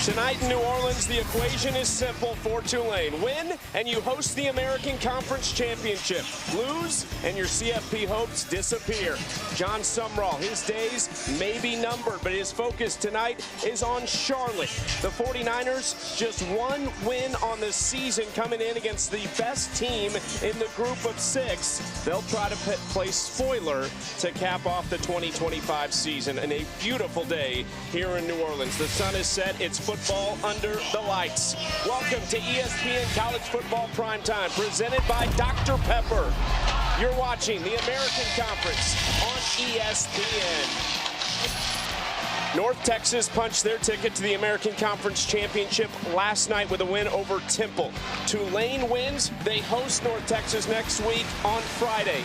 Tonight in New Orleans, the equation is simple for Tulane. Win, and you host the American Conference Championship. Lose, and your CFP hopes disappear. John Sumrall, his days may be numbered, but his focus tonight is on Charlotte. The 49ers, just one win on the season, coming in against the best team in the group of 6. They'll try to play spoiler to cap off the 2025 season. And a beautiful day here in New Orleans. The sun is set. It's football under the lights. Welcome to ESPN College Football Primetime, presented by Dr. Pepper. You're watching the American Conference on ESPN. North Texas punched their ticket to the American Conference Championship last night with a win over Temple. Tulane wins. They host North Texas next week on Friday.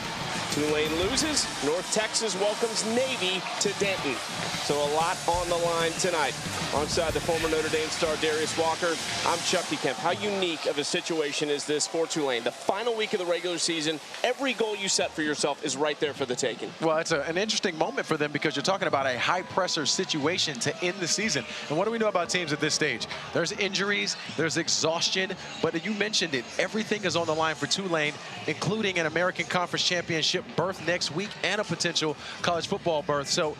Tulane loses. North Texas welcomes Navy to Denton. So a lot on the line tonight. Alongside the former Notre Dame star Darius Walker, I'm Chucky Kemp. How unique of a situation is this for Tulane? The final week of the regular season, every goal you set for yourself is right there for the taking. Well, it's an interesting moment for them because you're talking about a high-pressure situation to end the season. And what do we know about teams at this stage? There's injuries, there's exhaustion, but you mentioned it. Everything is on the line for Tulane, including an American Conference Championship berth next week and a potential college football berth. So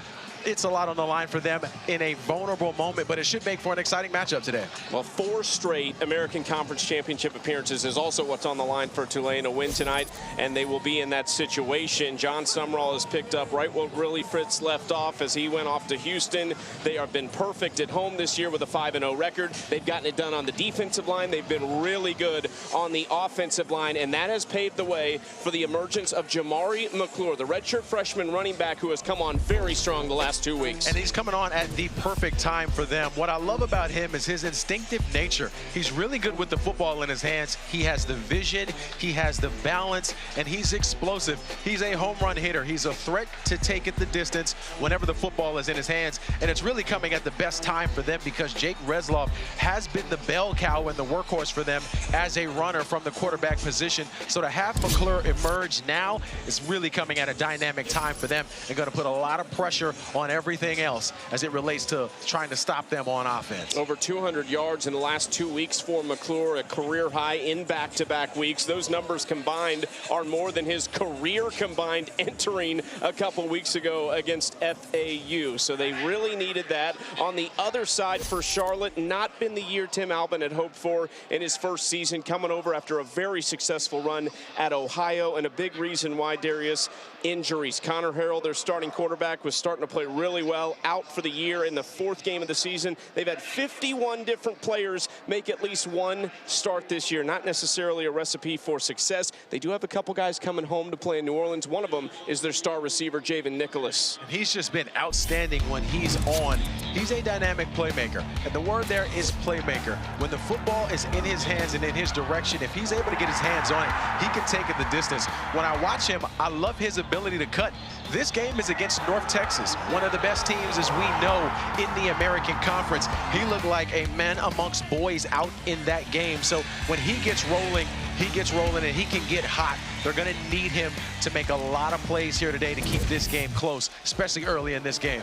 it's a lot on the line for them in a vulnerable moment, but it should make for an exciting matchup today. Well, 4 straight American Conference Championship appearances is also what's on the line for Tulane. A win tonight, and they will be in that situation. John Sumrall has picked up right where Willie Fritz left off as he went off to Houston. They have been perfect at home this year with a 5-0 record. They've gotten it done on the defensive line. They've been really good on the offensive line, and that has paved the way for the emergence of Jamari McClure, the redshirt freshman running back who has come on very strong the last 2 weeks. And he's coming on at the perfect time for them. What I love about him is his instinctive nature. He's really good with the football in his hands. He has the vision, he has the balance, and he's explosive. He's a home run hitter. He's a threat to take it the distance whenever the football is in his hands. And it's really coming at the best time for them because Jake Reslov has been the bell cow and the workhorse for them as a runner from the quarterback position. So to have McClure emerge now is really coming at a dynamic time for them and going to put a lot of pressure on everything else as it relates to trying to stop them on offense. Over 200 yards in the last 2 weeks for McClure, a career high in back-to-back weeks. Those numbers combined are more than his career combined entering a couple weeks ago against FAU. So they really needed that. On the other side for Charlotte, not been the year Tim Albin had hoped for in his first season, coming over after a very successful run at Ohio. And a big reason why, Darius, injuries. Connor Harrell, their starting quarterback, was starting to play really well, out for the year in the 4th game of the season. They've had 51 different players make at least one start this year. Not necessarily a recipe for success. They do have a couple guys coming home to play in New Orleans. One of them is their star receiver, Javen Nicholas. And he's just been outstanding when he's on. He's a dynamic playmaker. And the word there is playmaker. When the football is in his hands and in his direction, if he's able to get his hands on it, he can take it the distance. When I watch him, I love his ability to cut. This game is against North Texas, one of the best teams, as we know, in the American Conference. He looked like a man amongst boys out in that game. So when he gets rolling, and he can get hot. They're going to need him to make a lot of plays here today to keep this game close, especially early in this game.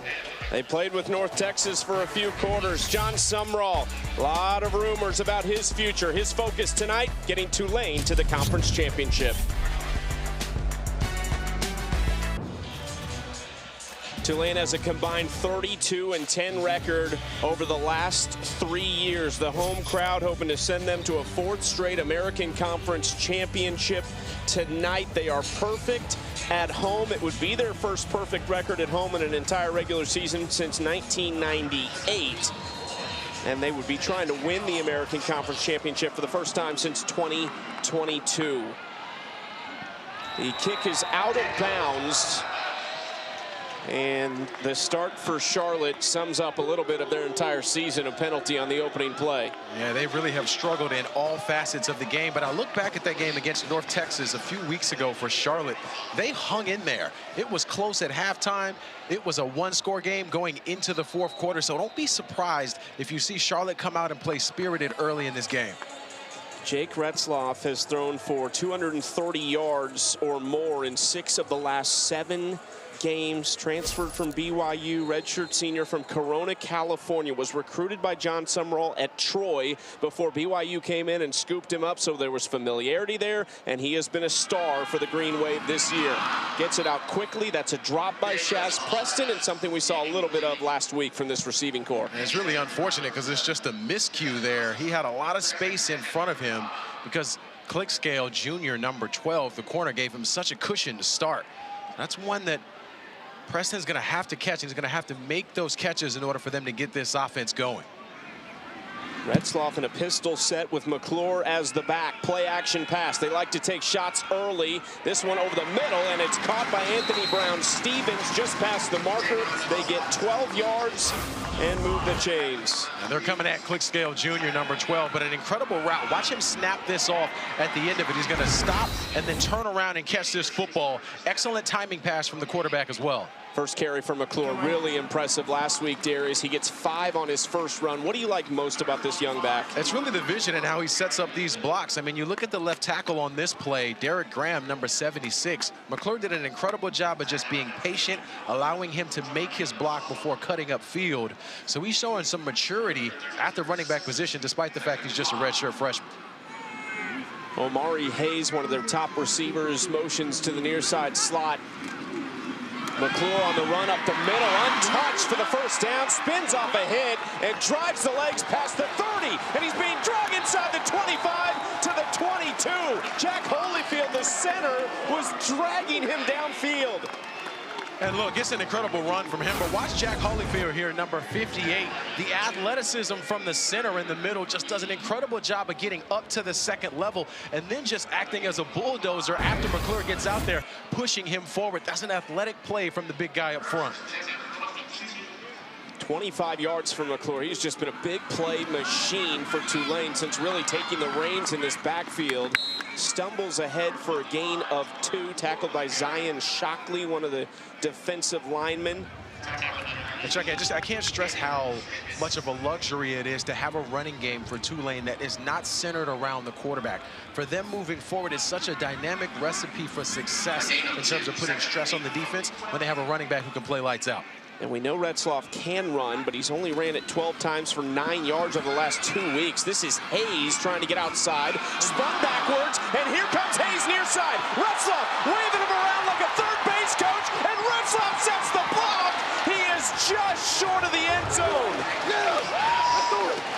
They played with North Texas for a few quarters. John Sumrall, a lot of rumors about his future. His focus tonight, getting Tulane to the conference championship. Tulane has a combined 32-10 record over the last 3 years. The home crowd hoping to send them to a 4th straight American Conference Championship tonight. They are perfect at home. It would be their first perfect record at home in an entire regular season since 1998. And they would be trying to win the American Conference Championship for the first time since 2022. The kick is out of bounds. And the start for Charlotte sums up a little bit of their entire season, a penalty on the opening play. Yeah, they really have struggled in all facets of the game. But I look back at that game against North Texas a few weeks ago for Charlotte. They hung in there. It was close at halftime. It was a 1-score game going into the 4th quarter. So don't be surprised if you see Charlotte come out and play spirited early in this game. Jake Retzloff has thrown for 230 yards or more in 6 of the last 7 games, transferred from BYU, redshirt senior from Corona, California, was recruited by John Sumrall at Troy before BYU came in and scooped him up, so there was familiarity there, and he has been a star for the Green Wave this year. Gets it out quickly. That's a drop by Shaz Preston, and something we saw a little bit of last week from this receiving corps. And it's really unfortunate because it's just a miscue there. He had a lot of space in front of him because Clickscale Jr., number 12, the corner, gave him such a cushion to start. That's one that Preston's going to have to catch. He's going to have to make those catches in order for them to get this offense going. Retzloff in a pistol set with McClure as the back. Play action pass. They like to take shots early. This one over the middle, and it's caught by Anthony Brown Stevens just past the marker. They get 12 yards and move the chains. And they're coming at Clickscale Jr., number 12, but an incredible route. Watch him snap this off at the end of it. He's going to stop and then turn around and catch this football. Excellent timing pass from the quarterback as well. First carry from McClure, really impressive last week, Darius. He gets 5 on his first run. What do you like most about this young back? It's really the vision and how he sets up these blocks. I mean, you look at the left tackle on this play, Derek Graham, number 76. McClure did an incredible job of just being patient, allowing him to make his block before cutting up field. So he's showing some maturity at the running back position, despite the fact he's just a redshirt freshman. Omari Hayes, one of their top receivers, motions to the near side slot. McClure on the run up the middle, untouched for the first down, spins off a hit and drives the legs past the 30, and he's being dragged inside the 25 to the 22. Jack Holyfield, the center, was dragging him downfield. And look, it's an incredible run from him, but watch Jack Holyfield here, number 58. The athleticism from the center in the middle just does an incredible job of getting up to the second level and then just acting as a bulldozer after McClure gets out there, pushing him forward. That's an athletic play from the big guy up front. 25 yards for McClure. He's just been a big play machine for Tulane since really taking the reins in this backfield. Stumbles ahead for a gain of 2, tackled by Zion Shockley, one of the defensive linemen. And Chuck, I can't stress how much of a luxury it is to have a running game for Tulane that is not centered around the quarterback. For them moving forward is such a dynamic recipe for success in terms of putting stress on the defense when they have a running back who can play lights out. And we know Retzloff can run, but he's only ran it 12 times for 9 yards over the last 2 weeks. This is Hayes trying to get outside, spun backwards, and here comes Hayes near side. Retzloff waving him around like a third base coach, and Retzloff sets the block. He is just short of the end zone.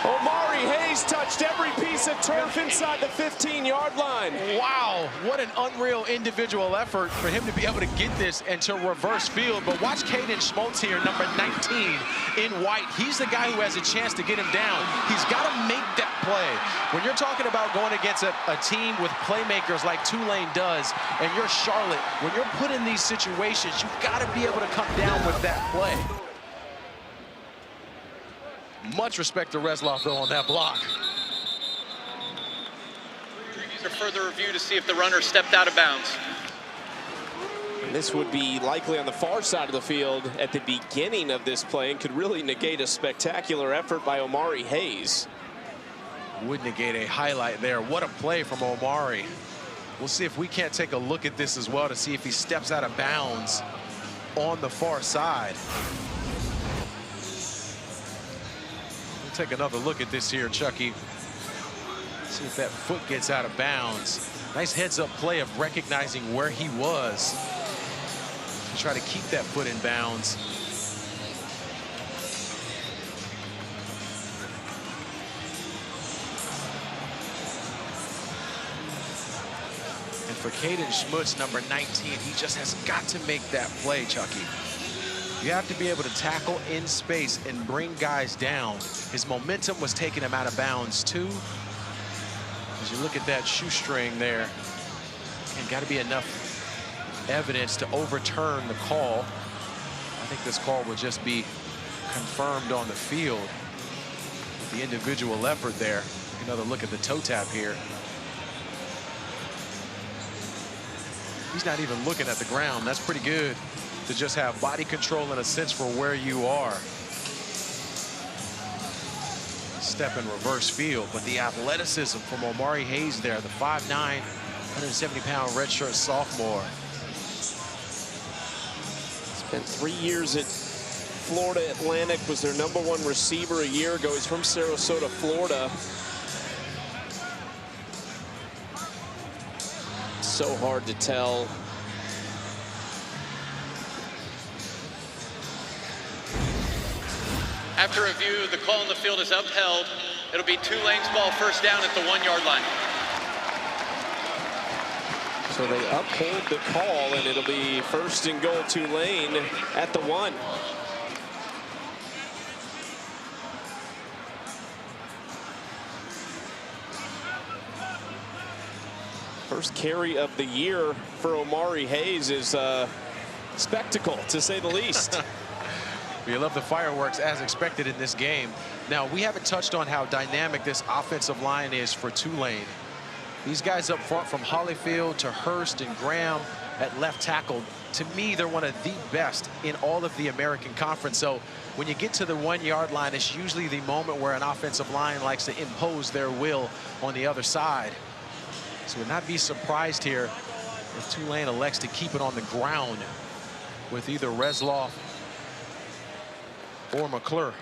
Omari Hayes touched every piece of turf inside the 15-yard line. Wow, what an unreal individual effort for him to be able to get this into reverse field. But watch Caden Schmaltz here, number 19 in white. He's the guy who has a chance to get him down. He's got to make that play. When you're talking about going against a team with playmakers like Tulane does, and you're Charlotte, when you're put in these situations, you've got to be able to come down with that play. Much respect to Retzloff, though, on that block. For further review to see if the runner stepped out of bounds. And this would be likely on the far side of the field at the beginning of this play and could really negate a spectacular effort by Omari Hayes. Would negate a highlight there. What a play from Omari. We'll see if we can't take a look at this as well to see if he steps out of bounds on the far side. Take another look at this here, Chucky. See if that foot gets out of bounds. Nice heads-up play of recognizing where he was to try to keep that foot in bounds. And for Caden Schmutz, number 19, he just has got to make that play, Chucky. You have to be able to tackle in space and bring guys down. His momentum was taking him out of bounds too. As you look at that shoestring there, and got to be enough evidence to overturn the call. I think this call would just be confirmed on the field with the individual effort there. Another look at the toe tap here. He's not even looking at the ground. That's pretty good to just have body control and a sense for where you are. Step in reverse field, but the athleticism from Omari Hayes there, the 5'9", 170-pound redshirt sophomore. It's Spent 3 years at Florida Atlantic, was their #1 receiver a year ago. He's from Sarasota, Florida. It's so hard to tell. After review, the call on the field is upheld. It'll be Tulane's ball, first down at the 1-yard line. So they uphold the call, and it'll be 1st and goal Tulane at the 1. First carry of the year for Omari Hayes is a spectacle, to say the least. We love the fireworks as expected in this game. Now, we haven't touched on how dynamic this offensive line is for Tulane. These guys up front, from Holyfield to Hurst and Graham at left tackle, to me, they're one of the best in all of the American Conference. So when you get to the 1-yard line, it's usually the moment where an offensive line likes to impose their will on the other side. So would not be surprised here if Tulane elects to keep it on the ground with either Resloff or McClure.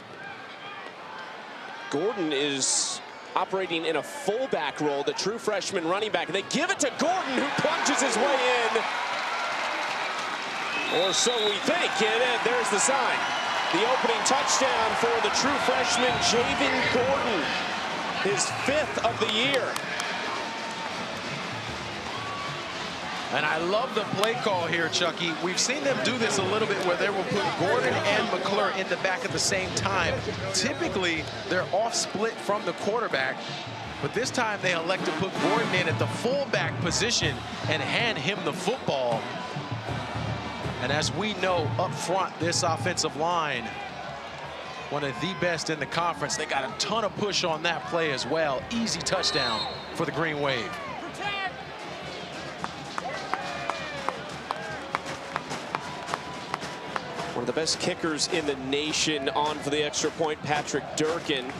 Gordon is operating in a fullback role, the true freshman running back. They give it to Gordon, who plunges his way in. Or so we think. And there's the sign. The opening touchdown for the true freshman, Javen Gordon. His 5th of the year. And I love the play call here, Chucky. We've seen them do this a little bit where they will put Gordon and McClure in the back at the same time. Typically, they're off split from the quarterback, but this time they elect to put Gordon in at the fullback position and hand him the football. And as we know up front, this offensive line, one of the best in the conference. They got a ton of push on that play as well. Easy touchdown for the Green Wave. One of the best kickers in the nation on for the extra point, Patrick Durkin.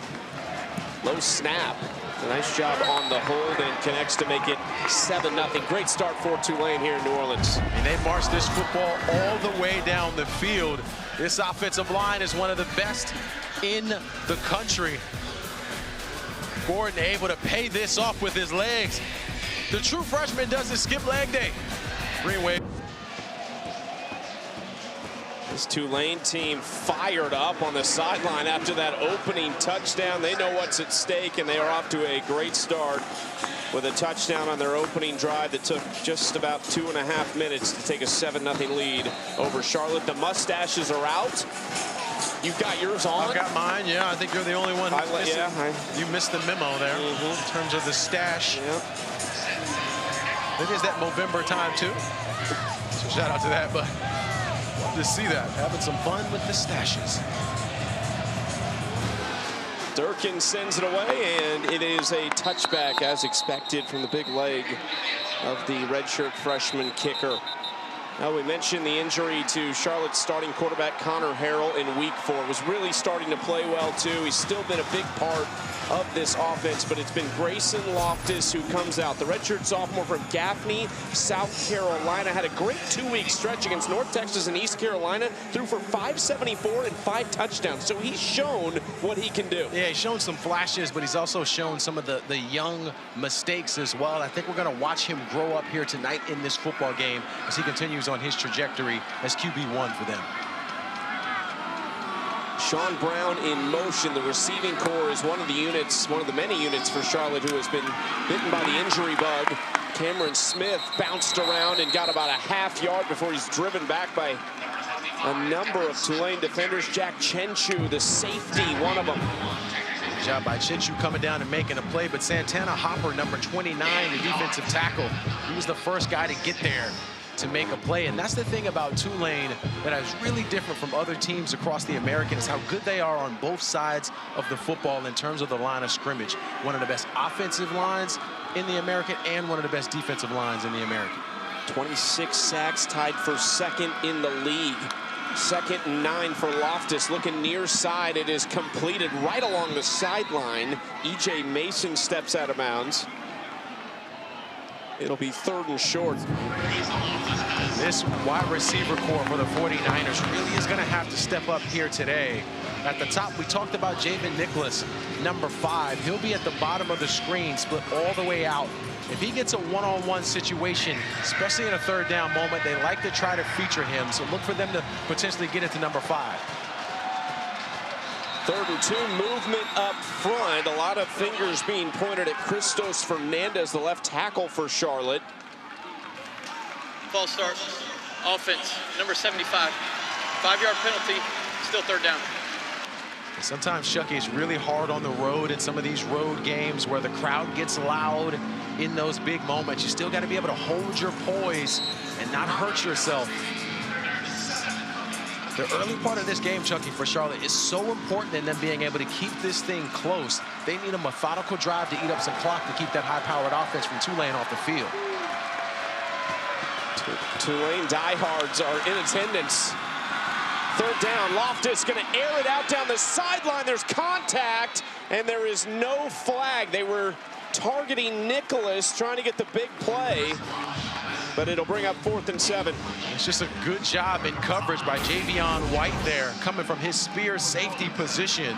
Low snap. A nice job on the hold and connects to make it 7-0. Great start for Tulane here in New Orleans. And they marched this football all the way down the field. This offensive line is one of the best in the country. Gordon able to pay this off with his legs. The true freshman doesn't skip leg day. Green Wave. This Tulane team fired up on the sideline after that opening touchdown. They know what's at stake, and they are off to a great start with a touchdown on their opening drive that took just about 2.5 minutes to take a 7-0 lead over Charlotte. The mustaches are out. You've got yours on? I've got mine, yeah. I think you're the only one who's missing. You missed the memo there in terms of the stash. Yep. It is that Movember time, too. So shout out to that, but to see that, having some fun with the stashes. Durkin sends it away, and it is a touchback as expected from the big leg of the redshirt freshman kicker. Now, we mentioned the injury to Charlotte's starting quarterback Connor Harrell in week 4. Was really starting to play well too. He's still been a big part of this offense, but it's been Grayson Loftus who comes out. The redshirt sophomore from Gaffney, South Carolina, had a great 2-week stretch against North Texas and East Carolina, threw for 574 and 5 touchdowns. So he's shown what he can do. Yeah, he's shown some flashes, but he's also shown some of the young mistakes as well. I think we're going to watch him grow up here tonight in this football game as he continues on his trajectory as QB1 for them. Sean Brown in motion. The receiving core is one of the units, one of the many units for Charlotte who has been bitten by the injury bug. Cameron Smith bounced around and got about a half yard before he's driven back by a number of Tulane defenders. Jack Chenchu, the safety, one of them. Good job by Chenchu coming down and making a play, but Santana Hopper, number 29, the defensive tackle, he was the first guy to get there to make a play. And that's the thing about Tulane that is really different from other teams across the American, is how good they are on both sides of the football in terms of the line of scrimmage. One of the best offensive lines in the American and one of the best defensive lines in the American. 26 sacks, tied for second in the league. 2nd and 9 for Loftus, looking near side. It is completed right along the sideline. E.J. Mason steps out of bounds. It'll be 3rd and short. This wide receiver core for the 49ers really is going to have to step up here today. At the top, we talked about Javen Nicholas, number 5. He'll be at the bottom of the screen, split all the way out. If he gets a one-on-one situation, especially in a 3rd down moment, they like to try to feature him. So look for them to potentially get it to number 5. 3rd and 2, movement up front. A lot of fingers being pointed at Christos Fernandez, the left tackle for Charlotte. False start, offense, number 75. 5-yard penalty, still 3rd down. Sometimes, Chucky, is really hard on the road in some of these road games where the crowd gets loud in those big moments. You still got to be able to hold your poise and not hurt yourself. The early part of this game, Chucky, for Charlotte is so important in them being able to keep this thing close. They need a methodical drive to eat up some clock to keep that high-powered offense from Tulane off the field. Tulane diehards are in attendance. 3rd down, Loftus going to air it out down the sideline. There's contact, and there is no flag. They were targeting Nicholas, trying to get the big play, but it'll bring up 4th and 7. It's just a good job in coverage by Javion White there, coming from his spear safety position.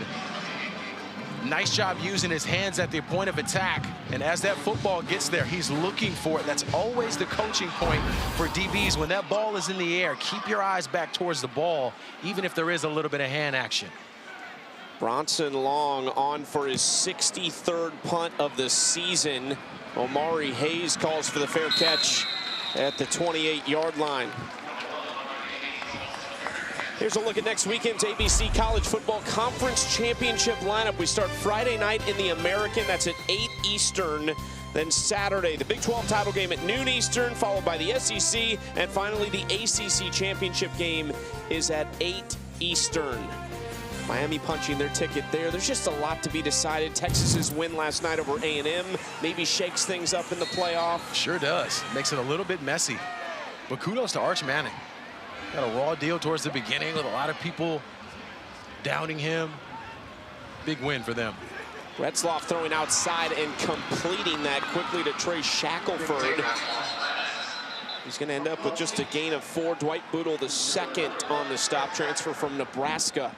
Nice job using his hands at the point of attack. And as that football gets there, he's looking for it. That's always the coaching point for DBs. When that ball is in the air, keep your eyes back towards the ball, even if there is a little bit of hand action. Bronson Long on for his 63rd punt of the season. Omari Hayes calls for the fair catch at the 28-yard line. Here's a look at next weekend's ABC College Football Conference Championship lineup. We start Friday night in the American. That's at 8 Eastern. Then Saturday, the Big 12 title game at noon Eastern, followed by the SEC. And finally, the ACC Championship game is at 8 Eastern. Miami punching their ticket there. There's just a lot to be decided. Texas's win last night over A&M maybe shakes things up in the playoff. Sure does. Makes it a little bit messy. But kudos to Arch Manning. Got a raw deal towards the beginning with a lot of people doubting him. Big win for them. Retzloff throwing outside and completing that quickly to Trey Shackelford. He's going to end up with just a gain of 4. Dwight Boodle, the 2nd on the stop, transfer from Nebraska.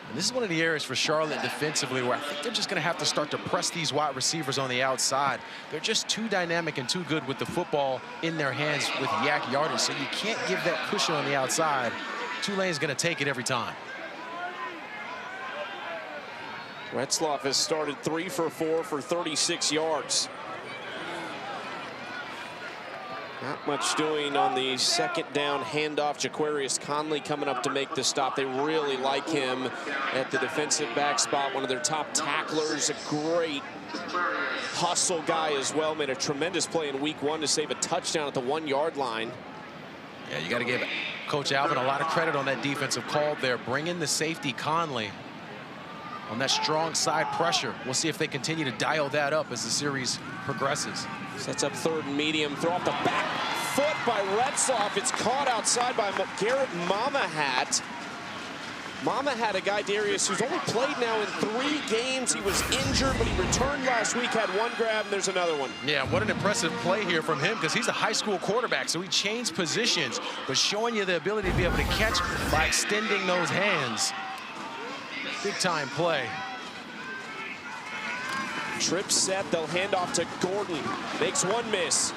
And this is one of the areas for Charlotte defensively where I think they're just going to have to start to press these wide receivers on the outside. They're just too dynamic and too good with the football in their hands with yak yardage, so you can't give that cushion on the outside. Tulane's going to take it every time. Retzloff has started 3 for 4 for 36 yards. Not much doing on the 2nd down handoff. Jaquarius Conley coming up to make the stop. They really like him at the defensive back spot. One of their top tacklers, a great hustle guy as well. Made a tremendous play in week 1 to save a touchdown at the 1-yard line. Yeah, you got to give Coach Alvin a lot of credit on that defensive call there. Bring in the safety Conley on that strong side pressure. We'll see if they continue to dial that up as the series progresses. Sets up 3rd and medium. Throw off the back foot by Retzloff. It's caught outside by Garrett Mamahat. Mamahat, a guy, Darius, who's only played now in 3 games. He was injured, but he returned last week, had 1 grab, and there's another one. Yeah, what an impressive play here from him, because he's a high school quarterback, so he changed positions, but showing you the ability to be able to catch by extending those hands. Big time play. Trip set, they'll hand off to Gordon. Makes 1 miss.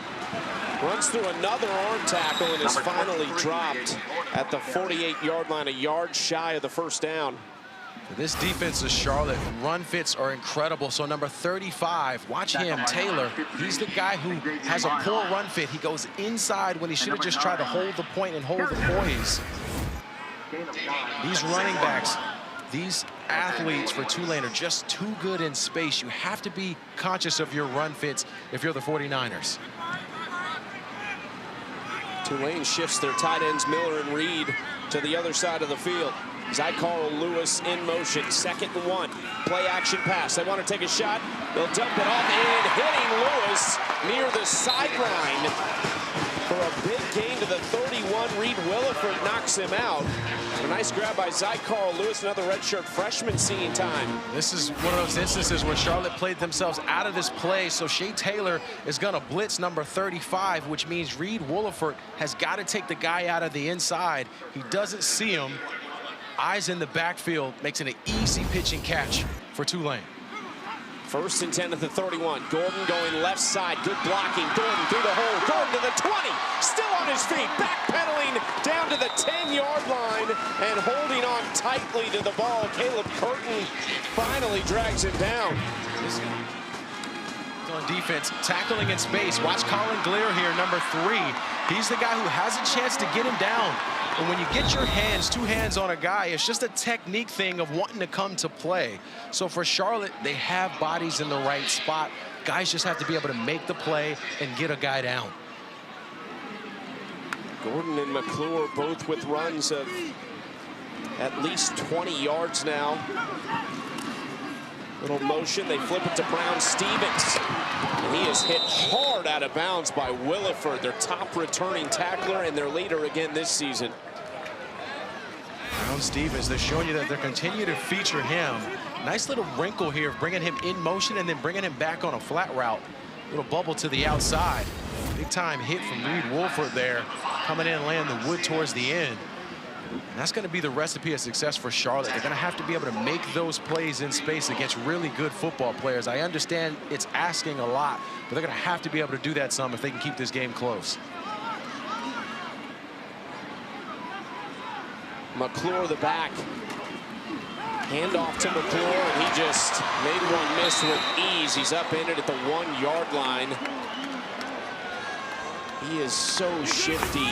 Runs through another arm tackle and is finally dropped at the 48-yard line, a yard shy of the 1st down. For this defense of Charlotte, run fits are incredible. So number 35, watch him, Taylor. He's the guy who has a poor run fit. He goes inside when he should have just tried to hold the point and hold the poise. These running backs, these athletes for Tulane are just too good in space. You have to be conscious of your run fits if you're the 49ers. Tulane shifts their tight ends, Miller and Reed, to the other side of the field. Zycarl Lewis in motion, 2nd and 1. Play action pass. They want to take a shot. They'll dump it off and hitting Lewis near the sideline for a big gain to the 31. run. Reed Williford knocks him out. A nice grab by Carl Lewis, another redshirt freshman seeing time. This is one of those instances where Charlotte played themselves out of this play, so Shea Taylor is going to blitz number 35, which means Reed Williford has got to take the guy out of the inside. He doesn't see him. Eyes in the backfield, makes it an easy pitch and catch for Tulane. 1st and 10 at the 31. Gordon going left side. Good blocking. Gordon through the hole. Gordon to the 20. Still on his feet. Backpedaling down to the 10-yard line and holding on tightly to the ball. Caleb Curtin finally drags him down. On defense, tackling in space. Watch Colin Glier here, number 3. He's the guy who has a chance to get him down. And when you get your hands, 2 hands on a guy, it's just a technique thing of wanting to come to play. So for Charlotte, they have bodies in the right spot. Guys just have to be able to make the play and get a guy down. Gordon and McClure both with runs of at least 20 yards now. Little motion, they flip it to Brown Stevens. And he is hit hard out of bounds by Williford, their top returning tackler and their leader again this season. Brown Stevens, they're showing you that they're continuing to feature him. Nice little wrinkle here of bringing him in motion and then bringing him back on a flat route. Little bubble to the outside. Big time hit from Reed Williford there, coming in and laying the wood towards the end. And that's going to be the recipe of success for Charlotte. They're going to have to be able to make those plays in space against really good football players. I understand it's asking a lot, but they're going to have to be able to do that some if they can keep this game close. McClure the back. Handoff to McClure, and he just made one miss with ease. He's upended at the 1-yard line. He is so shifty.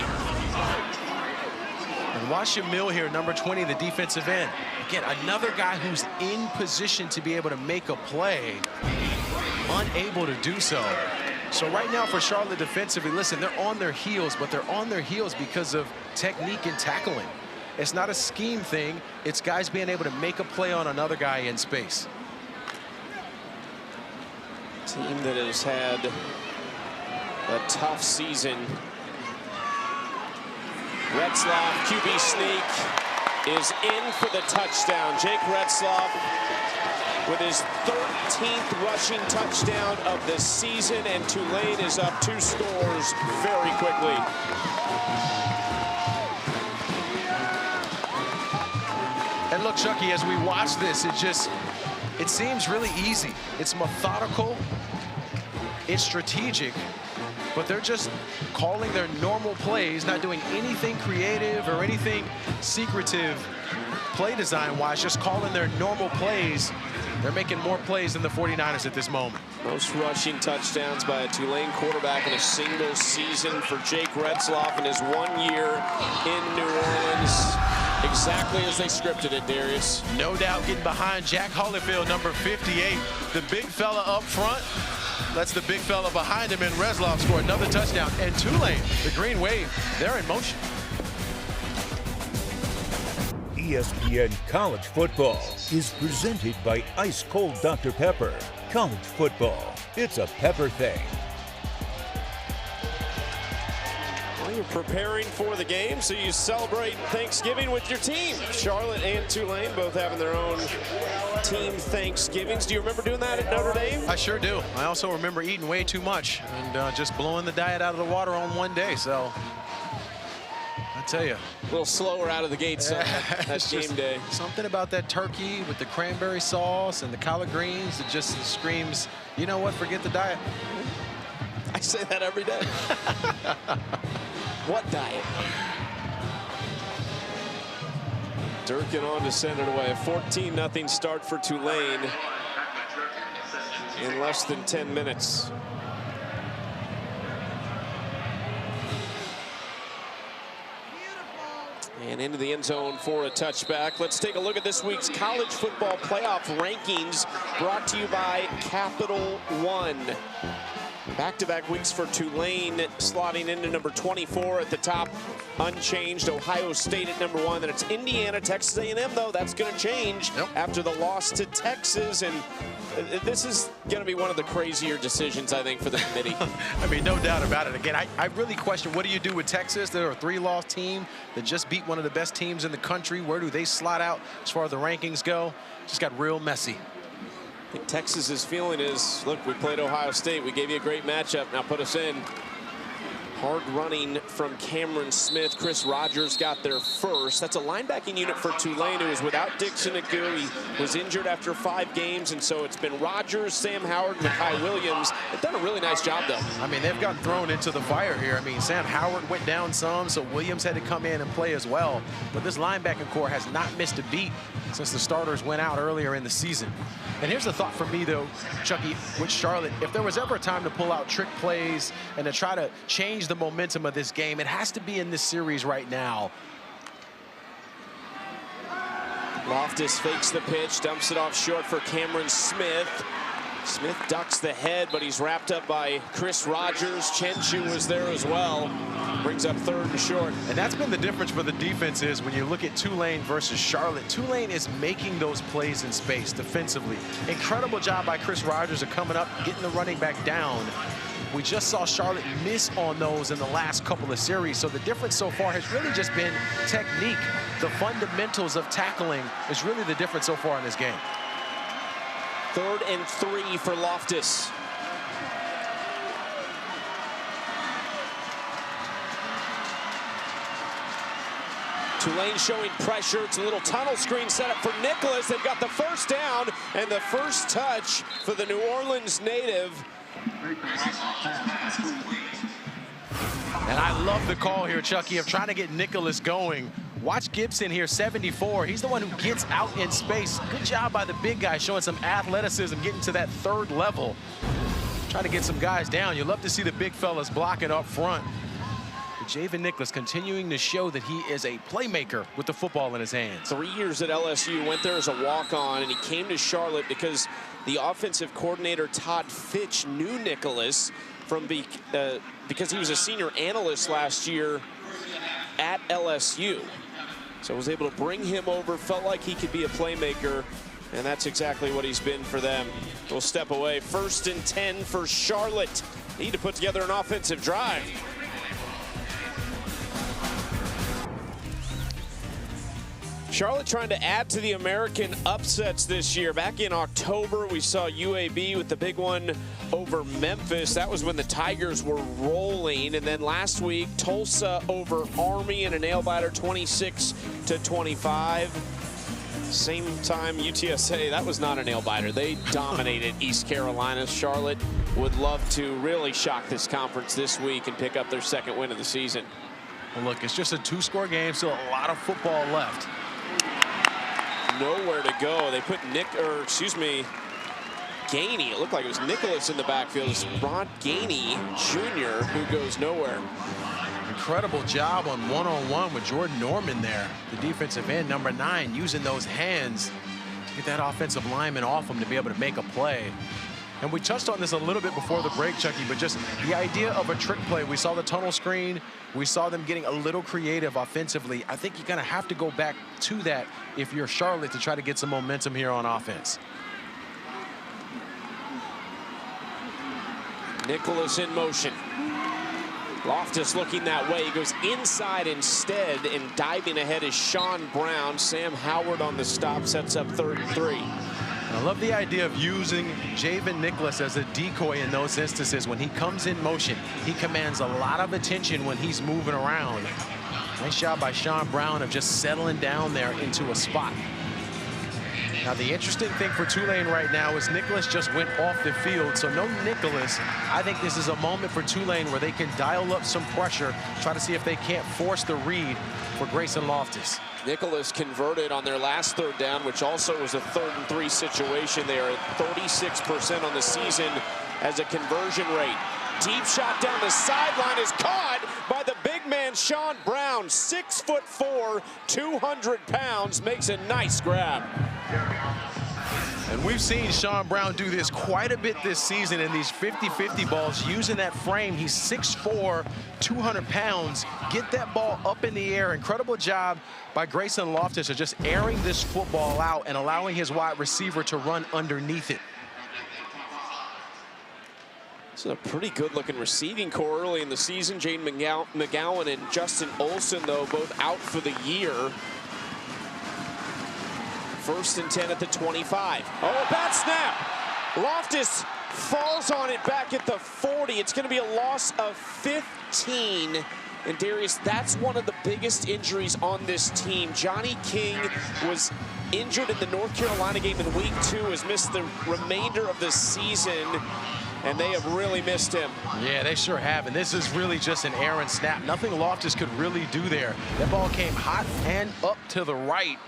And watch Shamil here, number 20, the defensive end. Again, another guy who's in position to be able to make a play, unable to do so. So right now for Charlotte defensively, listen, they're on their heels, but they're on their heels because of technique and tackling. It's not a scheme thing. It's guys being able to make a play on another guy in space. Team that has had a tough season. Retzloff, QB sneak, is in for the touchdown. Jake Retzloff with his 13th rushing touchdown of the season, and Tulane is up 2 scores very quickly. And look, Chucky, as we watch this, it seems really easy. It's methodical, it's strategic, but they're just calling their normal plays, not doing anything creative or anything secretive play design-wise, just calling their normal plays. They're making more plays than the 49ers at this moment. Most rushing touchdowns by a Tulane quarterback in a single season for Jake Retzloff in his 1 year in New Orleans. Exactly as they scripted it, Darius. No doubt getting behind Jack Holyfield, number 58. The big fella up front lets the big fella behind him, and Retzloff scored another touchdown. And Tulane, the Green Wave, they're in motion. ESPN College Football is presented by Ice Cold Dr. Pepper. College football, it's a pepper thing. Well, you're preparing for the game, so you celebrate Thanksgiving with your team. Charlotte and Tulane both having their own team Thanksgivings. Do you remember doing that at Notre Dame? I sure do. I also remember eating way too much and just blowing the diet out of the water on one day. So I tell you, a little slower out of the gates that game day. Something about that turkey with the cranberry sauce and the collard greens that just screams, you know what, forget the diet. I say that every day. What diet? Durkin on to send it away. A 14-0 start for Tulane in less than 10 minutes. And into the end zone for a touchback. Let's take a look at this week's college football playoff rankings, brought to you by Capital One. Back-to-back weeks for Tulane, slotting into number 24 at the top, unchanged. Ohio State at number 1. Then it's Indiana, Texas A&M, though. That's going to change after the loss to Texas. And this is going to be one of the crazier decisions, I think, for the committee. I mean, no doubt about it. Again, I really question, what do you do with Texas? They're a 3-loss team that just beat one of the best teams in the country. Where do they slot out as far as the rankings go? Just got real messy. I think Texas's feeling is, look, we played Ohio State. We gave you a great matchup. Now put us in. Hard running from Cameron Smith. Chris Rogers got there first. That's a linebacking unit for Tulane, who was without Dixon Agu. He was injured after 5 games, and so it's been Rogers, Sam Howard, and Kai Williams. They've done a really nice job, though. I mean, they've gotten thrown into the fire here. I mean, Sam Howard went down some, so Williams had to come in and play as well. But this linebacking core has not missed a beat since the starters went out earlier in the season. And here's the thought for me, though, Chucky, with Charlotte. If there was ever a time to pull out trick plays and to try to change the momentum of this game, it has to be in this series right now. Loftus fakes the pitch, dumps it off short for Cameron Smith. Smith ducks the head, but he's wrapped up by Chris Rogers. Chenchu was there as well. Brings up 3rd and short. And that's been the difference for the defense is when you look at Tulane versus Charlotte. Tulane is making those plays in space defensively. Incredible job by Chris Rogers of coming up, getting the running back down. We just saw Charlotte miss on those in the last couple of series. So the difference so far has really just been technique. The fundamentals of tackling is really the difference so far in this game. 3rd and 3 for Loftus. Tulane showing pressure. It's a little tunnel screen set up for Nicholas. They've got the first down and the first touch for the New Orleans native. And I love the call here, Chucky, of trying to get Nicholas going. Watch Gibson here, 74. He's the one who gets out in space. Good job by the big guy showing some athleticism, getting to that 3rd level. Trying to get some guys down. You love to see the big fellas blocking up front. But Javen Nicholas continuing to show that he is a playmaker with the football in his hands. 3 years at LSU, went there as a walk-on, and he came to Charlotte because the offensive coordinator Todd Fitch knew Nicholas from because he was a senior analyst last year at LSU. So was able to bring him over, felt like he could be a playmaker, and that's exactly what he's been for them. We'll step away. 1st and 10 for Charlotte. Need to put together an offensive drive. Charlotte trying to add to the American upsets this year. Back in October, we saw UAB with the big one over Memphis. That was when the Tigers were rolling. And then last week, Tulsa over Army in a nail-biter, 26-25. Same time, UTSA, that was not a nail-biter. They dominated East Carolina. Charlotte would love to really shock this conference this week and pick up their 2nd win of the season. Well, look, it's just a 2-score game, still a lot of football left. Nowhere to go. They put Gainey. It looked like it was Nicholas in the backfield. It's Ron Gainey Jr. who goes nowhere. Incredible job on one-on-one with Jordan Norman there. The defensive end, number 9, using those hands to get that offensive lineman off him to be able to make a play. And we touched on this a little bit before the break, Chucky, but just the idea of a trick play. We saw the tunnel screen. We saw them getting a little creative offensively. I think you're going to have to go back to that if you're Charlotte to try to get some momentum here on offense. Nicholas in motion. Loftus looking that way. He goes inside instead, and diving ahead is Sean Brown. Sam Howard on the stop, sets up 3rd and 3. I love the idea of using Javen Nicholas as a decoy in those instances. When he comes in motion, he commands a lot of attention when he's moving around. Nice job by Sean Brown of just settling down there into a spot. Now, the interesting thing for Tulane right now is Nicholas just went off the field, so no Nicholas. I think this is a moment for Tulane where they can dial up some pressure, try to see if they can't force the read for Grayson Loftus. Nicholas converted on their last 3rd down, which also was a 3rd and 3 situation. They are at 36% on the season as a conversion rate. Deep shot down the sideline is caught by the big man, Sean Brown. 6'4", 200 pounds, makes a nice grab. And we've seen Sean Brown do this quite a bit this season in these 50-50 balls, using that frame. He's 6'4", 200 pounds. Get that ball up in the air. Incredible job by Grayson Loftus of just airing this football out and allowing his wide receiver to run underneath it. This is a pretty good-looking receiving core early in the season. Jaden McGowan and Justin Olson, though, both out for the year. 1st and 10 at the 25. Oh, bad snap. Loftus falls on it back at the 40. It's going to be a loss of 15. And Darius, that's one of the biggest injuries on this team. Johnny King was injured in the North Carolina game in week 2, has missed the remainder of the season, and they have really missed him. Yeah, they sure have, and this is really just an errant snap. Nothing Loftus could really do there. That ball came hot and up to the right,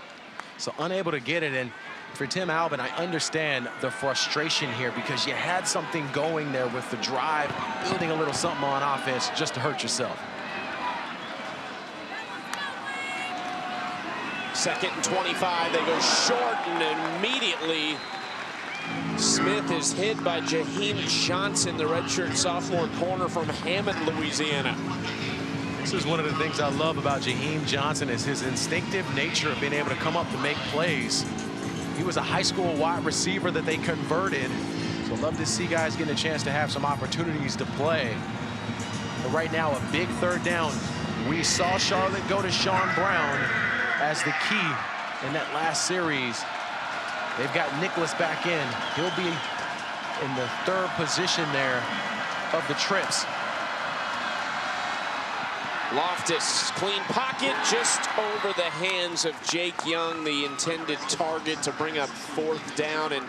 so unable to get it. And for Tim Albin, I understand the frustration here because you had something going there with the drive, building a little something on offense just to hurt yourself. 2nd and 25, they go short, and immediately Smith is hit by Jaheim Johnson, the redshirt sophomore corner from Hammond, Louisiana. This is one of the things I love about Jaheim Johnson, is his instinctive nature of being able to come up to make plays. He was a high school wide receiver that they converted, so love to see guys getting a chance to have some opportunities to play. But right now, a big 3rd down. We saw Charlotte go to Sean Brown as the key in that last series. They've got Nicholas back in. He'll be in the 3rd position there of the trips. Loftus, clean pocket, just over the hands of Jake Young, the intended target to bring up 4th down. And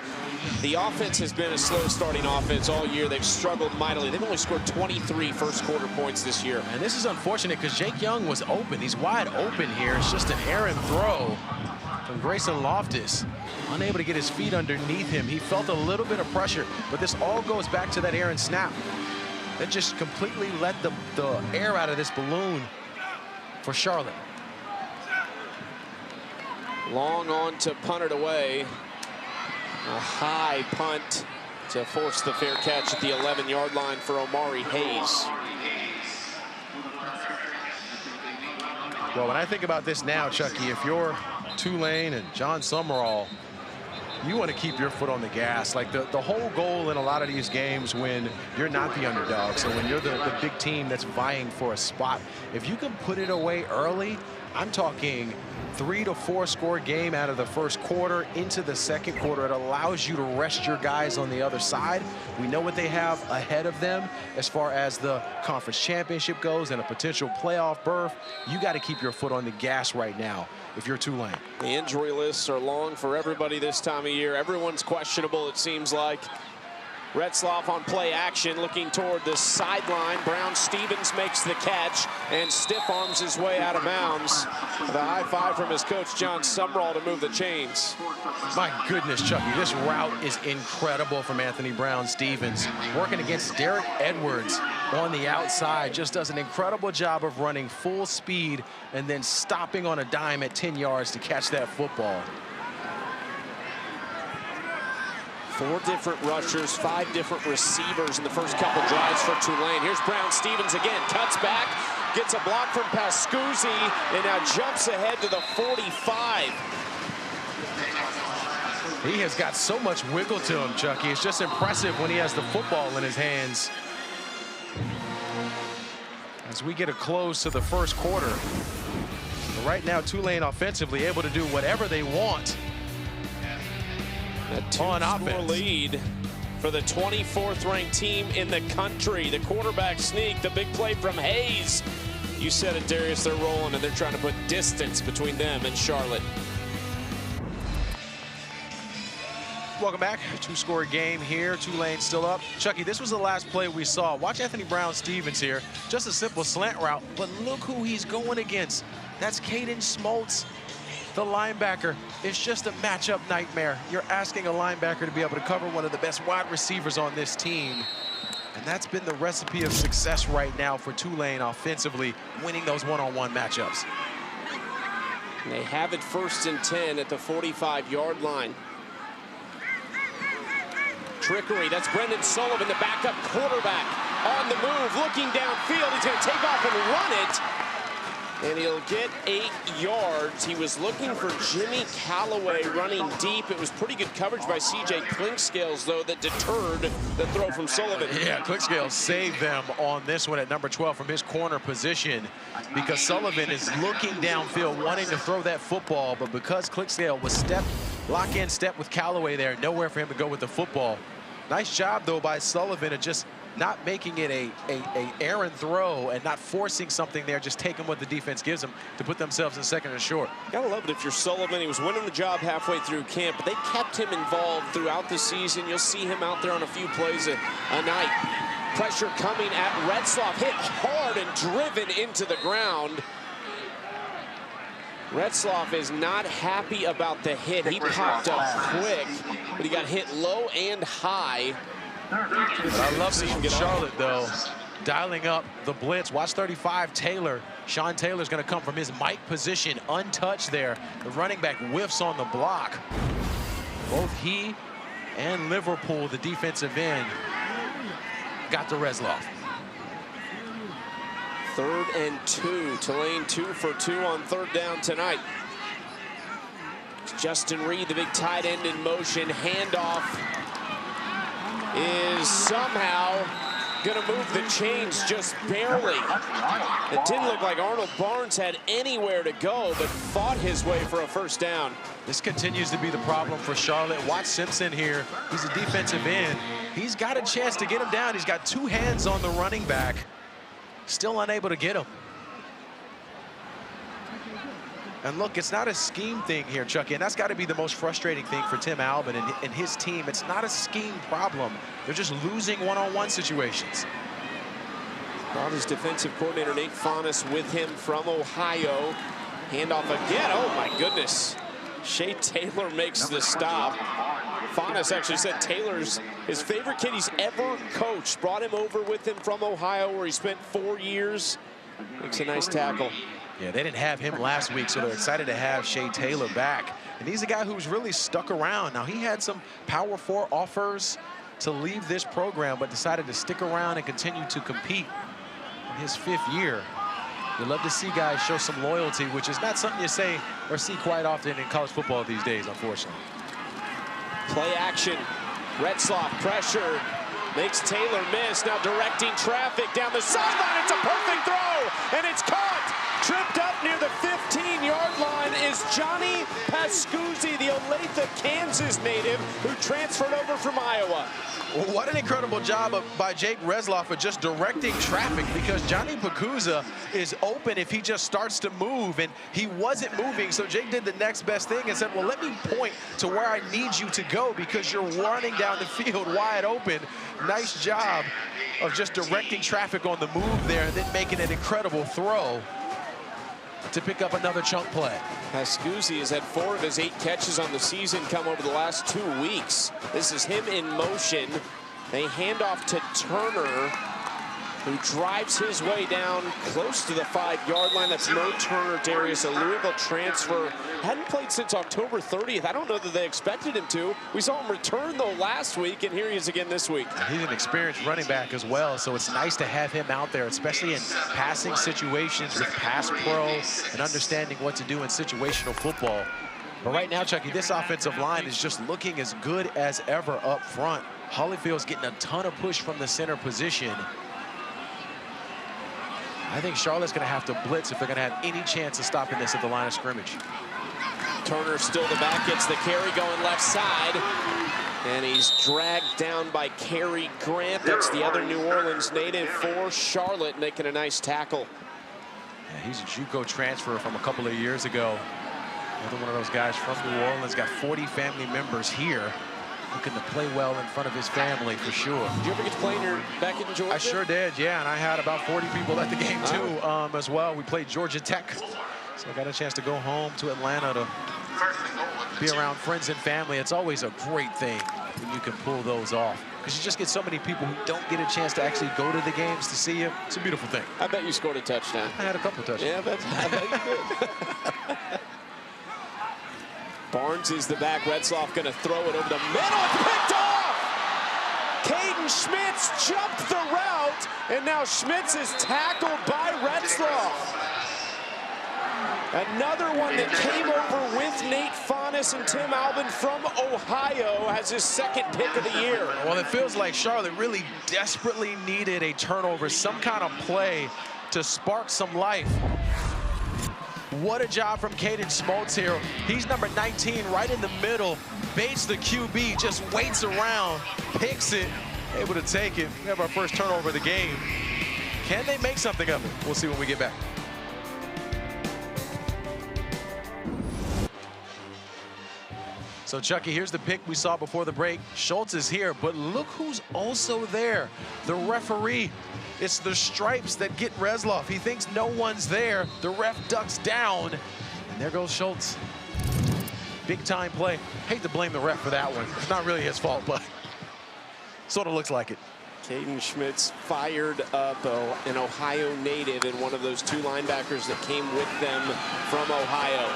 the offense has been a slow starting offense all year. They've struggled mightily. They've only scored 23 first-quarter points this year. And this is unfortunate because Jake Young was open. He's wide open here. It's just an errant throw from Grayson Loftus. Unable to get his feet underneath him. He felt a little bit of pressure, but this all goes back to that errant snap that just completely let the air out of this balloon for Charlotte. Long on to punt it away. A high punt to force the fair catch at the 11-yard line for Omari Hayes. Well, when I think about this now, Chucky, if you're Tulane and John Summerall, you want to keep your foot on the gas. Like the whole goal in a lot of these games, when you're not the underdog, so when you're the big team that's vying for a spot, if you can put it away early, I'm talking 3 to 4 score game out of the 1st quarter into the 2nd quarter. It allows you to rest your guys on the other side. We know what they have ahead of them as far as the conference championship goes and a potential playoff berth. You got to keep your foot on the gas right now if you're Tulane. The injury lists are long for everybody this time of year. Everyone's questionable, it seems like. Retzloff on play action, looking toward the sideline. Brown-Stevens makes the catch and stiff arms his way out of bounds. The high five from his coach, John Summerall, to move the chains. My goodness, Chucky, this route is incredible from Anthony Brown-Stevens. Working against Derek Edwards on the outside, just does an incredible job of running full speed and then stopping on a dime at 10 yards to catch that football. 4 different rushers, 5 different receivers in the first couple drives for Tulane. Here's Brown-Stevens again, cuts back, gets a block from Pascuzzi, and now jumps ahead to the 45. He has got so much wiggle to him, Chucky. It's just impressive when he has the football in his hands. As we get a close to the 1st quarter. But right now, Tulane offensively able to do whatever they want. A 2-score lead for the 24th ranked team in the country. The quarterback sneak, the big play from Hayes. You said it, Darius, they're rolling and they're trying to put distance between them and Charlotte. Welcome back. 2-score game here. Tulane still up. Chucky, this was the last play we saw. Watch Anthony Brown-Stevens here. Just a simple slant route, but look who he's going against. That's Caden Smoltz, the linebacker. It's just a matchup nightmare. You're asking a linebacker to be able to cover one of the best wide receivers on this team. And that's been the recipe of success right now for Tulane offensively, winning those one-on-one matchups. And they have it 1st and 10 at the 45-yard line. trickery. That's Brendan Sullivan, the backup quarterback, on the move, looking downfield. He's going to take off and run it. And he'll get 8 yards. He was looking for Jimmy Callaway running deep. It was pretty good coverage by C.J. Clinkscales, though, that deterred the throw from Sullivan. Yeah, Clinkscales saved them on this one at number 12 from his corner position, because Sullivan is looking downfield, wanting to throw that football, but because Clinkscale was lock in step with Callaway there, nowhere for him to go with the football. Nice job, though, by Sullivan of just not making it a errant throw and not forcing something there, just taking what the defense gives them to put themselves in second and short. Gotta love it if you're Sullivan. He was winning the job halfway through camp, but they kept him involved throughout the season. You'll see him out there on a few plays a night. Pressure coming at Retzloff, hit hard and driven into the ground. Retzloff is not happy about the hit. He popped up quick, but he got hit low and high. But I love seeing Charlotte, though, dialing up the blitz. Watch 35, Taylor. Sean Taylor's going to come from his Mike position, untouched there. The running back whiffs on the block. Both he and Liverpool, the defensive end, got to Retzloff. 3rd and 2. Tulane 2 for 2 on 3rd down tonight. Justin Reed, the big tight end in motion. Handoff is somehow going to move the chains just barely. It didn't look like Arnold Barnes had anywhere to go, but fought his way for a 1st down. This continues to be the problem for Charlotte. Watch Simpson here. He's a defensive end. He's got a chance to get him down. He's got 2 hands on the running back. Still unable to get him. And look, it's not a scheme thing here, Chucky, and that's got to be the most frustrating thing for Tim Albin and his team. It's not a scheme problem. They're just losing one-on-one situations. Brought his defensive coordinator, Nate Faunus, with him from Ohio. Handoff again. Oh, my goodness. Shea Taylor makes the stop. Faunus actually said Taylor's his favorite kid he's ever coached. Brought him over with him from Ohio, where he spent 4 years. Makes a nice tackle. Yeah, they didn't have him last week, so they're excited to have Shea Taylor back. And he's a guy who's really stuck around. Now, he had some Power 4 offers to leave this program, but decided to stick around and continue to compete in his 5th year. You love to see guys show some loyalty, which is not something you say or see quite often in college football these days, unfortunately. Play action. Retzloff pressured. Makes Taylor miss. Now directing traffic down the sideline. It's a perfect throw, and it's caught. Tripped up near the 15-yard line is Johnny Pascuzzi, the Olathe, Kansas native who transferred over from Iowa. Well, what an incredible job by Jake Retzloff of just directing traffic, because Johnny Pascuzzi is open if he just starts to move, and he wasn't moving, so Jake did the next best thing and said, well, let me point to where I need you to go because you're running down the field wide open. Nice job of just directing traffic on the move there and then making an incredible throw to pick up another chunk play. Pascuzzi has had 4 of his 8 catches on the season come over the last 2 weeks. This is him in motion. They hand off to Turner, who drives his way down close to the 5-yard line. That's Mo Turner, Darius, a Louisville transfer. Hadn't played since October 30th. I don't know that they expected him to. We saw him return, though, last week, and here he is again this week. He's an experienced running back as well, so it's nice to have him out there, especially in passing situations with pass pro and understanding what to do in situational football. But right now, Chucky, this offensive line is just looking as good as ever up front. Holyfield's getting a ton of push from the center position. I think Charlotte's going to have to blitz if they're going to have any chance of stopping this at the line of scrimmage. Turner still the back, gets the carry going left side. And he's dragged down by Cary Grant. That's the other New Orleans native for Charlotte, making a nice tackle. Yeah, he's a JUCO transfer from a couple of years ago. Another one of those guys from New Orleans, got 40 family members here. Looking to play well in front of his family for sure. Did you ever get to play back in Georgia? I sure did, yeah, and I had about 40 people at the game too as well. We played Georgia Tech, so I got a chance to go home to Atlanta to be around friends and family. It's always a great thing when you can pull those off, because you just get so many people who don't get a chance to actually go to the games to see you. It's a beautiful thing. I bet you scored a touchdown. I had a couple of touchdowns. Yeah, I bet you did. Barnes is the back. Retzloff going to throw it over the middle. It's picked off! Caden Schmitz jumped the route, and now Schmitz is tackled by Retzloff. Another one that came over with Nate Faunus and Tim Albin from Ohio has his second pick of the year. Well, it feels like Charlotte really desperately needed a turnover, some kind of play to spark some life. What a job from Caden Schmitz here. He's number 19, right in the middle. Bates, the QB, just waits around, picks it, able to take it. We have our first turnover of the game. Can they make something of it? We'll see when we get back. So, Chucky, here's the pick we saw before the break. Schultz is here, but look who's also there. The referee. It's the stripes that get Retzloff. He thinks no one's there. The ref ducks down, and there goes Schultz. Big-time play. Hate to blame the ref for that one. It's not really his fault, but sort of looks like it. Caden Schmitz fired up an Ohio native and one of those two linebackers that came with them from Ohio.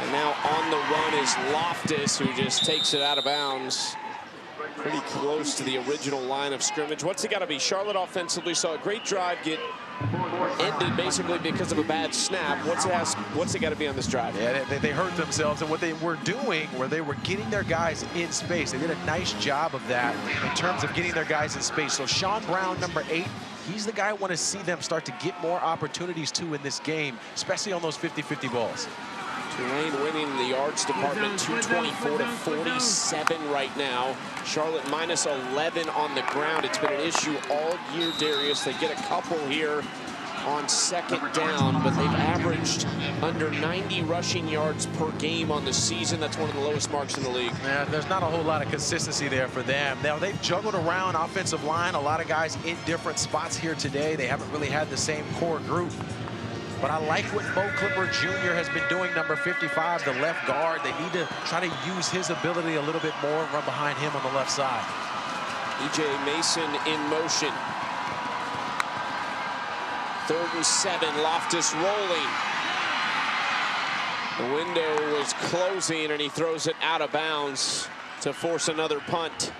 And now on the run is Loftus, who just takes it out of bounds. Pretty close to the original line of scrimmage. What's it got to be? Charlotte offensively saw a great drive get ended basically because of a bad snap. What's it got to be on this drive? Yeah, they hurt themselves, and what they were doing, where they were getting their guys in space. They did a nice job of that in terms of getting their guys in space. So Sean Brown, number 8, he's the guy I want to see them start to get more opportunities to in this game, especially on those 50-50 balls. Tulane winning the yards department 224 to 47 right now. Charlotte minus 11 on the ground. It's been an issue all year, Darius. They get a couple here on second down, but they've averaged under 90 rushing yards per game on the season. That's one of the lowest marks in the league. Yeah, there's not a whole lot of consistency there for them. Now, they've juggled around offensive line, a lot of guys in different spots here today. They haven't really had the same core group. But I like what Mo Clipper Jr. has been doing, number 55, the left guard. They need to try to use his ability a little bit more, run behind him on the left side. E.J. Mason in motion. 3rd and 7, Loftus rolling. The window was closing, and he throws it out of bounds to force another punt.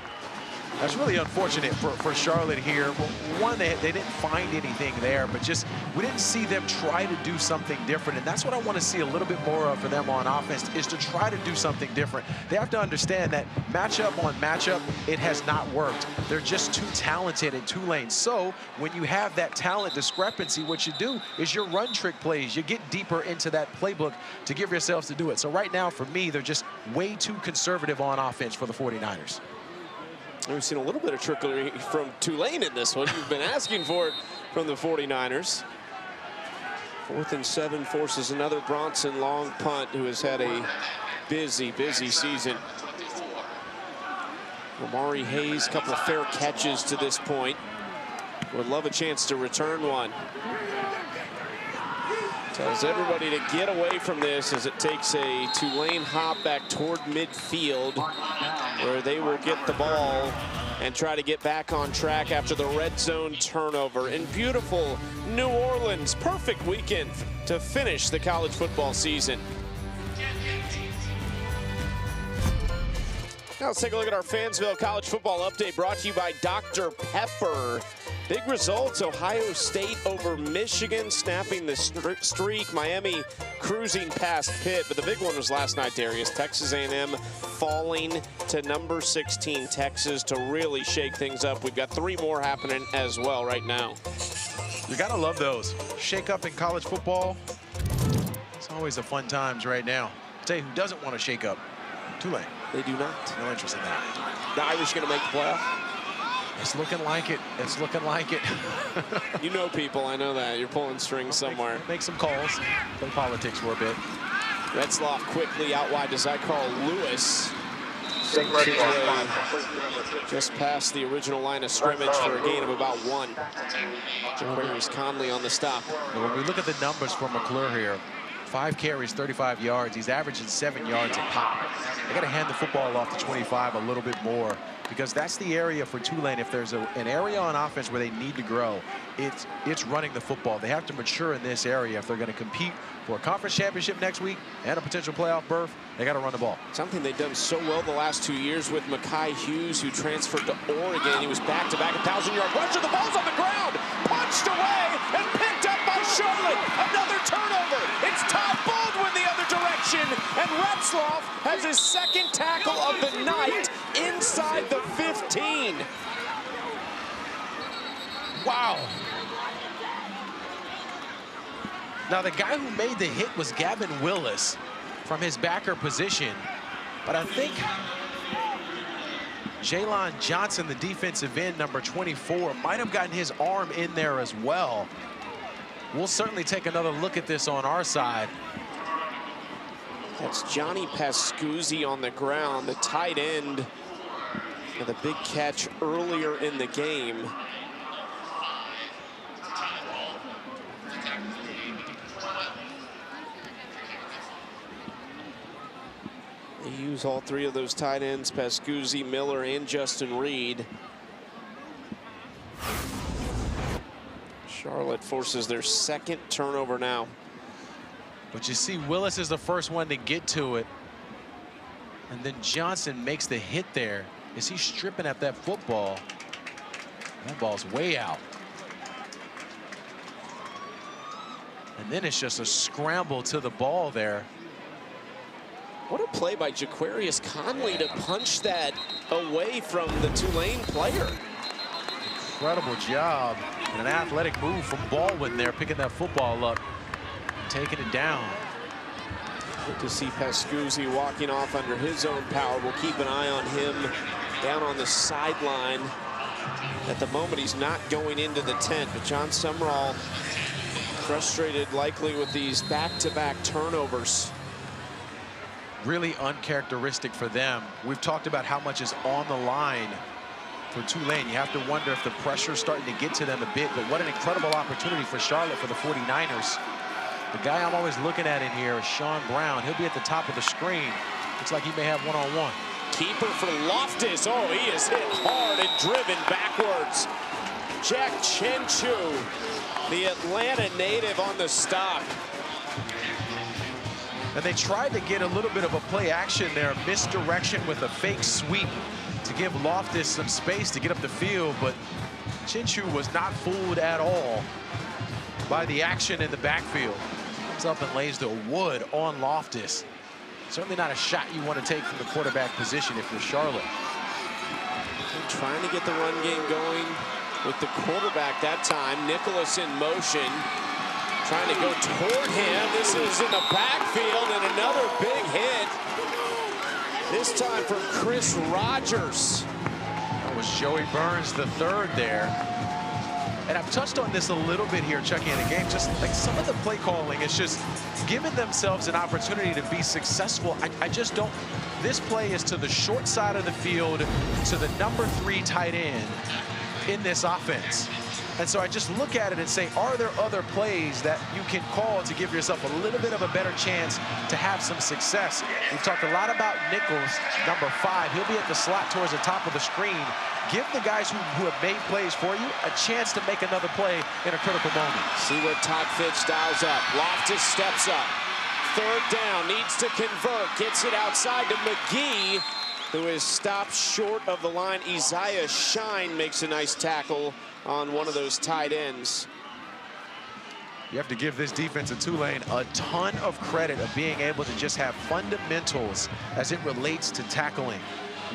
That's really unfortunate for Charlotte here. Well, one, they didn't find anything there, but just we didn't see them try to do something different. And that's what I want to see a little bit more of for them on offense, is to try to do something different. They have to understand that matchup on matchup, it has not worked. They're just too talented in Tulane. So when you have that talent discrepancy, what you do is your run trick plays. You get deeper into that playbook to give yourselves to do it. So right now, for me, they're just way too conservative on offense for the 49ers. We've seen a little bit of trickery from Tulane in this one. You've been asking for it from the 49ers. 4th and 7 forces another Bronson long punt, who has had a busy season. Amari Hayes, a couple of fair catches to this point. Would love a chance to return one. Tells everybody to get away from this as it takes a Tulane hop back toward midfield, where they will get the ball and try to get back on track after the red zone turnover in beautiful New Orleans. Perfect weekend to finish the college football season. Now let's take a look at our Fansville College Football Update, brought to you by Dr. Pepper. Big results: Ohio State over Michigan, snapping the streak. Miami cruising past Pitt, but the big one was last night, Darius. Texas A&M falling to number 16 Texas to really shake things up. We've got 3 more happening as well right now. You gotta love those. Shake up in college football. It's always the fun times right now. I'll tell you who doesn't want to shake up. Tulane. They do not. No interest in that. The Irish going to make the playoff? It's looking like it. It's looking like it. You know people, I know that. You're pulling strings somewhere. Make some calls. Play politics for a bit. Retzloff quickly out wide to Carl Lewis. Just past the original line of scrimmage for a gain of about 1. Jaquarius Conley on the stop. When we look at the numbers for McClure here, 5 carries, 35 yards. He's averaging 7 yards a pop. They got to hand the football off to 25 a little bit more, because that's the area for Tulane. If there's an area on offense where they need to grow, it's running the football. They have to mature in this area if they're going to compete for a conference championship next week and a potential playoff berth. They got to run the ball. Something they've done so well the last 2 years with Mekhi Hughes, who transferred to Oregon. He was back-to-back 1,000-yard rusher. The ball's on the ground, punched away and picked up by Charlotte. Another turnover. It's Todd Baldwin the other direction, and Retzloff has his second tackle of the night inside the 15. Wow. Now, the guy who made the hit was Gavin Willis from his backer position, but I think Jaylon Johnson, the defensive end, number 24, might have gotten his arm in there as well. We'll certainly take another look at this on our side. That's Johnny Pascuzzi on the ground, the tight end, with a big catch earlier in the game. They use all 3 of those tight ends, Pascuzzi, Miller, and Justin Reed. Charlotte forces their second turnover now. But you see, Willis is the first one to get to it. And then Johnson makes the hit there. Is he stripping at that football? That ball's way out. And then it's just a scramble to the ball there. What a play by Jaquarius Conley to punch that away from the Tulane player. Incredible job. And an athletic move from Baldwin there, picking that football up, taking it down. Good to see Pascuzzi walking off under his own power. We'll keep an eye on him down on the sideline. At the moment, he's not going into the tent, but John Sumrall frustrated likely with these back-to-back turnovers. Really uncharacteristic for them. We've talked about how much is on the line for Tulane. You have to wonder if the pressure's starting to get to them a bit, but what an incredible opportunity for Charlotte, for the 49ers. The guy I'm always looking at in here is Sean Brown. He'll be at the top of the screen. Looks like he may have one-on-one. Keeper for Loftus. Oh, he is hit hard and driven backwards. Jack Chenchu, the Atlanta native, on the stop. And they tried to get a little bit of a play action there, misdirection with a fake sweep to give Loftus some space to get up the field, but Chenchu was not fooled at all by the action in the backfield. Comes up and lays the wood on Loftus. Certainly not a shot you want to take from the quarterback position if you're Charlotte. And trying to get the run game going with the quarterback that time. Nicholas in motion, trying to go toward him. This is in the backfield, and another big hit. This time from Chris Rogers. That was Joey Burns, the third there. And I've touched on this a little bit here, Chucky, in the game. Just like some of the play calling is just giving themselves an opportunity to be successful. I just don't. This play is to the short side of the field, to the number 3 tight end in this offense. And so I just look at it and say, are there other plays that you can call to give yourself a little bit of a better chance to have some success? We've talked a lot about Nichols, number 5. He'll be at the slot towards the top of the screen. Give the guys who have made plays for you a chance to make another play in a critical moment. See what Todd Fitch dials up. Loftus steps up. Third down, needs to convert. Gets it outside to McGee, who is stopped short of the line. Isaiah Shine makes a nice tackle on one of those tight ends. You have to give this defense of Tulane a ton of credit of being able to just have fundamentals as it relates to tackling.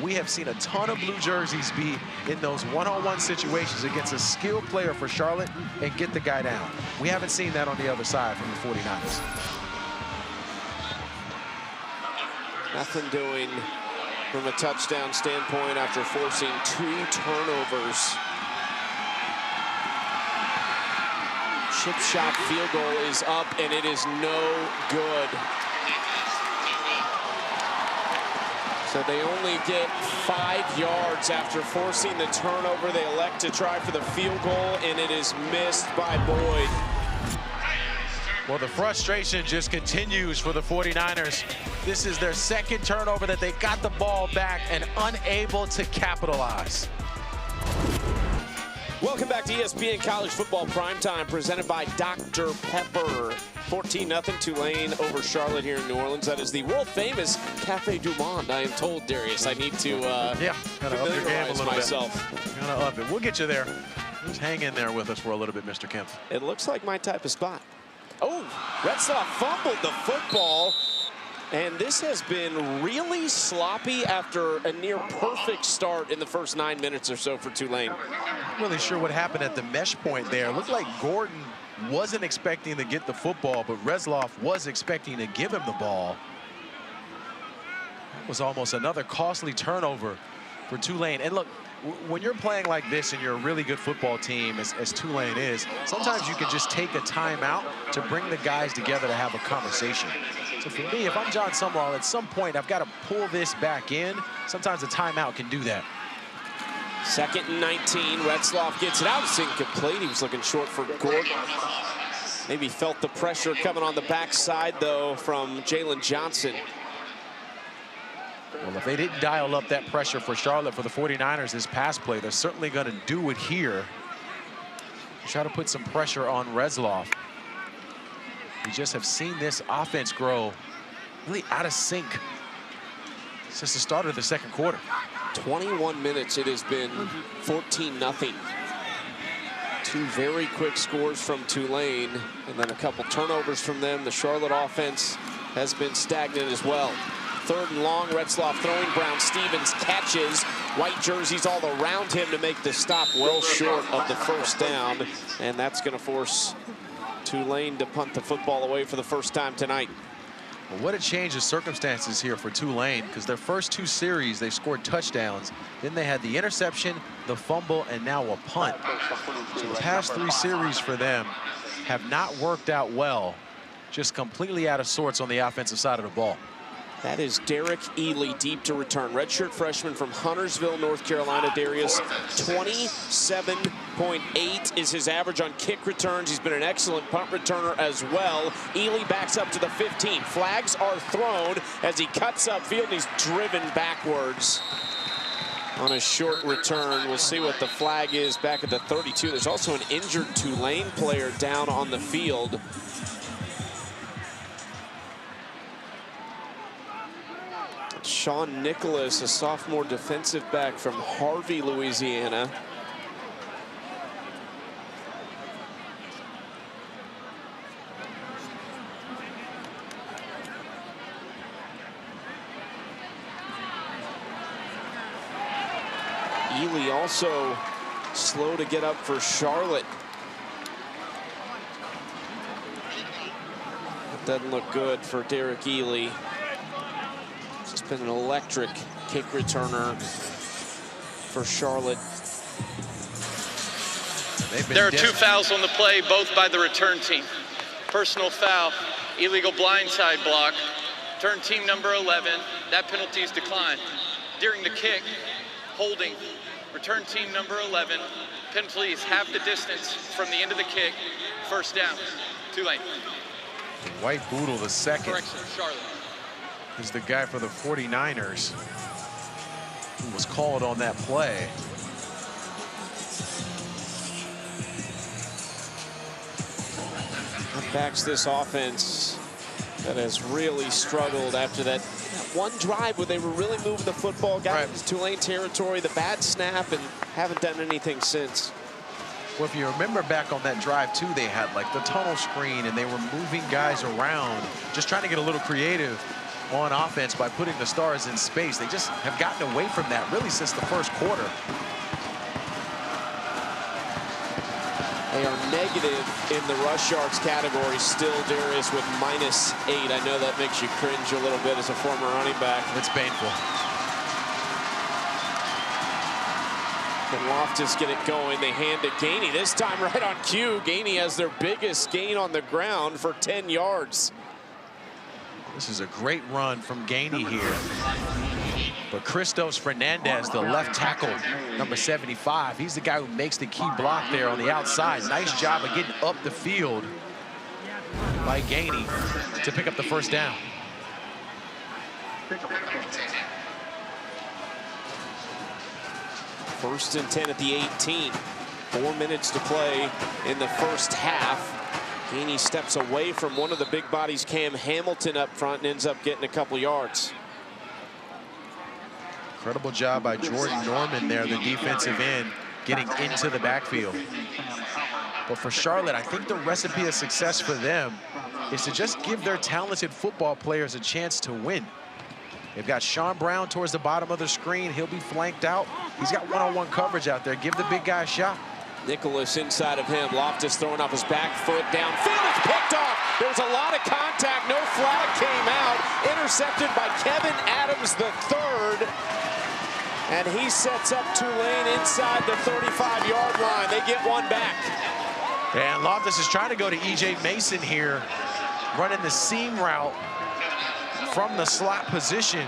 We have seen a ton of blue jerseys be in those one-on-one situations against a skilled player for Charlotte and get the guy down. We haven't seen that on the other side from the 49ers. Nothing doing from a touchdown standpoint after forcing 2 turnovers. Chip shot field goal is up, and it is no good. So they only get 5 yards after forcing the turnover. They elect to try for the field goal, and it is missed by Boyd. Well, the frustration just continues for the 49ers. This is their second turnover that they got the ball back and unable to capitalize. Welcome back to ESPN College Football Primetime, presented by Dr. Pepper. 14-0 Tulane over Charlotte here in New Orleans. That is the world-famous Cafe du Monde, I am told, Darius. I need to gotta up your game a little myself. Bit. Gotta up it. We'll get you there. Just hang in there with us for a little bit, Mr. Kemp. It looks like my type of spot. Oh, Retzloff fumbled the football. And this has been really sloppy after a near-perfect start in the first 9 minutes or so for Tulane. Not really sure what happened at the mesh point there. It looked like Gordon wasn't expecting to get the football, but Retzloff was expecting to give him the ball. That was almost another costly turnover for Tulane. And look, when you're playing like this and you're a really good football team, as Tulane is, sometimes you can just take a timeout to bring the guys together to have a conversation. So for me, if I'm John Sumrall, at some point I've got to pull this back in. Sometimes a timeout can do that. 2nd and 19. Retzloff gets it out. It's incomplete. He was looking short for Gordon. Maybe felt the pressure coming on the backside, though, from Jalen Johnson. Well, if they didn't dial up that pressure for Charlotte for the 49ers this pass play, they're certainly going to do it here. Try to put some pressure on Retzloff. We just have seen this offense grow really out of sync since the start of the second quarter. 21 minutes it has been 14-0. Two very quick scores from Tulane and then a couple turnovers from them. The Charlotte offense has been stagnant as well. 3rd and long, Retzloff throwing, Brown Stevens catches. White jerseys all around him to make the stop, well short of the first down. And that's going to force Tulane to punt the football away for the first time tonight. Well, what a change of circumstances here for Tulane, because their first 2 series they scored touchdowns. Then they had the interception, the fumble, and now a punt. So the past 3 series for them have not worked out well. Just completely out of sorts on the offensive side of the ball. That is Derek Ely, deep to return. Redshirt freshman from Huntersville, North Carolina, Darius. 27.8 is his average on kick returns. He's been an excellent punt returner as well. Ely backs up to the 15. Flags are thrown as he cuts upfield and he's driven backwards on a short return. We'll see what the flag is back at the 32. There's also an injured Tulane player down on the field. Sean Nicholas, a sophomore defensive back from Harvey, Louisiana. Ely also slow to get up for Charlotte. It doesn't look good for Derek Ely. It's been an electric kick returner for Charlotte. There are 2 fouls on the play, both by the return team. Personal foul, illegal blindside block. Return team number 11, that penalty is declined. During the kick, holding. Return team number 11, penalty is half the distance from the end of the kick. First down, Tulane. White Boodle, the second. Correction, Charlotte. Is the guy for the 49ers who was called on that play. That backs this offense that has really struggled after that one drive where they were really moving the football, got into Tulane territory, the bad snap, and haven't done anything since. Well, if you remember back on that drive too, they had like the tunnel screen and they were moving guys around, just trying to get a little creative on offense by putting the stars in space. They just have gotten away from that really since the first quarter. They are negative in the rush yards category still, Darius, with -8. I know that makes you cringe a little bit as a former running back. It's painful. Can Loftus get it going? They hand it Gainey, this time right on cue. Gainey has their biggest gain on the ground for 10 yards. This is a great run from Gainey here. But Christos Fernandez, the left tackle, number 75, he's the guy who makes the key block there on the outside. Nice job of getting up the field by Gainey to pick up the first down. First and 10 at the 18. 4 minutes to play in the first half. Gainey steps away from one of the big bodies, Cam Hamilton, up front, and ends up getting a couple yards. Incredible job by Jordan Norman there, the defensive end, getting into the backfield. But for Charlotte, I think the recipe of success for them is to just give their talented football players a chance to win. They've got Sean Brown towards the bottom of the screen. He'll be flanked out. He's got one-on-one coverage out there. Give the big guy a shot. Nicholas inside of him. Loftus throwing off his back foot downfield. It's picked off. There was a lot of contact. No flag came out. Intercepted by Kevin Adams III. And he sets up Tulane inside the 35-yard line. They get one back. And Loftus is trying to go to E.J. Mason here, running the seam route from the slot position.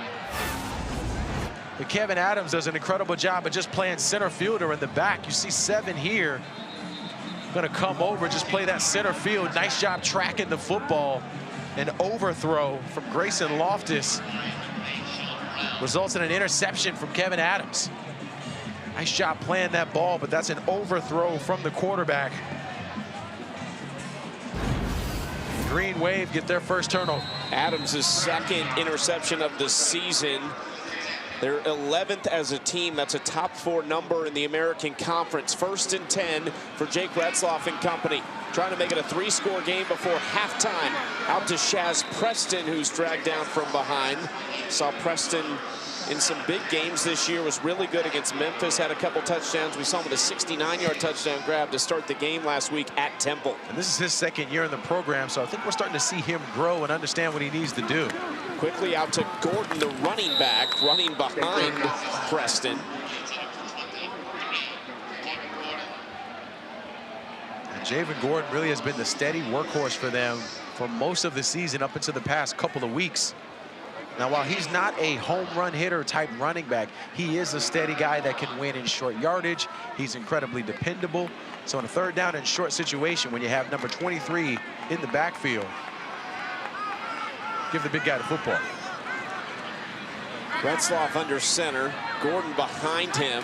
But Kevin Adams does an incredible job of just playing center fielder in the back. You see 7 here. Gonna come over, just play that center field. Nice job tracking the football. An overthrow from Grayson Loftus results in an interception from Kevin Adams. Nice job playing that ball, but that's an overthrow from the quarterback. Green Wave get their first turnover. Adams' second interception of the season. They're 11th as a team. That's a top 4 number in the American Conference. First and 10 for Jake Retzloff and company. Trying to make it a 3-score game before halftime. Out to Shaz Preston, who's dragged down from behind. Saw Preston in some big games this year, was really good against Memphis, had a couple touchdowns. We saw him with a 69-yard touchdown grab to start the game last week at Temple. And this is his second year in the program, so I think we're starting to see him grow and understand what he needs to do. Quickly out to Gordon, the running back, running behind Preston. And Javen Gordon really has been the steady workhorse for them for most of the season up into the past couple of weeks. Now, while he's not a home run hitter type running back, he is a steady guy that can win in short yardage. He's incredibly dependable. So in a third down and short situation, when you have number 23 in the backfield, give the big guy the football. Retzloff under center, Gordon behind him.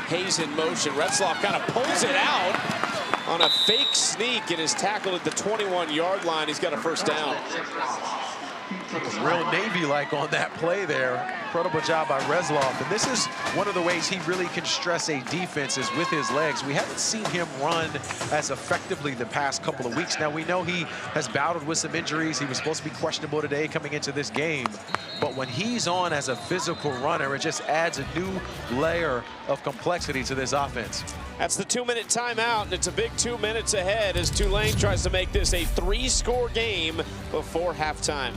Hayes in motion. Retzloff kind of pulls it out on a fake sneak and is tackled at the 21-yard line. He's got a first down. Real Navy-like on that play there. Incredible job by Retzloff. And this is one of the ways he really can stress a defense is with his legs. We haven't seen him run as effectively the past couple of weeks. Now, we know he has battled with some injuries. He was supposed to be questionable today coming into this game. But when he's on as a physical runner, it just adds a new layer of complexity to this offense. That's the 2-minute timeout, and it's a big 2 minutes ahead as Tulane tries to make this a 3-score game before halftime.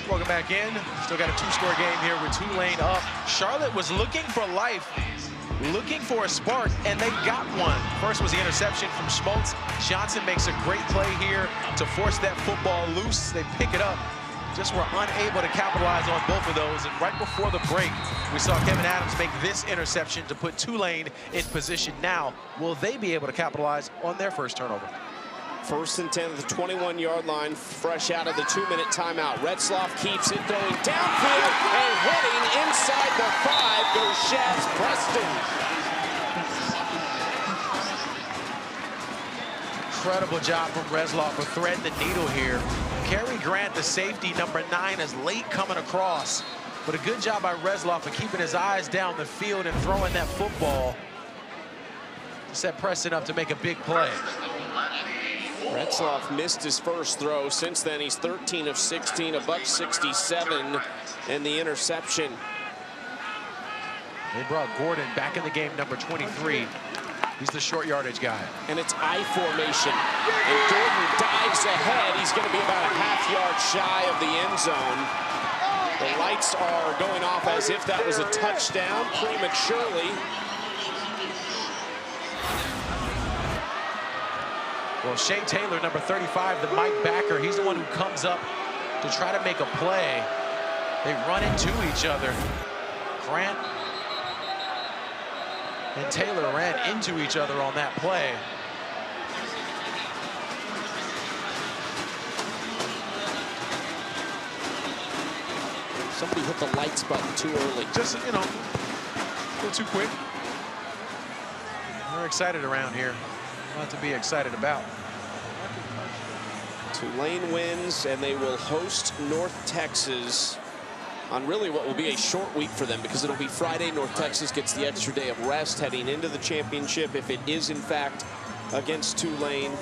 Welcome back in. Still got a 2-score game here with Tulane up. Charlotte was looking for life, looking for a spark, and they got one. First was the interception from Schmaltz. Johnson makes a great play here to force that football loose. They pick it up. Just were unable to capitalize on both of those. And right before the break, we saw Kevin Adams make this interception to put Tulane in position. Now, will they be able to capitalize on their first turnover? First and 10 at the 21-yard line, fresh out of the 2-minute timeout. Retzloff keeps it, throwing downfield, and heading inside the 5 goes Shaz Preston. Incredible job from Retzloff for threading the needle here. Kerry Grant, the safety, number 9, is late coming across. But a good job by Retzloff of keeping his eyes down the field and throwing that football to set Preston up to make a big play. Retzloff missed his first throw. Since then, he's 13 of 16, $167, and the interception. They brought Gordon back in the game, number 23. He's the short yardage guy. And it's I formation. And Gordon dives ahead. He's going to be about a half-yard shy of the end zone. The lights are going off as if that was a touchdown prematurely. Well, Shea Taylor, number 35, the Mike backer, he's the one who comes up to try to make a play. They run into each other. Grant and Taylor ran into each other on that play. Somebody hit the lights button too early. Just, you know, a little too quick. We're excited around here. A lot to be excited about. Tulane wins, and they will host North Texas on really what will be a short week for them, because it'll be Friday. North Texas gets the extra day of rest heading into the championship, if it is in fact against Tulane.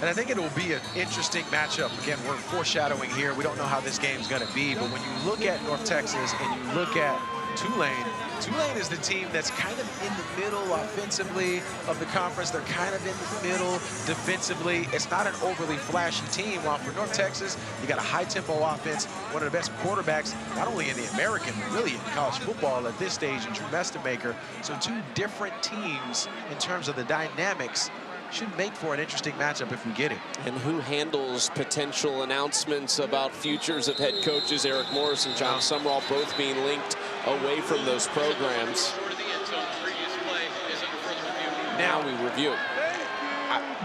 And I think it will be an interesting matchup. Again, we're foreshadowing here. We don't know how this game's going to be, but when you look at North Texas and you look at Tulane, Tulane is the team that's kind of in the middle offensively of the conference. They're kind of in the middle defensively. It's not an overly flashy team. While for North Texas, you got a high-tempo offense, one of the best quarterbacks, not only in the American, but really in college football at this stage, and Drew Mestemaker. So two different teams in terms of the dynamics. Should make for an interesting matchup if we get it. And who handles potential announcements about futures of head coaches? Eric Morris and John Sumrall both being linked away from those programs. Now we review.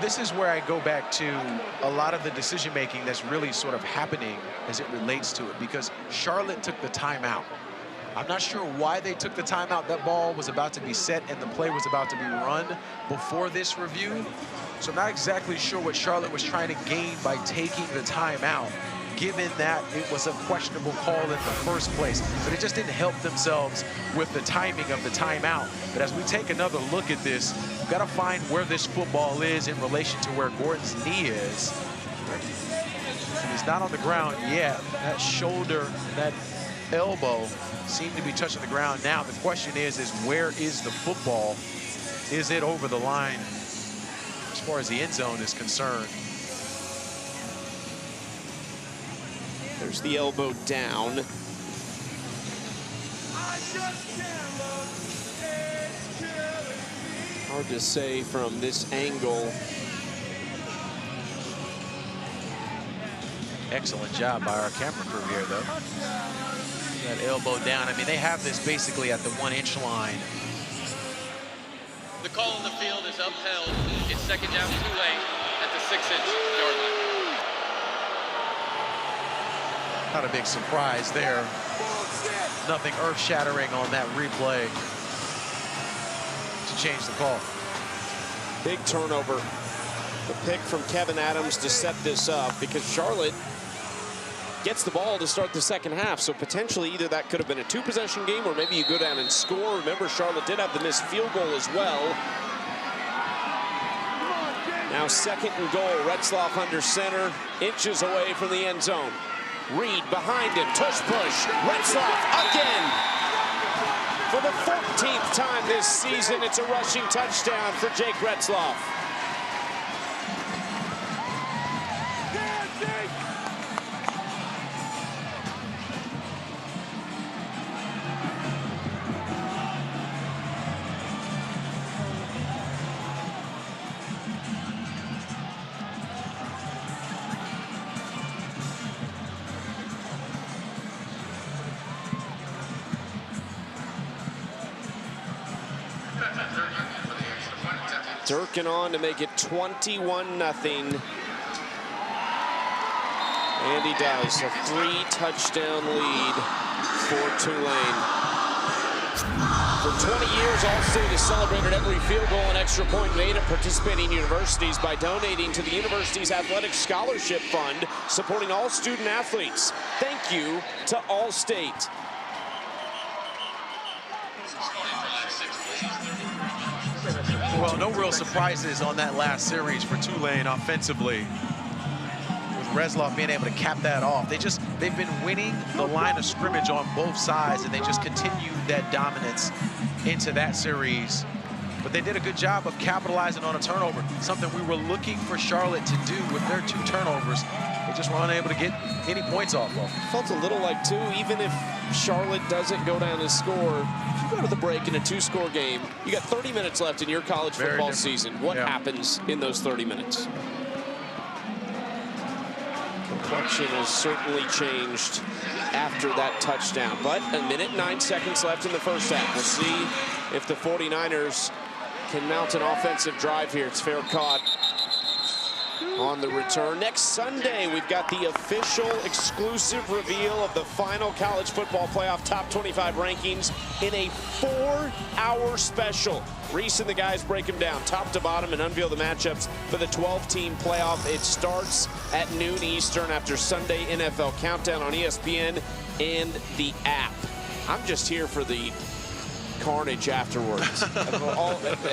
This is where I go back to a lot of the decision-making that's really sort of happening as it relates to it, because Charlotte took the timeout. I'm not sure why they took the timeout. That ball was about to be set and the play was about to be run before this review. So I'm not exactly sure what Charlotte was trying to gain by taking the timeout, given that it was a questionable call in the first place. But it just didn't help themselves with the timing of the timeout. But as we take another look at this, we've got to find where this football is in relation to where Gordon's knee is. He's not on the ground yet. That shoulder, that elbow seem to be touching the ground now. The question is where is the football? Is it over the line as far as the end zone is concerned? There's the elbow down. Hard to say from this angle. Excellent job by our camera crew here, though. That elbow down. I mean, they have this basically at the 1-inch line. The call on the field is upheld. It's second down, Tulane at the 6-inch yard line. Not a big surprise there. Nothing earth-shattering on that replay to change the call. Big turnover. The pick from Kevin Adams to set this up, because Charlotte gets the ball to start the second half. So potentially either that could have been a two-possession game, or maybe you go down and score. Remember, Charlotte did have the missed field goal as well. Now 2nd and goal. Retzloff under center, inches away from the end zone. Reed behind him, tush push. Retzloff again. For the 14th time this season, it's a rushing touchdown for Jake Retzloff. Durkin on to make it 21-0. And he does. A 3-touchdown lead for Tulane. For 20 years, All-State has celebrated every field goal and extra point made at participating universities by donating to the university's athletic scholarship fund, supporting all student athletes. Thank you to All-State. Well, no real surprises on that last series for Tulane offensively, with Retzloff being able to cap that off. They've been winning the line of scrimmage on both sides, and they just continued that dominance into that series. But they did a good job of capitalizing on a turnover, something we were looking for Charlotte to do with their 2 turnovers. They just weren't able to get any points off of. Felt a little like, too, even if Charlotte doesn't go down and score, if you go to the break in a 2-score game, you got 30 minutes left in your college football season. What happens in those 30 minutes? Complexion has certainly changed after that touchdown. But 1 minute 9 seconds left in the first half. We'll see if the 49ers can mount an offensive drive here. It's fair caught on the return. Next Sunday, we've got the official exclusive reveal of the final college football playoff top 25 rankings in a 4-hour special. Reese and the guys break them down top to bottom and unveil the matchups for the 12-team playoff. It starts at noon Eastern after Sunday NFL Countdown on ESPN and the app. I'm just here for the carnage afterwards.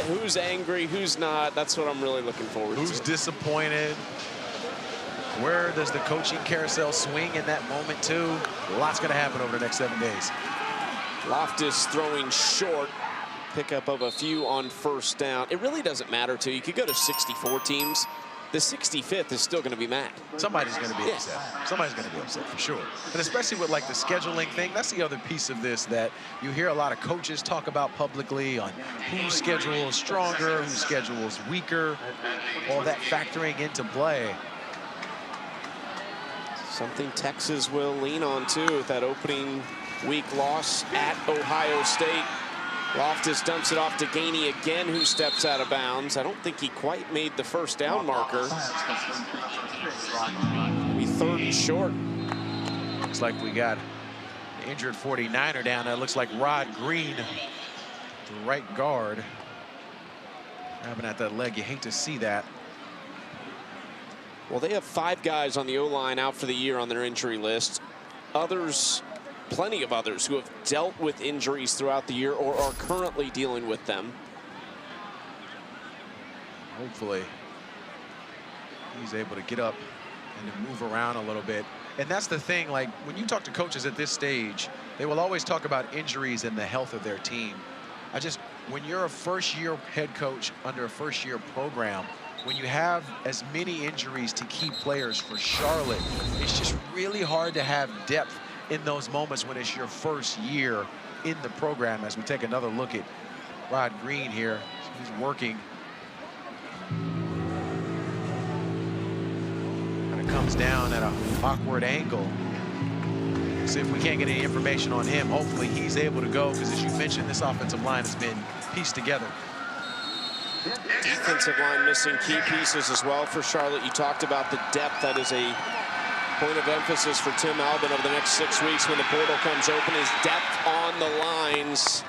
Who's angry, who's not, that's what I'm really looking forward to. Who's disappointed? Where does the coaching carousel swing in that moment too? Lots going to happen over the next 7 days. Loftus throwing short, pickup of a few on first down. It really doesn't matter too. You could go to 64 teams. The 65th is still going to be mad. Somebody's going to be upset. Somebody's going to be upset for sure. And especially with like the scheduling thing, that's the other piece of this that you hear a lot of coaches talk about publicly on whose schedule is stronger, whose schedule is weaker, all that factoring into play. Something Texas will lean on too with that opening week loss at Ohio State. Loftus dumps it off to Gainey again, who steps out of bounds. I don't think he quite made the first down marker. Maybe third and short. Looks like we got an injured 49er down there. Looks like Rod Green, the right guard. Grabbing at that leg, you hate to see that. Well, they have 5 guys on the O-line out for the year on their injury list. Plenty of others who have dealt with injuries throughout the year or are currently dealing with them. Hopefully he's able to get up and to move around a little bit. And that's the thing, like when you talk to coaches at this stage, they will always talk about injuries and the health of their team. When you're a first-year head coach under a first-year program, when you have as many injuries to key players for Charlotte, it's just really hard to have depth in those moments when it's your first year in the program. As we take another look at Rod Green here, he's working. And it comes down at an awkward angle. See if we can't get any information on him. Hopefully he's able to go, because as you mentioned, this offensive line has been pieced together. Defensive line missing key pieces as well for Charlotte. You talked about the depth. That is a point of emphasis for Tim Albin over the next 6 weeks when the portal comes open, is depth on the lines.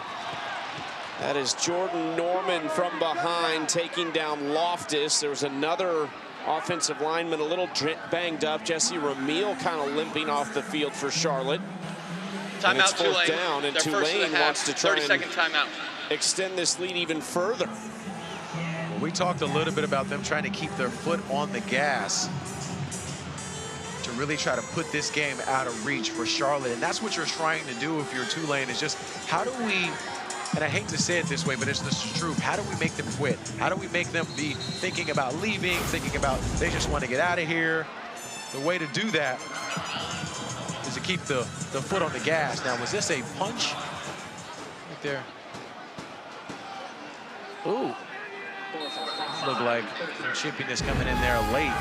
That is Jordan Norman from behind taking down Loftus. There was another offensive lineman a little banged up. Jesse Ramil kind of limping off the field for Charlotte. Timeout, Tulane. Down, and Their Tulane wants to try 30-second timeout. Extend this lead even further. Well, we talked a little bit about them trying to keep their foot on the gas to really try to put this game out of reach for Charlotte. And that's what you're trying to do if you're Tulane, is just how do we, and I hate to say it this way, but this is true, how do we make them quit? How do we make them be thinking about leaving, thinking about they just want to get out of here? The way to do that is to keep the foot on the gas. Now, was this a punch? Right there. Ooh. Looked like chippiness coming in there late.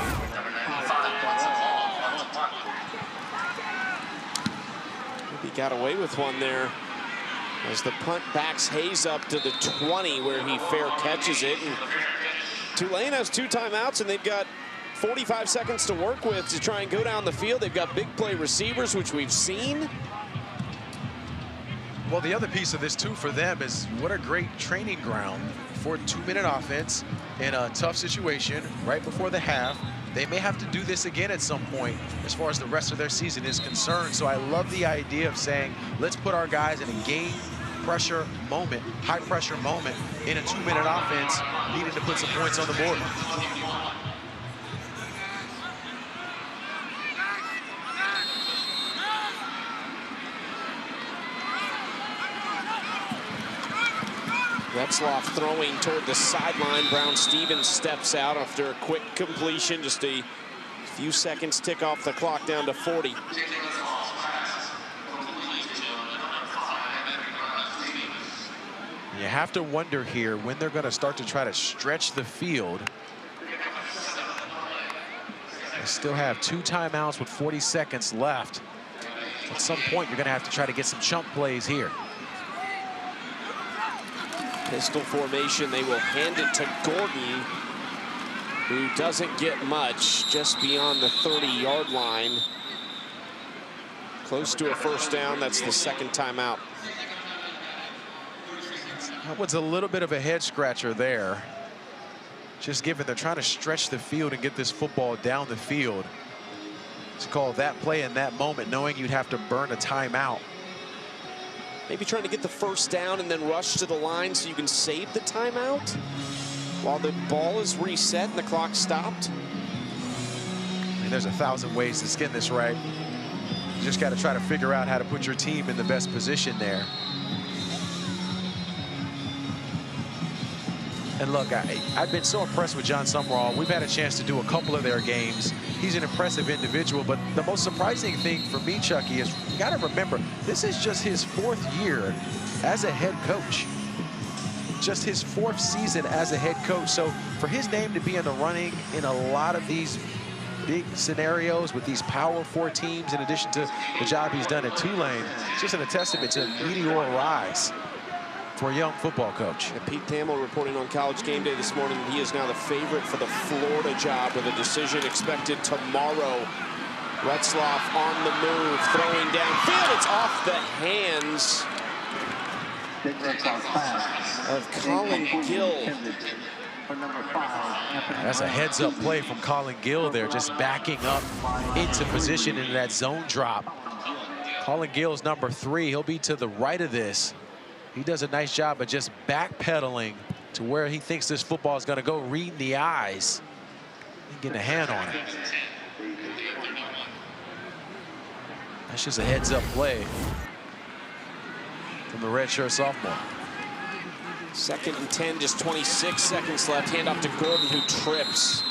He got away with one there as the punt backs Hayes up to the 20 where he fair catches it. And Tulane has 2 timeouts and they've got 45 seconds to work with to try and go down the field. They've got big play receivers, which we've seen. Well, the other piece of this too for them is what a great training ground for 2-minute offense in a tough situation right before the half. They may have to do this again at some point as far as the rest of their season is concerned. So I love the idea of saying, let's put our guys in a game pressure moment, high pressure moment in a 2-minute offense, needing to put some points on the board. Retzloff throwing toward the sideline. Brown-Stevens steps out after a quick completion. Just a few seconds tick off the clock down to 40. You have to wonder here when they're going to start to try to stretch the field. They still have 2 timeouts with 40 seconds left. At some point, you're going to have to try to get some chunk plays here. Pistol formation, they will hand it to Gordon, who doesn't get much, just beyond the 30-yard line. Close to a first down. That's the second timeout. That was a little bit of a head scratcher there. Just given they're trying to stretch the field and get this football down the field. To call that play in that moment, knowing you'd have to burn a timeout. Maybe trying to get the first down and then rush to the line so you can save the timeout while the ball is reset and the clock stopped. I mean, there's 1,000 ways to skin this, right? You just got to try to figure out how to put your team in the best position there. And look, I've been so impressed with John Sumrall. We've had a chance to do a couple of their games. He's an impressive individual, but the most surprising thing for me, Chucky, is you got to remember, this is just his 4th year as a head coach. Just his 4th season as a head coach. So for his name to be in the running in a lot of these big scenarios with these Power 4 teams, in addition to the job he's done at Tulane, it's just a testament to a meteor rise for a young football coach. And Pete Thamel reporting on College Game Day this morning. He is now the favorite for the Florida job with a decision expected tomorrow. Retzloff on the move, throwing downfield. It's off the hands of Colin Gill. That's a heads-up play from Colin Gill there, just backing up into position in that zone drop. Colin Gill's number 3. He'll be to the right of this. He does a nice job of just backpedaling to where he thinks this football is going to go, reading the eyes and getting a hand on it. That's just a heads-up play from the redshirt sophomore. 2nd and 10, just 26 seconds left. Hand off to Gordon, who trips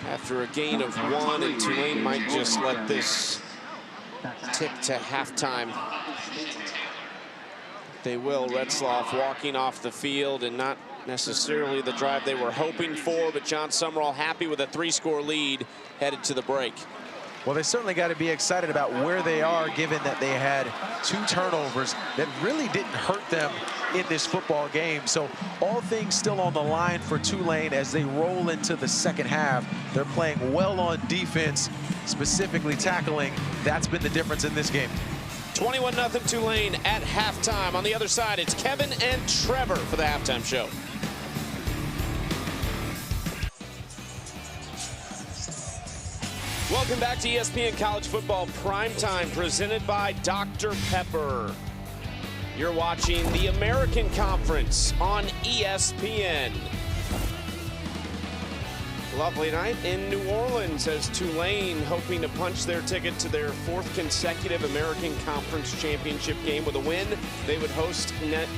after a gain of 1, and Tulane might just let this tick to halftime. They will. Retzloff walking off the field, and not necessarily the drive they were hoping for, but John Sumrall happy with a 3-score lead headed to the break. Well, they certainly got to be excited about where they are, given that they had 2 turnovers that really didn't hurt them in this football game. So all things still on the line for Tulane as they roll into the second half. They're playing well on defense, specifically tackling. That's been the difference in this game. 21-0 Tulane at halftime. On the other side, it's Kevin and Trevor for the halftime show. Welcome back to ESPN College Football Primetime, presented by Dr. Pepper. You're watching the American Conference on ESPN. Lovely night in New Orleans as Tulane hoping to punch their ticket to their 4th consecutive American Conference Championship game. With a win, they would host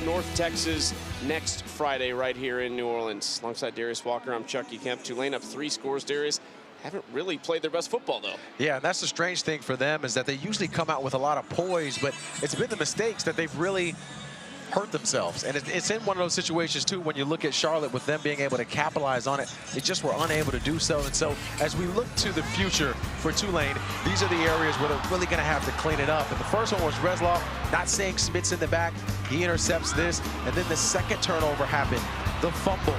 North Texas next Friday right here in New Orleans. Alongside Darius Walker, I'm Chucky Kemp. Tulane up 3 scores. Darius, haven't really played their best football, though. Yeah, and that's the strange thing for them, is that they usually come out with a lot of poise, but it's been the mistakes that they've really hurt themselves. And it's in one of those situations, too, when you look at Charlotte with them being able to capitalize on it, they just were unable to do so. And so as we look to the future for Tulane, these are the areas where they're really going to have to clean it up. And the first one was Retzloff not seeing Smits in the back. He intercepts this. And then the second turnover happened, the fumble.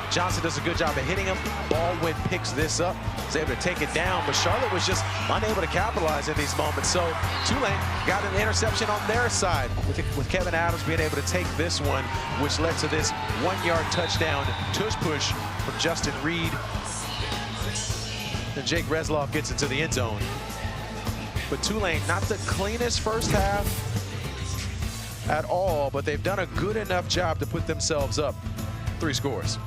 Johnson does a good job of hitting him. Baldwin picks this up. He's able to take it down, but Charlotte was just unable to capitalize in these moments. So Tulane got an interception on their side with Kevin Adams being able to take this one, which led to this 1-yard touchdown tush push from Justin Reed. Then Jake Retzloff gets into the end zone. But Tulane, not the cleanest first half at all, but they've done a good enough job to put themselves up 3 scores.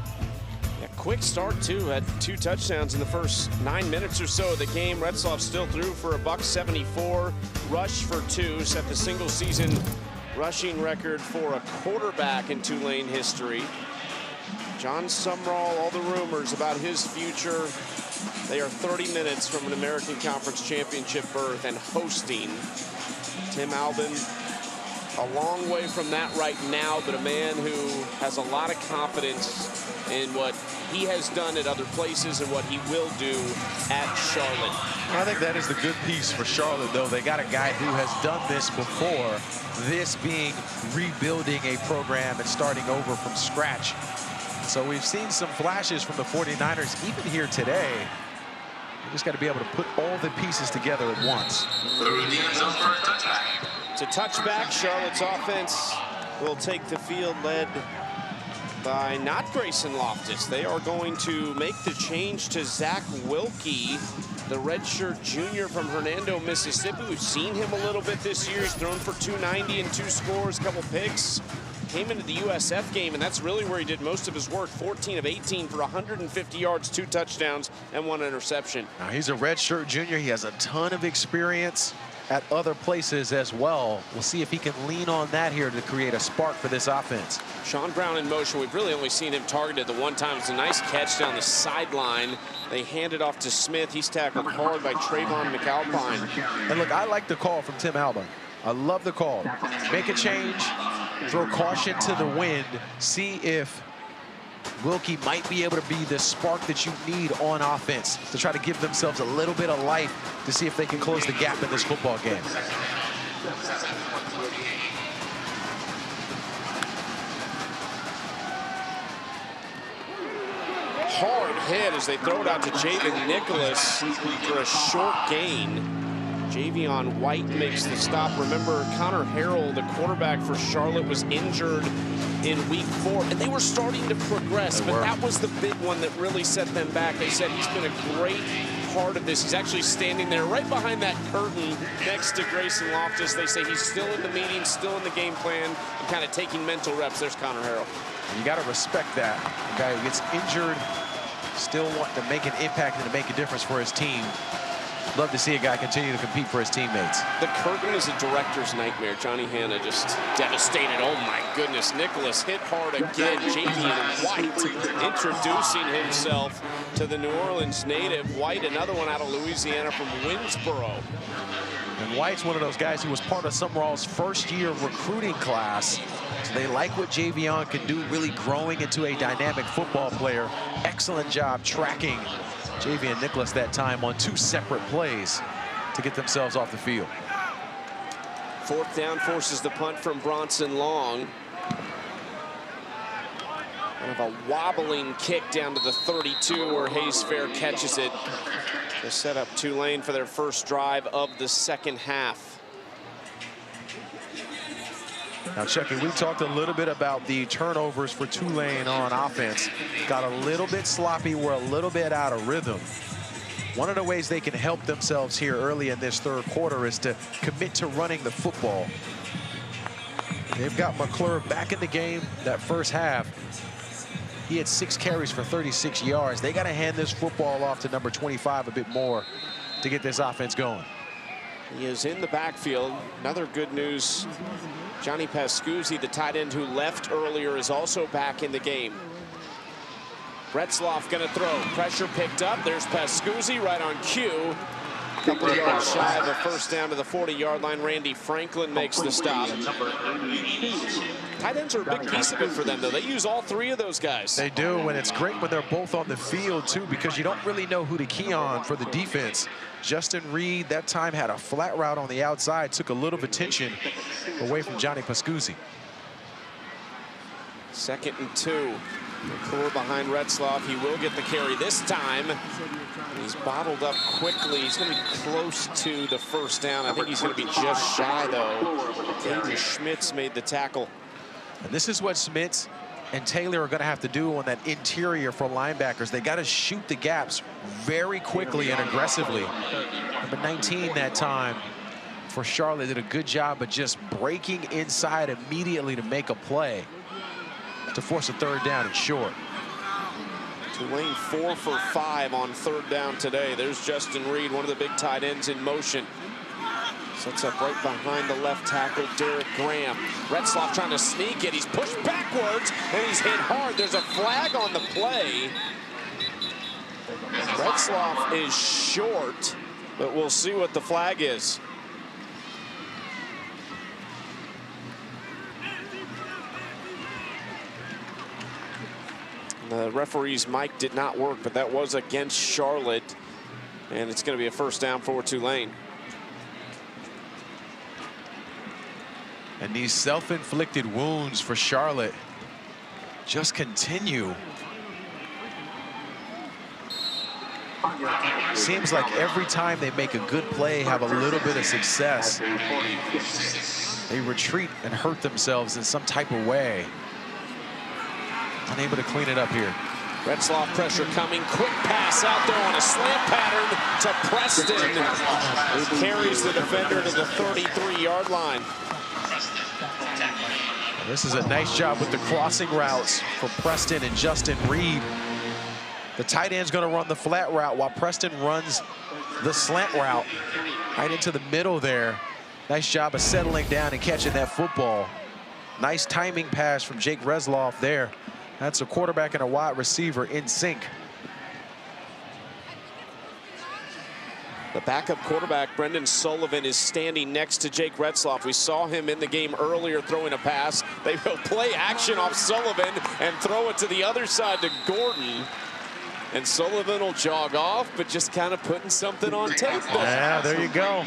Quick start, too. Had 2 touchdowns in the first 9 minutes or so of the game. Retzloff still threw for $174, rushed for 2, set the single-season rushing record for a quarterback in Tulane history. John Sumrall, all the rumors about his future. They are 30 minutes from an American Conference Championship berth and hosting Tim Albin. A long way from that right now, but a man who has a lot of confidence in what he has done at other places and what he will do at Charlotte. I think that is the good piece for Charlotte, though. They got a guy who has done this before, this being rebuilding a program and starting over from scratch. So we've seen some flashes from the 49ers even here today. You just got to be able to put all the pieces together at once. It's a touchback. Charlotte's offense will take the field, led by not Grayson Loftus. They are going to make the change to Zach Wilkie, the redshirt junior from Hernando, Mississippi. We've seen him a little bit this year. He's thrown for 290 and 2 scores, a couple picks. Came into the USF game, and that's really where he did most of his work. 14 of 18 for 150 yards, 2 touchdowns, and 1 interception. Now, he's a redshirt junior. He has a ton of experience at other places as well. We'll see if he can lean on that here to create a spark for this offense. Sean Brown in motion. We've really only seen him targeted the one time. It's a nice catch down the sideline. They hand it off to Smith. He's tackled hard by Trayvon McAlpine. And look, I like the call from Tim Alba. I love the call. Make a change, throw caution to the wind, see if Wilkie might be able to be the spark that you need on offense to try to give themselves a little bit of life to see if they can close the gap in this football game. Hard hit as they throw it out to Javen Nicholas for a short gain. Javion White makes the stop. Remember, Connor Harrell, the quarterback for Charlotte, was injured in week 4, and they were starting to progress, but that was the big one that really set them back. They said he's been a great part of this. He's actually standing there right behind that curtain next to Grayson Loftus. They say he's still in the meeting, still in the game plan, and kind of taking mental reps. There's Connor Harrell. You got to respect that. A guy who gets injured, still wanting to make an impact and to make a difference for his team. Love to see a guy continue to compete for his teammates. The curtain is a director's nightmare. Johnny Hanna just devastated. Oh my goodness. Nicholas hit hard again. Javion White introducing himself to the New Orleans native. White, another one out of Louisiana from Winsboro. And White's one of those guys who was part of Summerall's first-year recruiting class. So they like what Javion can do, really growing into a dynamic football player. Excellent job tracking Javion Nicholas that time on 2 separate plays to get themselves off the field. 4th down forces the punt from Bronson Long. Kind of a wobbling kick down to the 32 where Hayes Fair catches it to set up Tulane for their first drive of the second half. Now, Chucky, we talked a little bit about the turnovers for Tulane on offense. Got a little bit sloppy. We're a little bit out of rhythm. One of the ways they can help themselves here early in this 3rd quarter is to commit to running the football. They've got McClure back in the game that first half. He had 6 carries for 36 yards. They got to hand this football off to number 25 a bit more to get this offense going. He is in the backfield. Another good news. Johnny Pascuzzi, the tight end who left earlier, is also back in the game. Retzloff going to throw. Pressure picked up. There's Pascuzzi right on cue. A couple yards shy of a first down to the 40-yard line. Randy Franklin makes the stop. Tight ends are a big piece of it for them, though. They use all 3 of those guys. They do, and it's great when they're both on the field, too, because you don't really know who to key on for the defense. Justin Reed, that time, had a flat route on the outside, took a little of attention away from Johnny Pascuzzi. 2nd and 2. McClure behind Retzloff. He will get the carry this time. He's bottled up quickly. He's going to be close to the first down. I think he's going to be just shy, though. Caden Schmitz made the tackle. And this is what Schmitz and Taylor are going to have to do on that interior for linebackers. They got to shoot the gaps very quickly and aggressively. Number 19 that time for Charlotte did a good job of just breaking inside immediately to make a play to force a 3rd down and short. Tulane 4 for 5 on 3rd down today. There's Justin Reed, one of the big tight ends in motion. Sets up right behind the left tackle, Derek Graham. Retzloff trying to sneak it. He's pushed backwards, and he's hit hard. There's a flag on the play. Retzloff is short, but we'll see what the flag is. The referee's mic did not work, but that was against Charlotte. And it's going to be a first down for Tulane. And these self-inflicted wounds for Charlotte just continue. Seems like every time they make a good play, have a little bit of success, they retreat and hurt themselves in some type of way. Unable to clean it up here. Retzloff pressure coming, quick pass out there on a slant pattern to Preston, who carries the defender to the 33-yard line. This is a nice job with the crossing routes for Preston and Justin Reed. The tight end's going to run the flat route while Preston runs the slant route right into the middle there. Nice job of settling down and catching that football. Nice timing pass from Jake Retzloff there. That's a quarterback and a wide receiver in sync. The backup quarterback, Brendan Sullivan, is standing next to Jake Retzloff. We saw him in the game earlier throwing a pass. They will play action off Sullivan and throw it to the other side to Gordon. And Sullivan will jog off, but just kind of putting something on tape there. Yeah, there you go.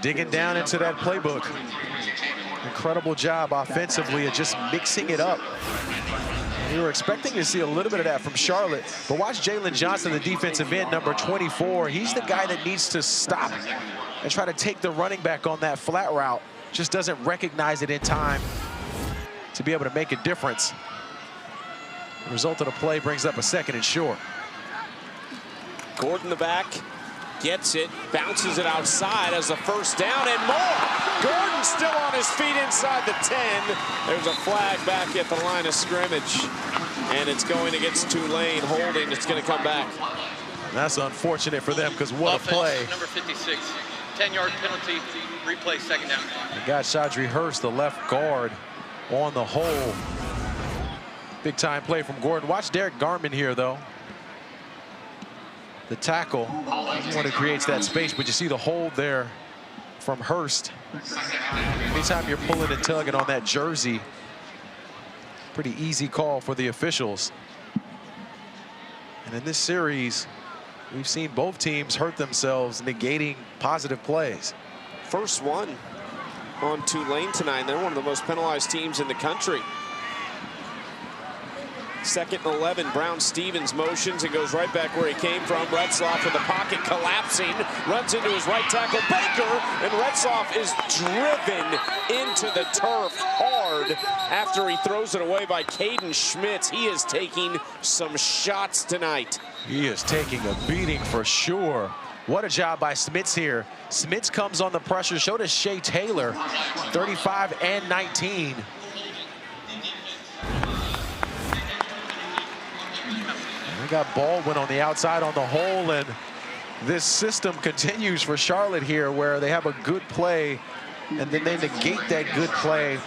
Digging down into that playbook. Incredible job offensively of just mixing it up. We were expecting to see a little bit of that from Charlotte, but watch Jalen Johnson, the defensive end, number 24. He's the guy that needs to stop and try to take the running back on that flat route. Just doesn't recognize it in time to be able to make a difference. The result of the play brings up a 2nd and short. Gordon the back, gets it, bounces it outside as a first down and more. Gordon still on his feet inside the 10. There's a flag back at the line of scrimmage. And it's going against Tulane, holding. It's going to come back. And that's unfortunate for them because what a play. Number 56, 10-yard penalty, replay 2nd down. They got Shadri Hurst, the left guard, on the hole. Big time play from Gordon. Watch Derek Garman here, though. The tackle, he's the one who creates that space, but you see the hold there from Hurst. Anytime you're pulling and tugging on that jersey, pretty easy call for the officials. And in this series, we've seen both teams hurt themselves, negating positive plays. First one on Tulane tonight. They're one of the most penalized teams in the country. 2nd and 11, Brown-Stevens motions and goes right back where he came from. Retzloff in the pocket collapsing, runs into his right tackle, Baker, and Retzloff is driven into the turf hard after he throws it away by Caden Schmitz. He is taking some shots tonight. He is taking a beating for sure. What a job by Schmitz here. Schmitz comes on the pressure, so does Shea Taylor, 35 and 19. We got Baldwin on the outside on the hole, and this system continues for Charlotte here where they have a good play and then they negate that good play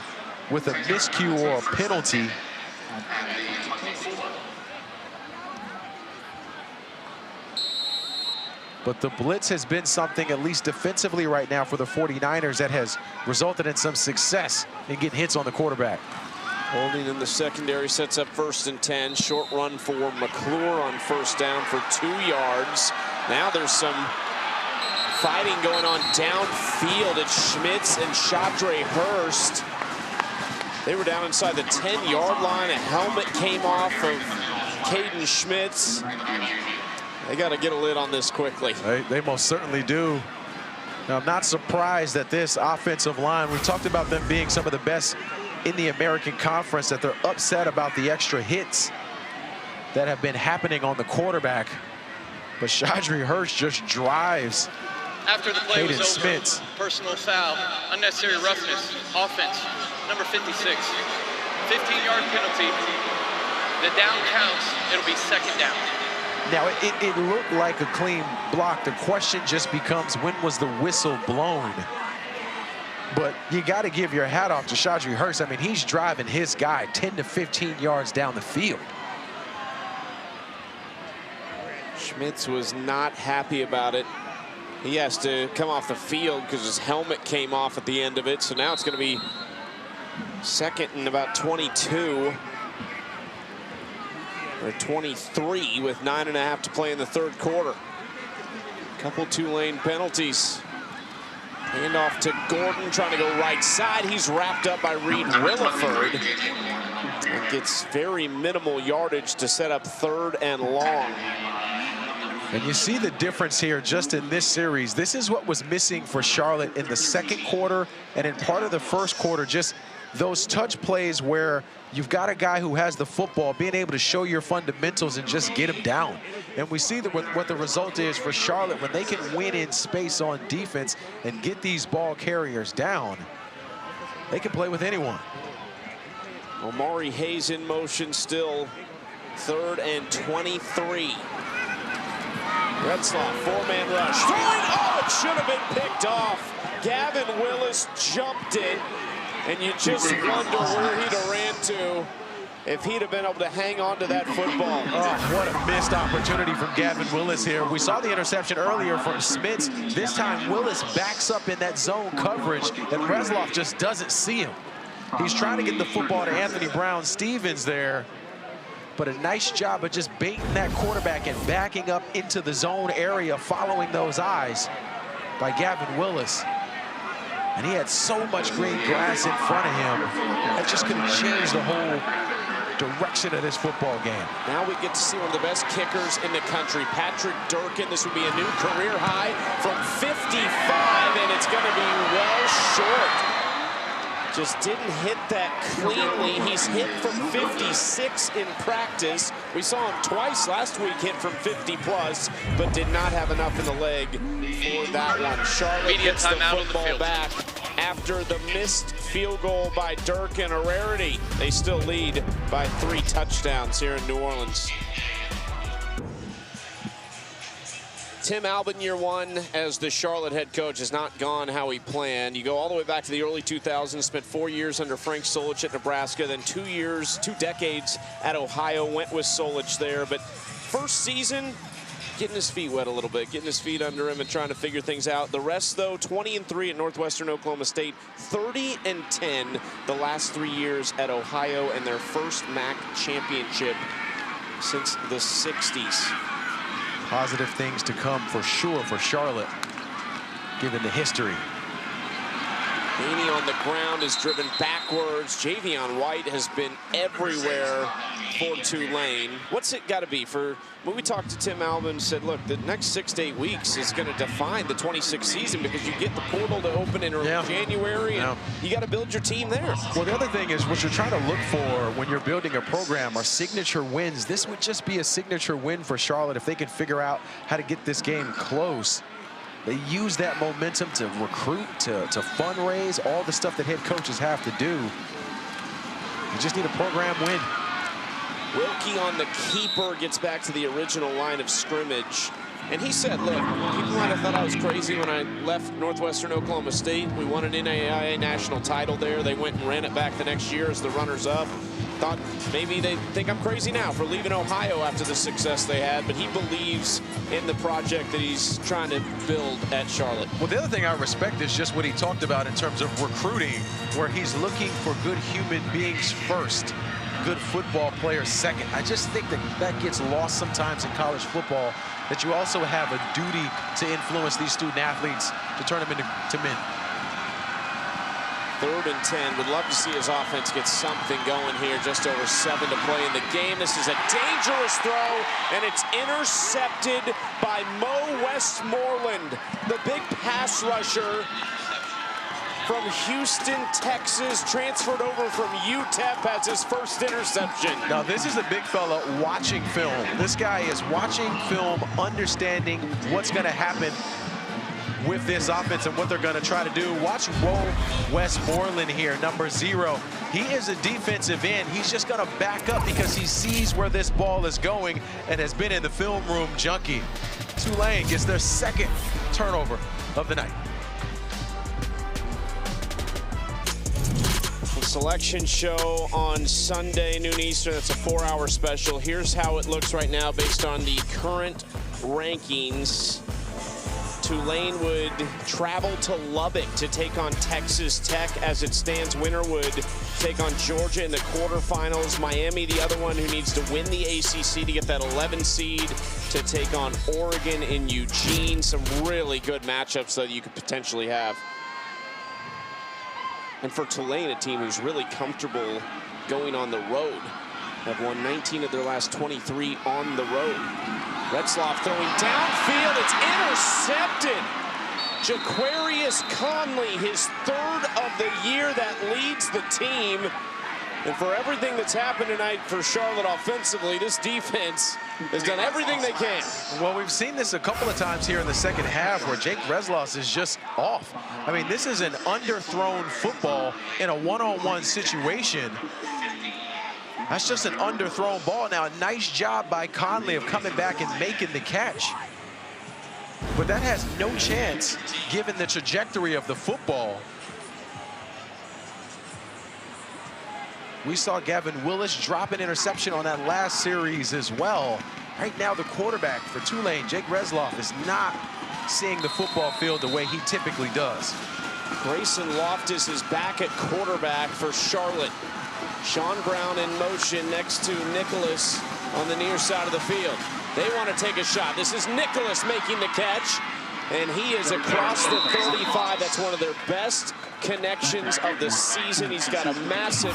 with a miscue or a penalty. But the blitz has been something, at least defensively right now, for the 49ers that has resulted in some success in getting hits on the quarterback. Holding in the secondary sets up 1st and 10. Short run for McClure on first down for 2 yards. Now there's some fighting going on downfield. It's Schmitz and Shadre Hurst. They were down inside the 10-yard line. A helmet came off of Caden Schmitz. They got to get a lid on this quickly. They most certainly do. Now, I'm not surprised that this offensive line, we talked about them being some of the best in the American Conference, that they're upset about the extra hits that have been happening on the quarterback. But Shadri Hurst just drives After the play Caden was over, Schmitz. personal foul, unnecessary roughness, offense, number 56, 15-yard penalty. The down counts, it'll be 2nd down. Now, it looked like a clean block. The question just becomes, when was the whistle blown? But you got to give your hat off to Shadri Hurst. I mean, he's driving his guy 10 to 15 yards down the field. Schmitz was not happy about it. He has to come off the field because his helmet came off at the end of it. So now it's going to be 2nd and about 22. They're at 23 with 9.5 to play in the third quarter. Couple Tulane penalties. Handoff to Gordon, trying to go right side. He's wrapped up by Reed Williford. And gets very minimal yardage to set up 3rd and long. And you see the difference here just in this series. This is what was missing for Charlotte in the second quarter and in part of the first quarter. Just those touch plays where you've got a guy who has the football, being able to show your fundamentals and just get him down. And we see that what the result is for Charlotte when they can win in space on defense and get these ball carriers down. They can play with anyone. Omari Hayes in motion still. 3rd and 23. Retzlaff, 4-man rush. Throwing, oh, it should have been picked off. Gavin Willis jumped it, and you just wonder where he'd have ran to if he'd have been able to hang on to that football. Oh, what a missed opportunity from Gavin Willis here. We saw the interception earlier from Smits. This time, Willis backs up in that zone coverage, and Retzlaff just doesn't see him. He's trying to get the football to Anthony Brown-Stevens there, but a nice job of just baiting that quarterback and backing up into the zone area, following those eyes by Gavin Willis. And he had so much green grass in front of him, that just could have changed the whole direction of this football game. Now we get to see one of the best kickers in the country, Patrick Durkin. This would be a new career high from 55, and it's going to be well short. Just didn't hit that cleanly. He's hit from 56 in practice. We saw him twice last week hit from 50 plus, but did not have enough in the leg for that one. Charlotte gets the football back after the missed field goal by Durkin, a rarity. They still lead by 3 touchdowns here in New Orleans. Tim Albin, year 1 as the Charlotte head coach, has not gone how he planned. You go all the way back to the early 2000s, spent 4 years under Frank Solich at Nebraska, then 2 decades at Ohio, went with Solich there. But first season, getting his feet wet a little bit, getting his feet under him and trying to figure things out. The rest, though, 20-3 at Northwestern Oklahoma State, 30-10 the last 3 years at Ohio, and their first MAC championship since the 60s. Positive things to come for sure for Charlotte, given the history. Haney on the ground is driven backwards. Javion White has been everywhere for Tulane. What's it got to be for, when we talked to Tim Albin, said, look, the next 6 to 8 weeks is going to define the 26th season because you get the portal to open in early January, and you got to build your team there. Well, the other thing is what you're trying to look for when you're building a program are signature wins. This would just be a signature win for Charlotte if they could figure out how to get this game close. They use that momentum to recruit, to fundraise, all the stuff that head coaches have to do. You just need a program win. Wilkie on the keeper gets back to the original line of scrimmage. And he said, look, people might have thought I was crazy when I left Northwestern Oklahoma State. We won an NCAA national title there. They went and ran it back the next year as the runners-up. Thought maybe they think I'm crazy now for leaving Ohio after the success they had, but he believes in the project that he's trying to build at Charlotte. Well, the other thing I respect is just what he talked about in terms of recruiting, where he's looking for good human beings first, good football players second. I just think that gets lost sometimes in college football, that you also have a duty to influence these student athletes to turn them into men. 3rd and 10. Would love to see his offense get something going here. Just over 7 to play in the game. This is a dangerous throw, and it's intercepted by Mo Westmoreland, the big pass rusher from Houston, Texas, transferred over from UTEP as his first interception. Now, this is a big fella watching film. This guy is watching film, understanding what's going to happen with this offense and what they're going to try to do. Watch Westmoreland here, number 0. He is a defensive end. He's just going to back up because he sees where this ball is going and has been in the film room junkie. Tulane gets their 2nd turnover of the night. The selection show on Sunday, noon Eastern. That's a 4-hour special. Here's how it looks right now based on the current rankings. Tulane would travel to Lubbock to take on Texas Tech. As it stands, winner would take on Georgia in the quarterfinals. Miami, the other one who needs to win the ACC to get that 11 seed to take on Oregon in Eugene. Some really good matchups that you could potentially have. And for Tulane, a team who's really comfortable going on the road. Have won 19 of their last 23 on the road. Retzloff throwing downfield, it's intercepted. Jaquarius Conley, his third of the year, that leads the team. And for everything that's happened tonight for Charlotte offensively, this defense has done everything they can. Well, we've seen this a couple of times here in the second half where Jake Retzloff is just off. I mean, this is an underthrown football in a one-on-one situation. That's just an underthrown ball. Now, a nice job by Conley of coming back and making the catch. But that has no chance given the trajectory of the football. We saw Gavin Willis drop an interception on that last series as well. Right now, the quarterback for Tulane, Jake Retzloff, is not seeing the football field the way he typically does. Grayson Loftus is back at quarterback for Charlotte. Sean Brown in motion next to Nicholas on the near side of the field. They want to take a shot. This is Nicholas making the catch, and he is across the 35. That's one of their best connections of the season. He's got a massive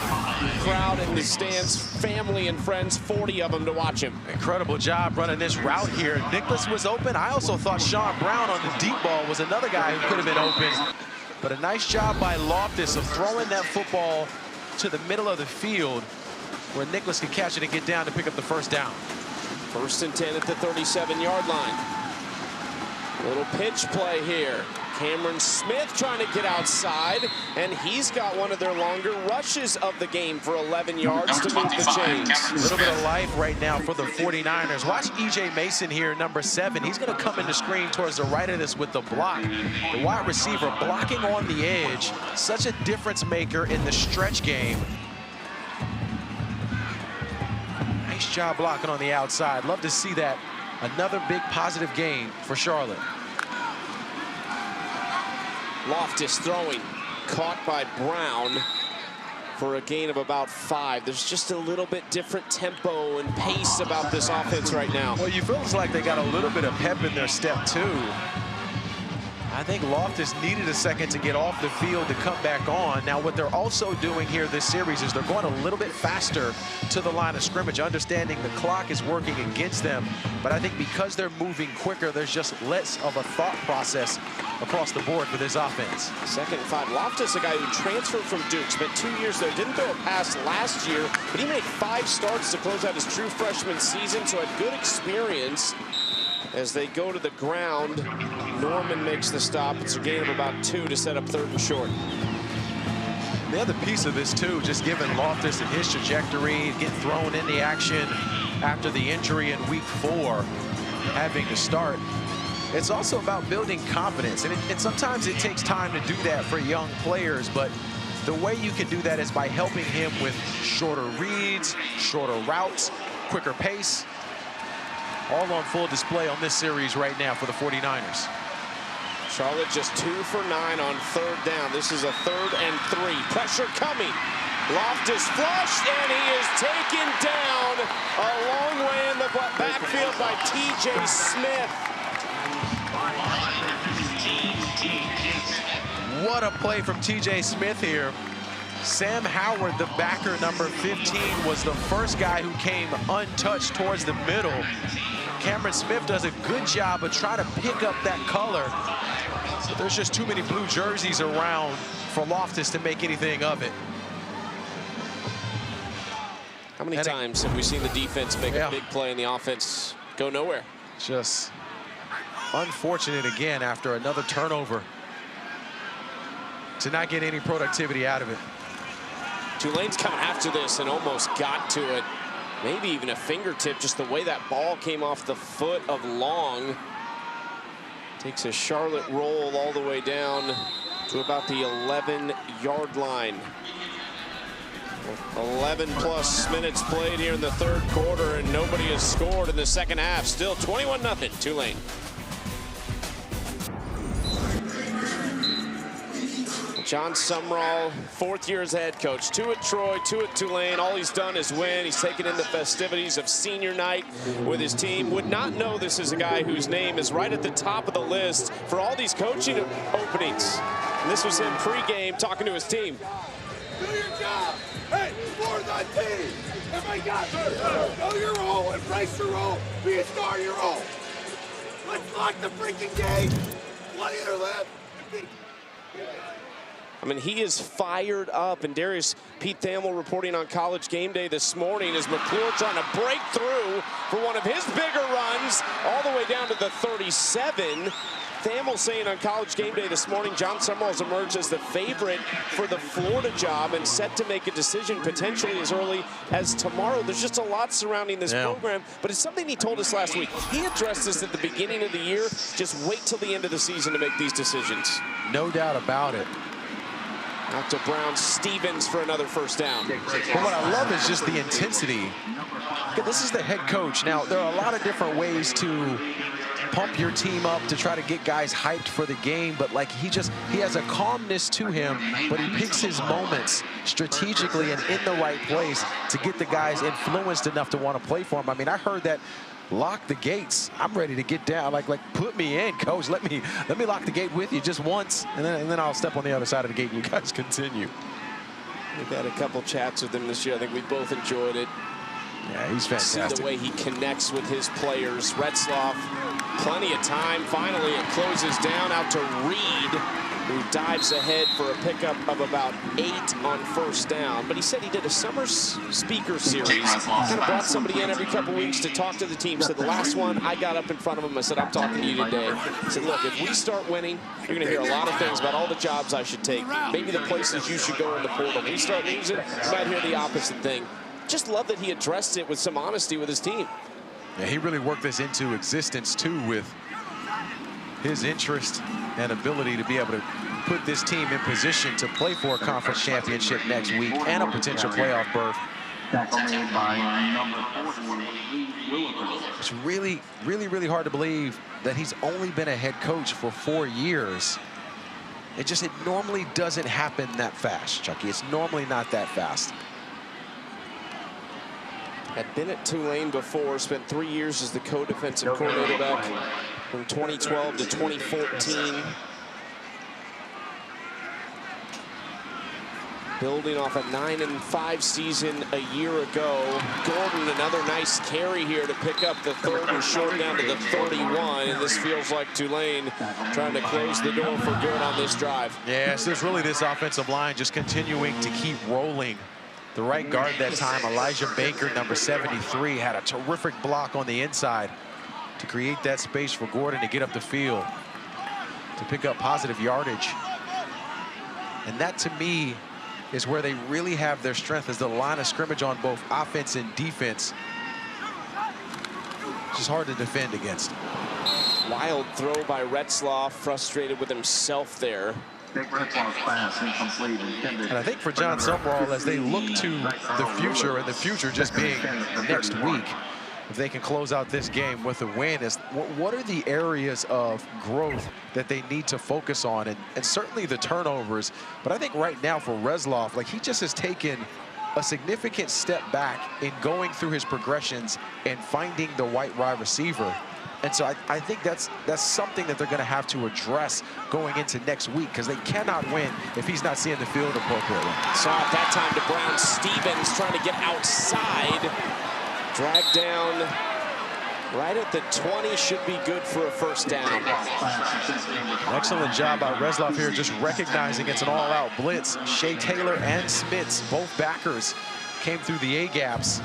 crowd in the stands, family and friends, 40 of them to watch him. Incredible job running this route here. Nicholas was open. I also thought Sean Brown on the deep ball was another guy who could have been open. But a nice job by Loftus of throwing that football to the middle of the field where Nicholas can catch it and get down to pick up the first down. 1st and 10 at the 37-yard line. Little pitch play here. Cameron Smith trying to get outside, and he's got one of their longer rushes of the game for 11 yards to move the chains. A little bit of life right now for the 49ers. Watch E.J. Mason here, number 7. He's going to come in the screen towards the right of this with the block. The wide receiver blocking on the edge. Such a difference maker in the stretch game. Nice job blocking on the outside. Love to see that. Another big positive gain for Charlotte. Loftus throwing, caught by Brown for a gain of about 5. There's just a little bit different tempo and pace about this offense right now. Well, you feel like they got a little bit of pep in their step too. I think Loftus needed a second to get off the field to come back on. Now, what they're also doing here this series is they're going a little bit faster to the line of scrimmage, understanding the clock is working against them. But I think because they're moving quicker, there's just less of a thought process across the board for this offense. 2nd and 5. Loftus, a guy who transferred from Duke, spent 2 years there, didn't throw a pass last year, but he made 5 starts to close out his true freshman season, so had good experience. As they go to the ground, Norman makes the stop. It's a gain of about 2 to set up 3rd and short. The other piece of this too, just given Loftus and his trajectory, get thrown in the action after the injury in week 4, having to start. It's also about building confidence, and sometimes it takes time to do that for young players, but the way you can do that is by helping him with shorter reads, shorter routes, quicker pace. All on full display on this series right now for the 49ers. Charlotte just 2 for 9 on 3rd down. This is a 3rd and 3. Pressure coming. Loftus flushed, and he is taken down a long way in the backfield by T.J. Smith. What a play from T.J. Smith here. Sam Howard, the backer, number 15, was the first guy who came untouched towards the middle. Cameron Smith does a good job of trying to pick up that color. But there's just too many blue jerseys around for Loftus to make anything of it. How many times have we seen the defense make a big play and the offense go nowhere? Just unfortunate again after another turnover to not get any productivity out of it. Tulane's coming after this and almost got to it. Maybe even a fingertip, just the way that ball came off the foot of Long. Takes a Charlotte roll all the way down to about the 11-yard line. 11+ minutes played here in the 3rd quarter, and nobody has scored in the 2nd half. Still 21-0 Tulane. John Sumrall, 4th year as a head coach. 2 at Troy, 2 at Tulane. All he's done is win. He's taken in the festivities of senior night with his team. Would not know this is a guy whose name is right at the top of the list for all these coaching openings. And this was him pregame talking to his team. Do your job. Hey, for the team. Everybody got it. Know your role, embrace your role, be a star of your role. Let's lock the freaking game. 20 to left. I mean, he is fired up. And Darius, Pete Thamel reporting on College Game Day this morning as McClure trying to break through for one of his bigger runs all the way down to the 37. Thamel saying on College Game Day this morning, John Sumrall has emerged as the favorite for the Florida job and set to make a decision potentially as early as tomorrow. There's just a lot surrounding this program, but it's something he told us last week. He addressed this at the beginning of the year. Just wait till the end of the season to make these decisions. No doubt about it. Out to Brown-Stevens for another first down. But what I love is just the intensity. This is the head coach. Now, there are a lot of different ways to pump your team up to try to get guys hyped for the game, but like he has a calmness to him, but he picks his moments strategically and in the right place to get the guys influenced enough to want to play for him. I mean, I heard that lock the gates. I'm ready to get down. Like put me in, coach. Let me lock the gate with you just once, and then I'll step on the other side of the gate and you guys continue. We've had a couple chats with him this year. I think we both enjoyed it. Yeah, he's fantastic. See the way he connects with his players. Retzloff, plenty of time. Finally, it closes down out to Reed, who dives ahead for a pickup of about 8 on first down. But he said he did a summer speaker series. Kind of brought somebody in every couple weeks to talk to the team. Said the last one, I got up in front of him. I said, I'm talking to you today. I said, look, if we start winning, you're going to hear a lot of things about all the jobs I should take. Maybe the places you should go in the portal. If we start losing, you might hear the opposite thing. Just love that he addressed it with some honesty with his team. Yeah, he really worked this into existence too with his interest and ability to be able to put this team in position to play for a conference championship next week and a potential playoff berth. It's really, really, really hard to believe that he's only been a head coach for 4 years. It normally doesn't happen that fast, Chucky. It's normally not that fast. Had been at Tulane before, spent 3 years as the co-defensive coordinator back from 2012 to 2014. Building off a 9-5 season a year ago. Gordon, another nice carry here to pick up the 3rd and short down to the 31. And this feels like Tulane trying to close the door for good on this drive. Yeah, so it's really this offensive line just continuing to keep rolling. The right guard that time, Elijah Baker, number 73, had a terrific block on the inside to create that space for Gordon to get up the field, to pick up positive yardage. And that, to me, is where they really have their strength, is the line of scrimmage on both offense and defense. It's just hard to defend against. Wild throw by Retzloff, frustrated with himself there. And I think for John Sumrall, as they look to the future, and the future just being next week, if they can close out this game with a win, is what are the areas of growth that they need to focus on? And certainly the turnovers. But I think right now for Retzloff, like, he just has taken a significant step back in going through his progressions and finding the right wide receiver. And so I think that's something that they're going to have to address going into next week, because they cannot win if he's not seeing the field appropriately. Saw it that time to Brown-Stevens trying to get outside. Dragged down right at the 20, should be good for a first down. Excellent job by Retzloff here, just recognizing it's an all-out blitz. Shea Taylor and Spitz, both backers, came through the A-gaps.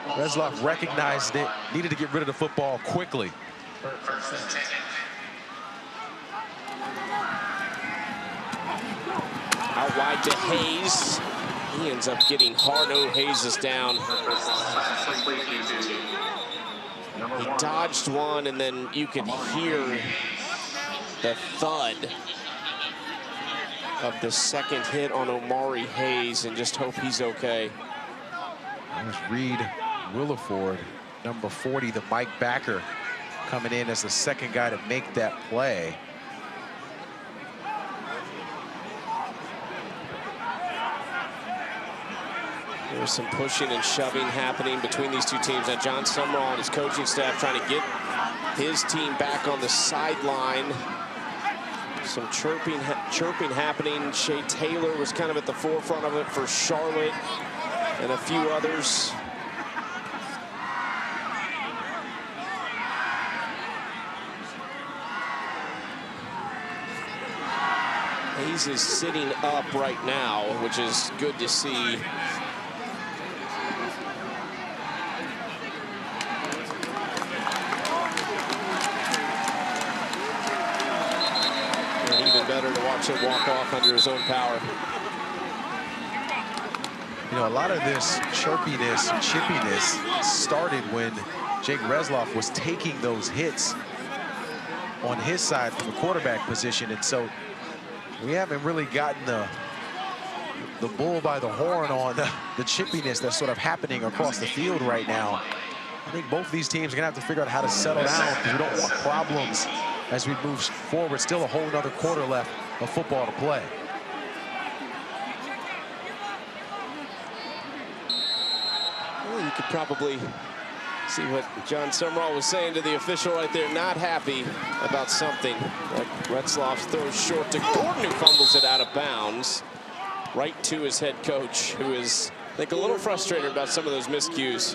Retzloff recognized it, needed to get rid of the football quickly. Out wide to Hayes. He ends up getting hard. Oh, Hayes is down. He dodged one, and then you can hear the thud of the second hit on Omari Hayes, and just hope he's okay. There's Reed Williford, number 40, the Mike backer, coming in as the second guy to make that play. There's some pushing and shoving happening between these two teams. Now John Sumrall and his coaching staff trying to get his team back on the sideline. Some chirping happening. Shea Taylor was kind of at the forefront of it for Charlotte and a few others. Hayes is sitting up right now, which is good to see. Better to watch him walk off under his own power. You know, a lot of this chirpiness, chippiness started when Jake Resloff was taking those hits on his side from the quarterback position. And so we haven't really gotten the bull by the horn on the chippiness that's sort of happening across the field right now. I think both these teams are gonna have to figure out how to settle down because we don't want problems as we move forward. Still a whole nother quarter left of football to play. Well, you could probably see what John Sumrall was saying to the official right there. Not happy about something. Retzloff throws short to Gordon, who fumbles it out of bounds. Right to his head coach, who is, I think, a little frustrated about some of those miscues.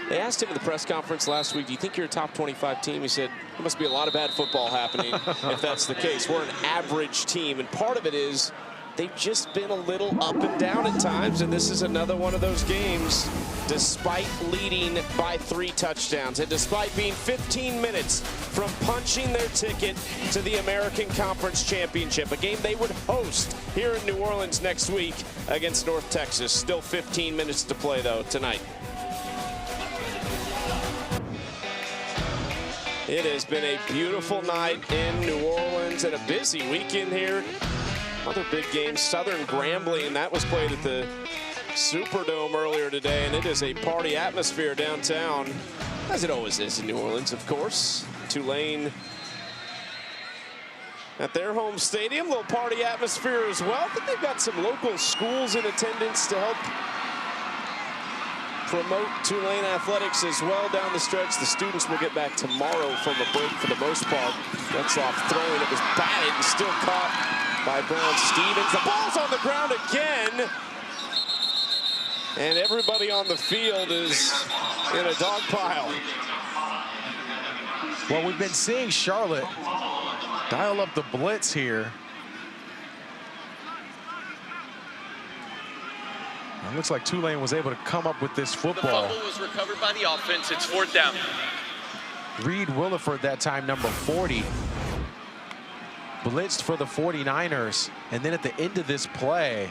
They asked him in the press conference last week, do you think you're a top 25 team? He said, there must be a lot of bad football happening if that's the case. We're an average team, and part of it is they've just been a little up and down at times, and this is another one of those games, despite leading by 3 touchdowns and despite being 15 minutes from punching their ticket to the American Conference Championship, a game they would host here in New Orleans next week against North Texas. Still 15 minutes to play, though, tonight. It has been a beautiful night in New Orleans and a busy weekend here. Another big game, Southern Grambling, that was played at the Superdome earlier today, and it is a party atmosphere downtown, as it always is in New Orleans, of course. Tulane at their home stadium, little party atmosphere as well. I think they've got some local schools in attendance to help promote Tulane athletics as well down the stretch. The students will get back tomorrow from a break for the most part. Retzloff throwing, it was batted and still caught by Brown Stevens. The ball's on the ground again. And everybody on the field is in a dog pile. Well, we've been seeing Charlotte dial up the blitz here. It looks like Tulane was able to come up with this football. The fumble was recovered by the offense. It's 4th down. Reed Williford, that time number 40, blitzed for the 49ers. And then at the end of this play,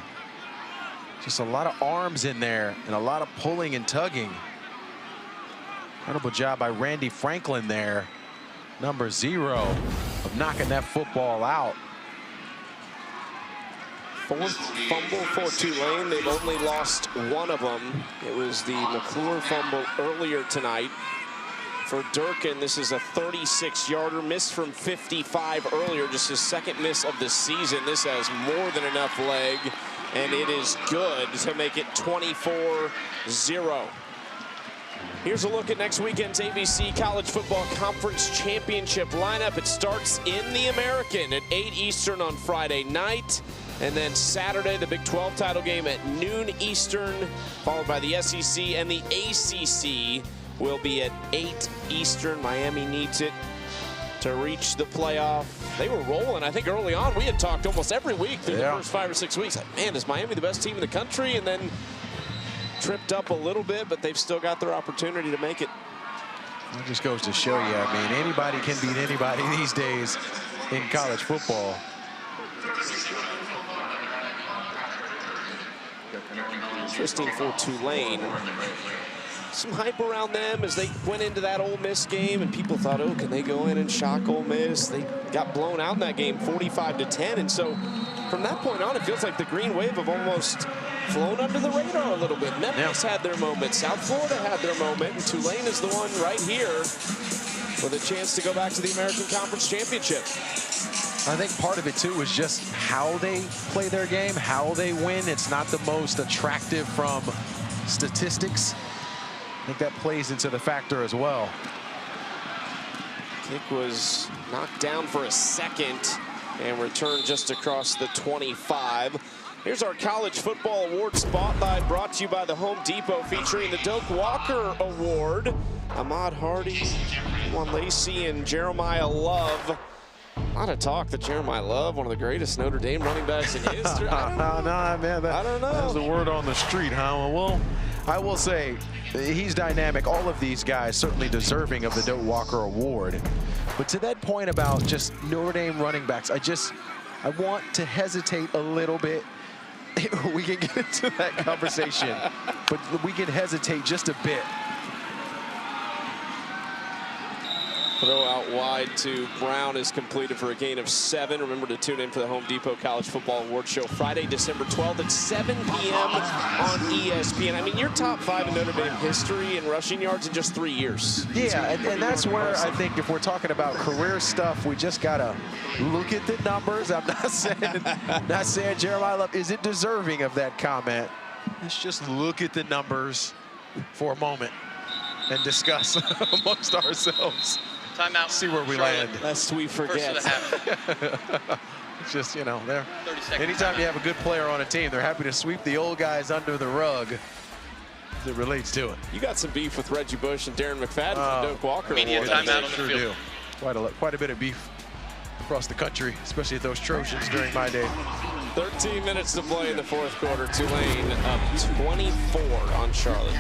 just a lot of arms in there and a lot of pulling and tugging. Incredible job by Randy Franklin there, number 0, of knocking that football out. 4th fumble for Tulane. They've only lost 1 of them. It was the McClure fumble earlier tonight. For Durkin, this is a 36-yarder miss from 55 earlier, just his 2nd miss of the season. This has more than enough leg, and it is good to make it 24-0. Here's a look at next weekend's ABC College Football Conference Championship lineup. It starts in the American at 8 Eastern on Friday night. And then Saturday, the Big 12 title game at noon Eastern, followed by the SEC and the ACC will be at 8 Eastern. Miami needs it to reach the playoff. They were rolling, I think, early on. We had talked almost every week through the first 5 or 6 weeks. Like, man, is Miami the best team in the country? And then tripped up a little bit, but they've still got their opportunity to make it. It just goes to show you, I mean, anybody can beat anybody these days in college football. Interesting for Tulane. Some hype around them as they went into that Ole Miss game, and people thought, oh, can they go in and shock Ole Miss? They got blown out in that game 45-10, and so from that point on, it feels like the Green Wave have almost flown under the radar a little bit. Memphis had their moment, South Florida had their moment, and Tulane is the one right here with a chance to go back to the American Conference Championship. I think part of it, too, is just how they play their game, how they win. It's not the most attractive from statistics. I think that plays into the factor as well. Kick was knocked down for a second and returned just across the 25. Here's our College Football Award Spotlight, brought to you by the Home Depot, featuring the Doak Walker Award. Ahmad Hardy, Juan Lacey, and Jeremiah Love. A lot of talk that Jeremiah Love, one of the greatest Notre Dame running backs in history. Man, I don't know. That's the word on the street, huh? Well, I will say he's dynamic. All of these guys certainly deserving of the Doak Walker Award. But to that point about just Notre Dame running backs, I want to hesitate a little bit. We can get into that conversation, but we can hesitate just a bit. Throw out wide to Brown is completed for a gain of 7. Remember to tune in for the Home Depot College Football Award Show Friday, December 12th at 7 p.m. on ESPN. I mean, you're top 5 in Notre Dame history in rushing yards in just 3 years. Yeah, and that's where I think if we're talking about career stuff, we just got to look at the numbers. I'm not saying Jeremiah Love isn't deserving of that comment. Let's just look at the numbers for a moment and discuss amongst ourselves. Timeout. See where we Charlotte. land. Lest we forget. First of the half. It's just, you know, they're 30 seconds. anytime you have a good player on a team, they're happy to sweep the old guys under the rug as it relates to it. You got some beef with Reggie Bush and Darren McFadden from Doak Walker. Immediate Award. timeout on the Sure field. do. Quite a bit of beef across the country, especially at those Trojans during my day. 13 minutes to play in the fourth quarter. Tulane up 24 on Charlotte.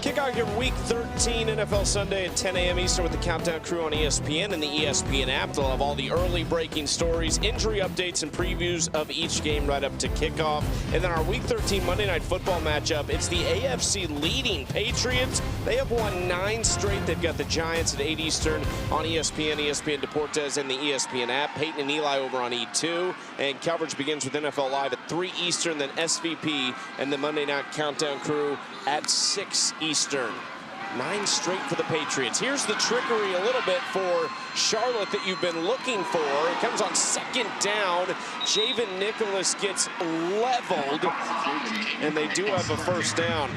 Kick out your Week 13 NFL Sunday at 10 a.m. Eastern with the Countdown Crew on ESPN and the ESPN app. They'll have all the early breaking stories, injury updates, and previews of each game right up to kickoff. And then our Week 13 Monday Night Football matchup, it's the AFC leading Patriots. They have won 9 straight. They've got the Giants at 8 Eastern on ESPN, ESPN Deportes, and the ESPN app. Peyton and Eli over on E2. And coverage begins with NFL Live at 3 Eastern, then SVP and the Monday Night Countdown Crew at 6 Eastern. 9 straight for the Patriots. Here's the trickery a little bit for Charlotte that you've been looking for. It comes on second down. Javen Nicholas gets leveled, and they do have a first down.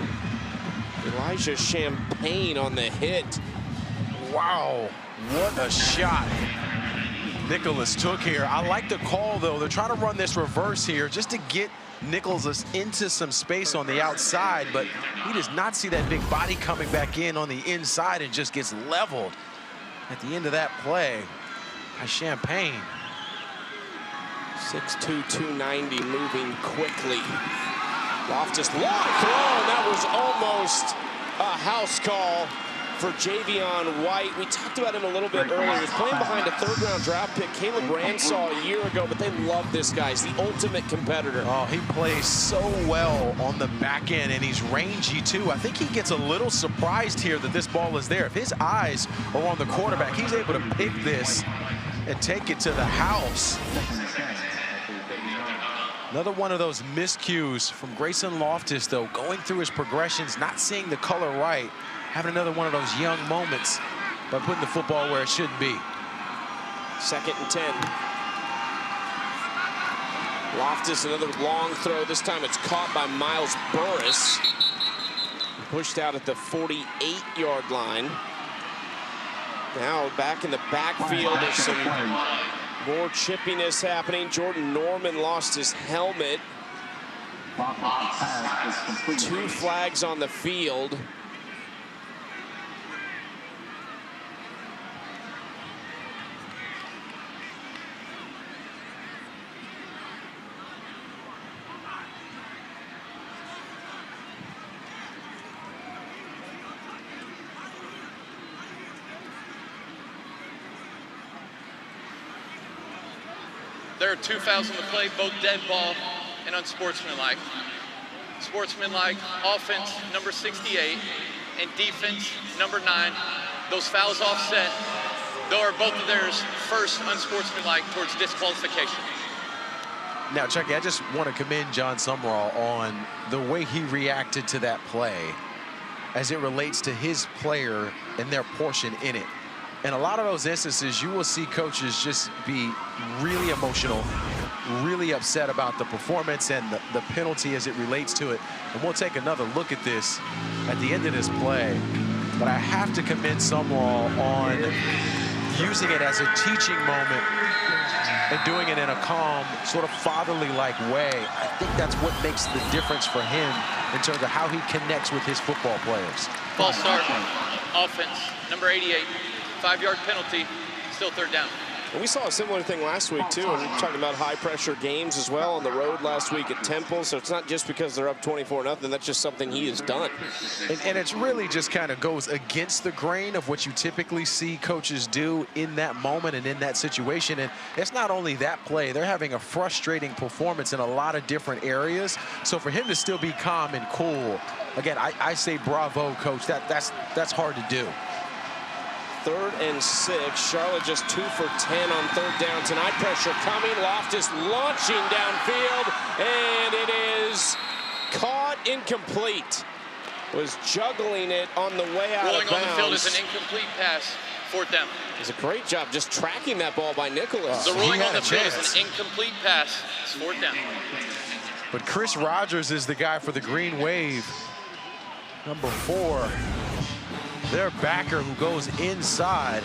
Elijah Champagne on the hit. Wow, what a shot Nicholas took here. I like the call, though. They're trying to run this reverse here just to get Nicholas into some space on the outside, but he does not see that big body coming back in on the inside and just gets leveled at the end of that play by Champagne. 6'2", 290, moving quickly. Loftus long throw, and that was almost a house call for Javion White. We talked about him a little bit earlier. He was playing behind a third-round draft pick, Caleb Ransaw, a year ago, but they love this guy. He's the ultimate competitor. Oh, he plays so well on the back end, and he's rangy, too. I think he gets a little surprised here that this ball is there. If his eyes are on the quarterback, he's able to pick this and take it to the house. Another one of those miscues from Grayson Loftus, though, going through his progressions, not seeing the color right, having another one of those young moments by putting the football where it shouldn't be. 2nd and 10. Loftus, another long throw. This time it's caught by Miles Burris. Pushed out at the 48-yard line. Now back in the backfield, there's some more chippiness happening. Jordan Norman lost his helmet. 2 flags on the field. There are 2 fouls on the play, both dead ball and unsportsmanlike. Sportsmanlike, offense, number 68, and defense, number 9. Those fouls offset, though are both of theirs first unsportsmanlike towards disqualification. Now, Chucky, I just want to commend John Sumrall on the way he reacted to that play as it relates to his player and their portion in it. In a lot of those instances, you will see coaches just be really emotional, really upset about the performance and the penalty as it relates to it. And we'll take another look at this at the end of this play. But I have to commend Sumrall on using it as a teaching moment and doing it in a calm, sort of fatherly-like way. I think that's what makes the difference for him in terms of how he connects with his football players. False start, offense, number 88. 5-yard penalty, still third down. And we saw a similar thing last week, too. And we're talking about high-pressure games as well on the road last week at Temple. So it's not just because they're up 24-0. That's just something he has done. And it's really just kind of goes against the grain of what you typically see coaches do in that moment and in that situation. And it's not only that play. They're having a frustrating performance in a lot of different areas. So for him to still be calm and cool, again, I say bravo, coach. That's hard to do. 3rd and 6. Charlotte just 2 for 10 on 3rd down tonight. Pressure coming. Loftus launching downfield, and it is caught incomplete. Was juggling it on the way out Rolling of bounds. on the field is an incomplete pass. 4th down. It's a great job just tracking that ball by Nicholas. The rolling on the field is an incomplete pass. It's 4th down. But Chris Rogers is the guy for the Green Wave. Number 4. Their backer who goes inside.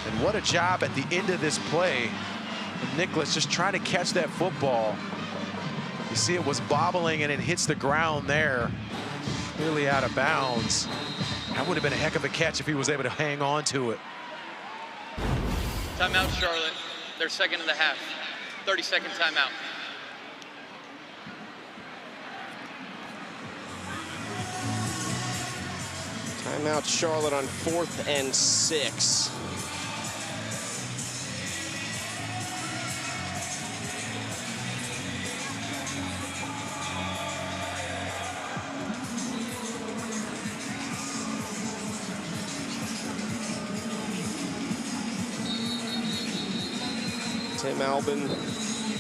And what a job at the end of this play. And Nicholas just trying to catch that football. You see it was bobbling and it hits the ground there. Clearly out of bounds. That would have been a heck of a catch if he was able to hang on to it. Timeout, Charlotte. Their second of the half. 30-second timeout. Timeout Charlotte on 4th and 6. Tim Albin,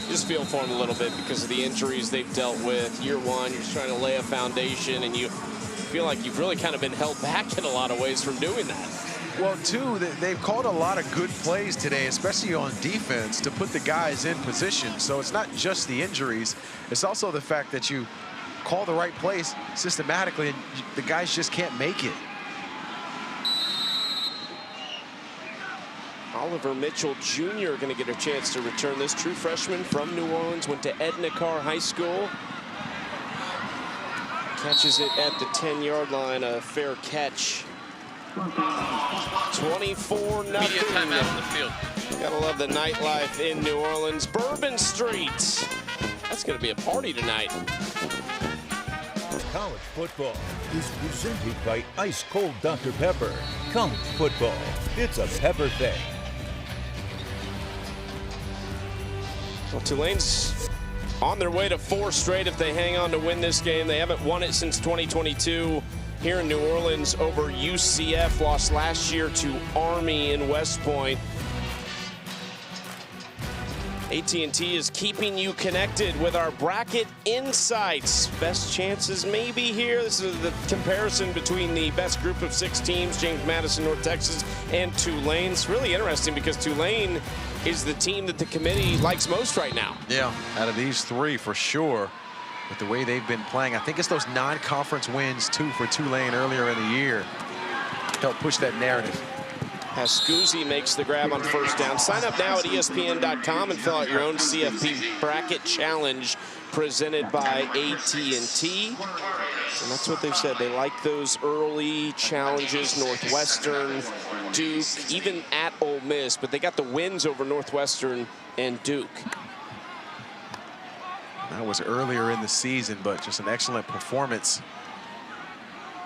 just feel for him a little bit because of the injuries they've dealt with. Year 1, you're trying to lay a foundation, and you feel like you've really kind of been held back in a lot of ways from doing that. Well, too, they've called a lot of good plays today, especially on defense, to put the guys in position. So it's not just the injuries. It's also the fact that you call the right plays systematically and the guys just can't make it. Oliver Mitchell Jr. going to get a chance to return this. True freshman from New Orleans, went to Edna Carr High School. Catches it at the 10-yard line, a fair catch. 24-0. Media timeout on the field. Gotta love the nightlife in New Orleans. Bourbon Street. That's gonna be a party tonight. College football is presented by Ice Cold Dr. Pepper. College football, it's a pepper thing. Well, Tulane's on their way to 4 straight if they hang on to win this game. They haven't won it since 2022 here in New Orleans over UCF. Lost last year to Army in West Point. AT&T is keeping you connected with our bracket insights. Best chances maybe here. This is the comparison between the best group of 6 teams, James Madison, North Texas, and Tulane. It's really interesting because Tulane is the team that the committee likes most right now. Yeah, out of these 3 for sure. With the way they've been playing, I think it's those non-conference wins too for Tulane earlier in the year help push that narrative. Pascuzzi makes the grab on 1st down. Sign up now at ESPN.com and fill out your own CFP bracket challenge presented by AT&T. And that's what they've said. They like those early challenges. Northwestern, Duke, even at Ole Miss, but they got the wins over Northwestern and Duke. That was earlier in the season, but just an excellent performance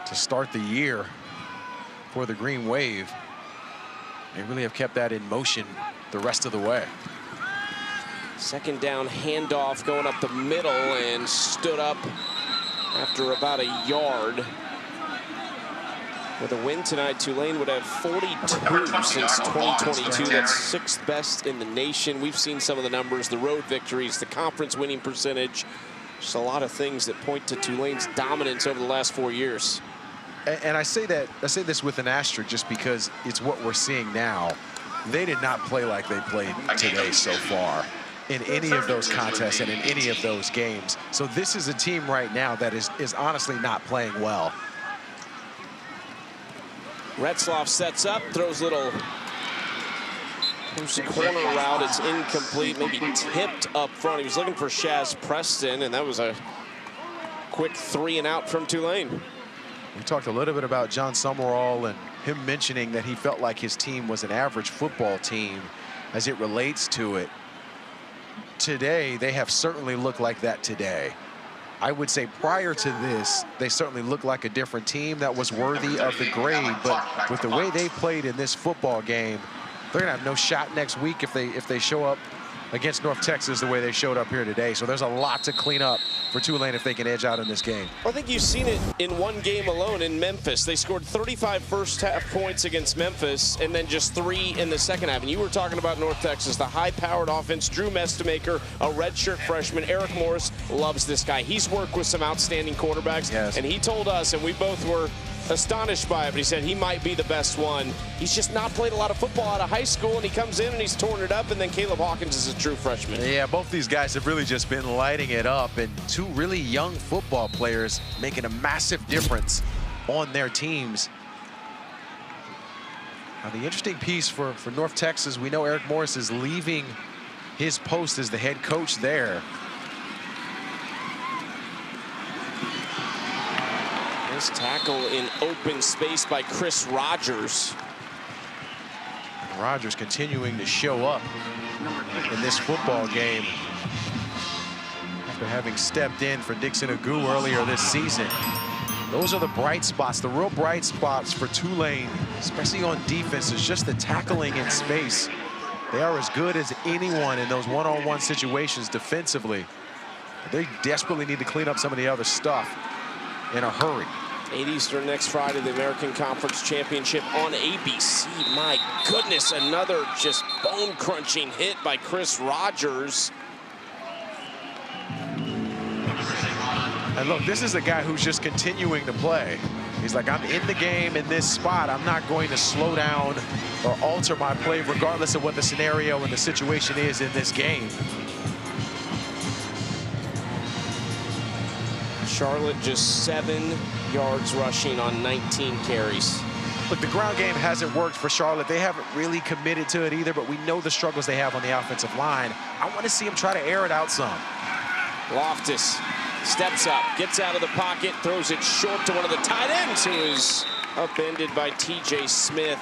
to start the year for the Green Wave. They really have kept that in motion the rest of the way. 2nd down handoff going up the middle and stood up after about a yard. With a win tonight, Tulane would have 42 since 2022. That's 6th best in the nation. We've seen some of the numbers, the road victories, the conference winning percentage. Just a lot of things that point to Tulane's dominance over the last 4 years. And I say this with an asterisk just because it's what we're seeing now. They did not play like they played today so far in any of those contests and in any of those games. So this is a team right now that is honestly not playing well. Retzloff sets up, throws little corner route. It's incomplete, maybe tipped up front. He was looking for Shaz Preston, and that was a quick 3-and-out from Tulane. We talked a little bit about John Summerall and him mentioning that he felt like his team was an average football team as it relates to it. Today, they have certainly looked like that today. I would say prior to this, they certainly looked like a different team that was worthy of the grade, but with the way they played in this football game, they're gonna have no shot next week if they show up against North Texas the way they showed up here today. So there's a lot to clean up for Tulane if they can edge out in this game. I think you've seen it in one game alone in Memphis. They scored 35 first-half points against Memphis and then just 3 in the second half. And you were talking about North Texas, the high-powered offense. Drew Mestemaker, a redshirt freshman. Eric Morris loves this guy. He's worked with some outstanding quarterbacks. Yes. And he told us, and we both were astonished by it, but he said he might be the best one. He's just not played a lot of football out of high school, and he comes in and he's torn it up, and then Caleb Hawkins is a true freshman. Yeah, both these guys have really just been lighting it up, and two really young football players making a massive difference on their teams. Now, the interesting piece for North Texas, we know Eric Morris is leaving his post as the head coach there. Nice tackle in open space by Chris Rogers. Rogers continuing to show up in this football game after having stepped in for Dixon Agu earlier this season. Those are the bright spots, the real bright spots for Tulane, especially on defense, is just the tackling in space. They are as good as anyone in those one-on-one situations defensively. They desperately need to clean up some of the other stuff in a hurry. 8 Eastern next Friday, the American Conference Championship on ABC. My goodness, another just bone-crunching hit by Chris Rogers. And look, this is a guy who's just continuing to play. He's like, I'm in the game in this spot. I'm not going to slow down or alter my play regardless of what the scenario and the situation is in this game. Charlotte just 7 yards rushing on 19 carries. Look, the ground game hasn't worked for Charlotte. They haven't really committed to it either, but we know the struggles they have on the offensive line. I want to see them try to air it out some. Loftus steps up, gets out of the pocket, throws it short to one of the tight ends, who is upended by TJ Smith.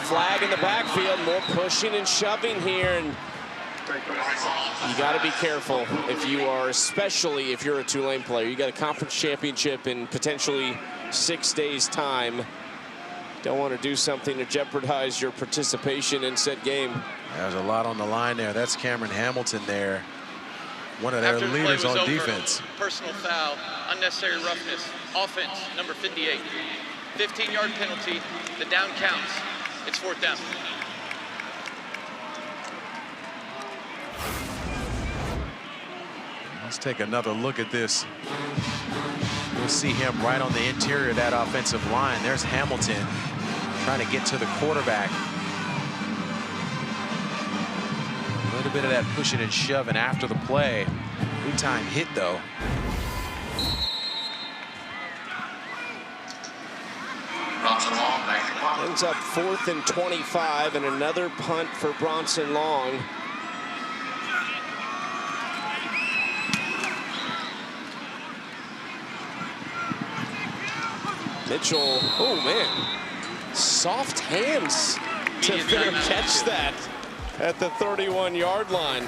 Flag in the backfield, more pushing and shoving here, and you got to be careful if you are, especially if you're a Tulane player. You got a conference championship in potentially 6 days' time. Don't want to do something to jeopardize your participation in said game. There's a lot on the line there. That's Cameron Hamilton there, one of their leaders on defense. Personal foul, unnecessary roughness, offense, number 58. 15-yard penalty, the down counts. It's 4th down. Let's take another look at this. We'll see him right on the interior of that offensive line. There's Hamilton trying to get to the quarterback. A little bit of that pushing and shoving after the play. Good time hit, though. Ends up 4th and 25, and another punt for Bronson Long. Mitchell, oh man, soft hands to fair catch that at the 31-yard line.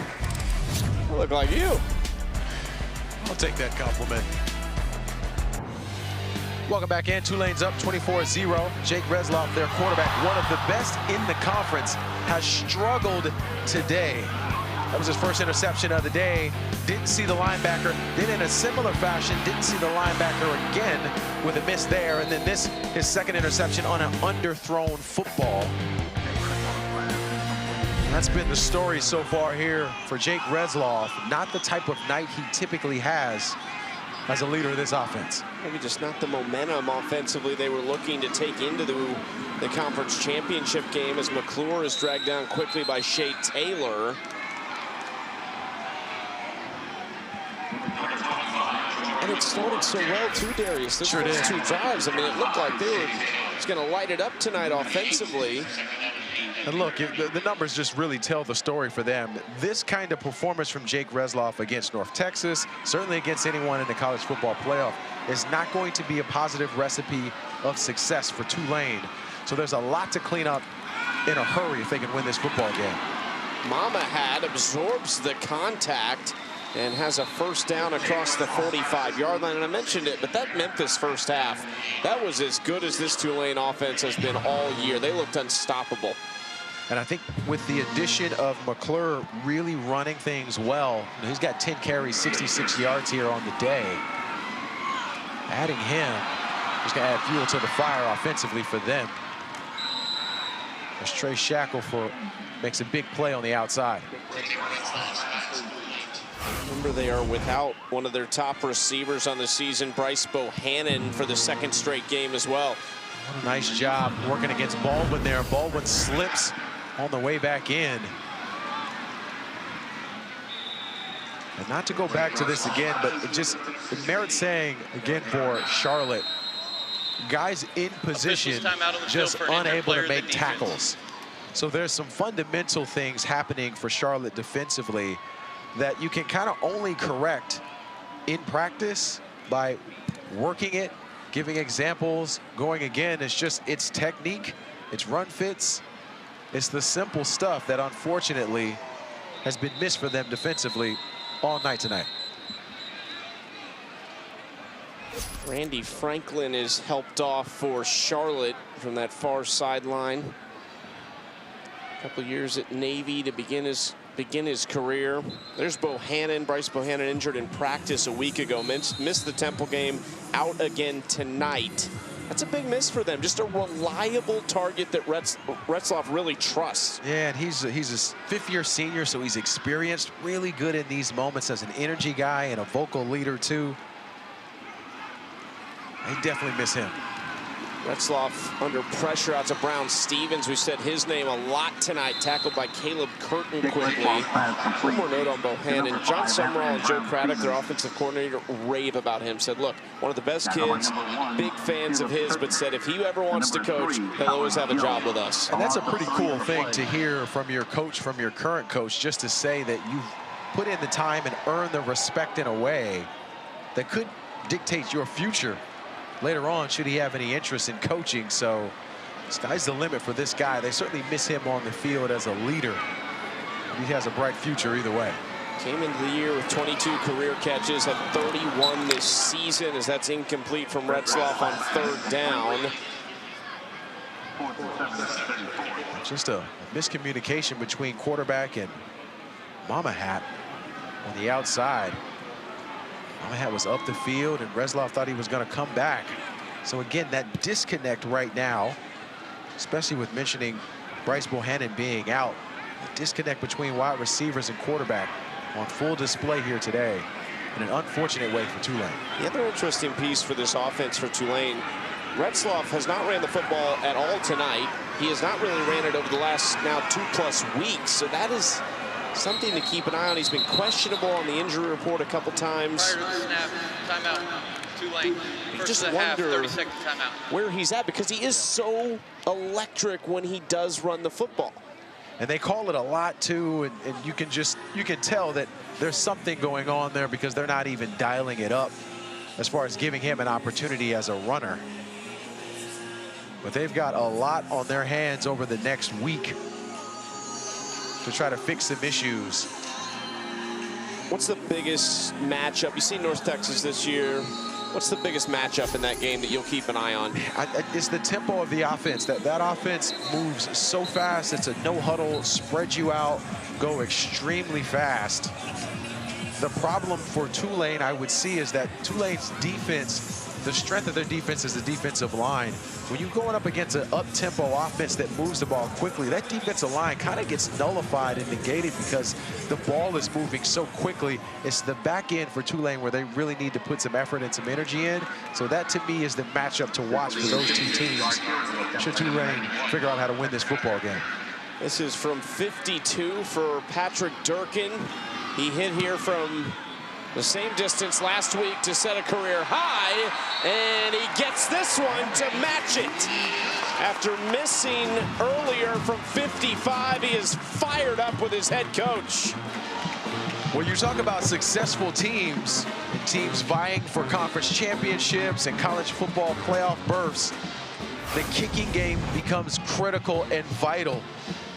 Look like you. I'll take that compliment. Welcome back in. Tulane's up 24-0. Jake Retzloff, their quarterback, one of the best in the conference, has struggled today. That was his first interception of the day. Didn't see the linebacker. Then in a similar fashion, didn't see the linebacker again with a miss there. And then this, his second interception on an underthrown football. And that's been the story so far here for Jake Retzloff. Not the type of night he typically has as a leader of this offense. Maybe just not the momentum offensively they were looking to take into the conference championship game, as McClure is dragged down quickly by Shea Taylor. And it started so well too, Darius. Those first two drives, I mean, it looked like they were just going to light it up tonight offensively. And look, the numbers just really tell the story for them. This kind of performance from Jake Resloff against North Texas, certainly against anyone in the college football playoff, is not going to be a positive recipe of success for Tulane. So there's a lot to clean up in a hurry if they can win this football game. Mama Hat absorbs the contact and has a first down across the 45-yard line. And I mentioned it, but that Memphis first half, that was as good as this Tulane offense has been all year. They looked unstoppable. And I think with the addition of McClure really running things well, he's got 10 carries, 66 yards here on the day. Adding him is going to add fuel to the fire offensively for them. As Trey Shackelford makes a big play on the outside. Remember, they are without one of their top receivers on the season, Bryce Bohannon, for the second straight game as well. What a nice job working against Baldwin there. Baldwin slips on the way back in. And not to go back to this again, but it merits saying again for Charlotte, guys in position just unable to make tackles. So there's some fundamental things happening for Charlotte defensively that you can kind of only correct in practice by working it, giving examples, going again. It's technique, it's run fits, it's the simple stuff that unfortunately has been missed for them defensively all night tonight. Randy Franklin is helped off for Charlotte from that far sideline. A couple years at Navy to begin his career. There's Bohannon, Bryce Bohannon, injured in practice a week ago. Missed the Temple game, out again tonight. That's a big miss for them. Just a reliable target that Retzloff really trusts. Yeah, and he's a fifth-year senior, so he's experienced, really good in these moments as an energy guy and a vocal leader too. They definitely miss him. Retzloff under pressure out to Brown Stevens, who said his name a lot tonight, tackled by Caleb Curtin quickly. One more note on Bohannon. John Summerall and Joe Craddock, their offensive coordinator, rave about him. Said, look, one of the best kids, big fans of his, but said if he ever wants to coach, he'll always have a job with us. And that's a pretty cool thing to hear from your coach, from your current coach, just to say that you've put in the time and earned the respect in a way that could dictate your future later on, should he have any interest in coaching. So sky's the limit for this guy. They certainly miss him on the field as a leader. He has a bright future either way. Came into the year with 22 career catches, had 31 this season, as that's incomplete from Retzloff on third down. Just a miscommunication between quarterback and Mama Hat on the outside. Mama Hat was up the field, and Retzloff thought he was going to come back. So again, that disconnect right now, especially with mentioning Bryce Bohannon being out, the disconnect between wide receivers and quarterback on full display here today in an unfortunate way for Tulane. The other interesting piece for this offense for Tulane, Retzloff has not ran the football at all tonight. He has not really ran it over the last now 2+ weeks. So that is something to keep an eye on. He's been questionable on the injury report a couple times. Prior to the snap, timeout, Tulane. You just wonder 30-second timeout. Where he's at, because he is so electric when he does run the football. And they call it a lot too, and you can tell that there's something going on there because they're not even dialing it up as far as giving him an opportunity as a runner. But they've got a lot on their hands over the next week to try to fix some issues. What's the biggest matchup? You see North Texas this year. What's the biggest matchup in that game that you'll keep an eye on? It's the tempo of the offense. That offense moves so fast. It's a no huddle, spread you out, go extremely fast. The problem for Tulane, I would see, is that Tulane's defense the strength of their defense is the defensive line. When you're going up against an up-tempo offense that moves the ball quickly, that defensive line kind of gets nullified and negated because the ball is moving so quickly. It's the back end for Tulane where they really need to put some effort and some energy in. So that, to me, is the matchup to watch for those two teams. Should Tulane figure out how to win this football game? This is from 52 for Patrick Durkin. He hit here from the same distance last week to set a career high, and he gets this one to match it. After missing earlier from 55, he is fired up with his head coach. When you talk about successful teams and teams vying for conference championships and college football playoff berths, the kicking game becomes critical and vital.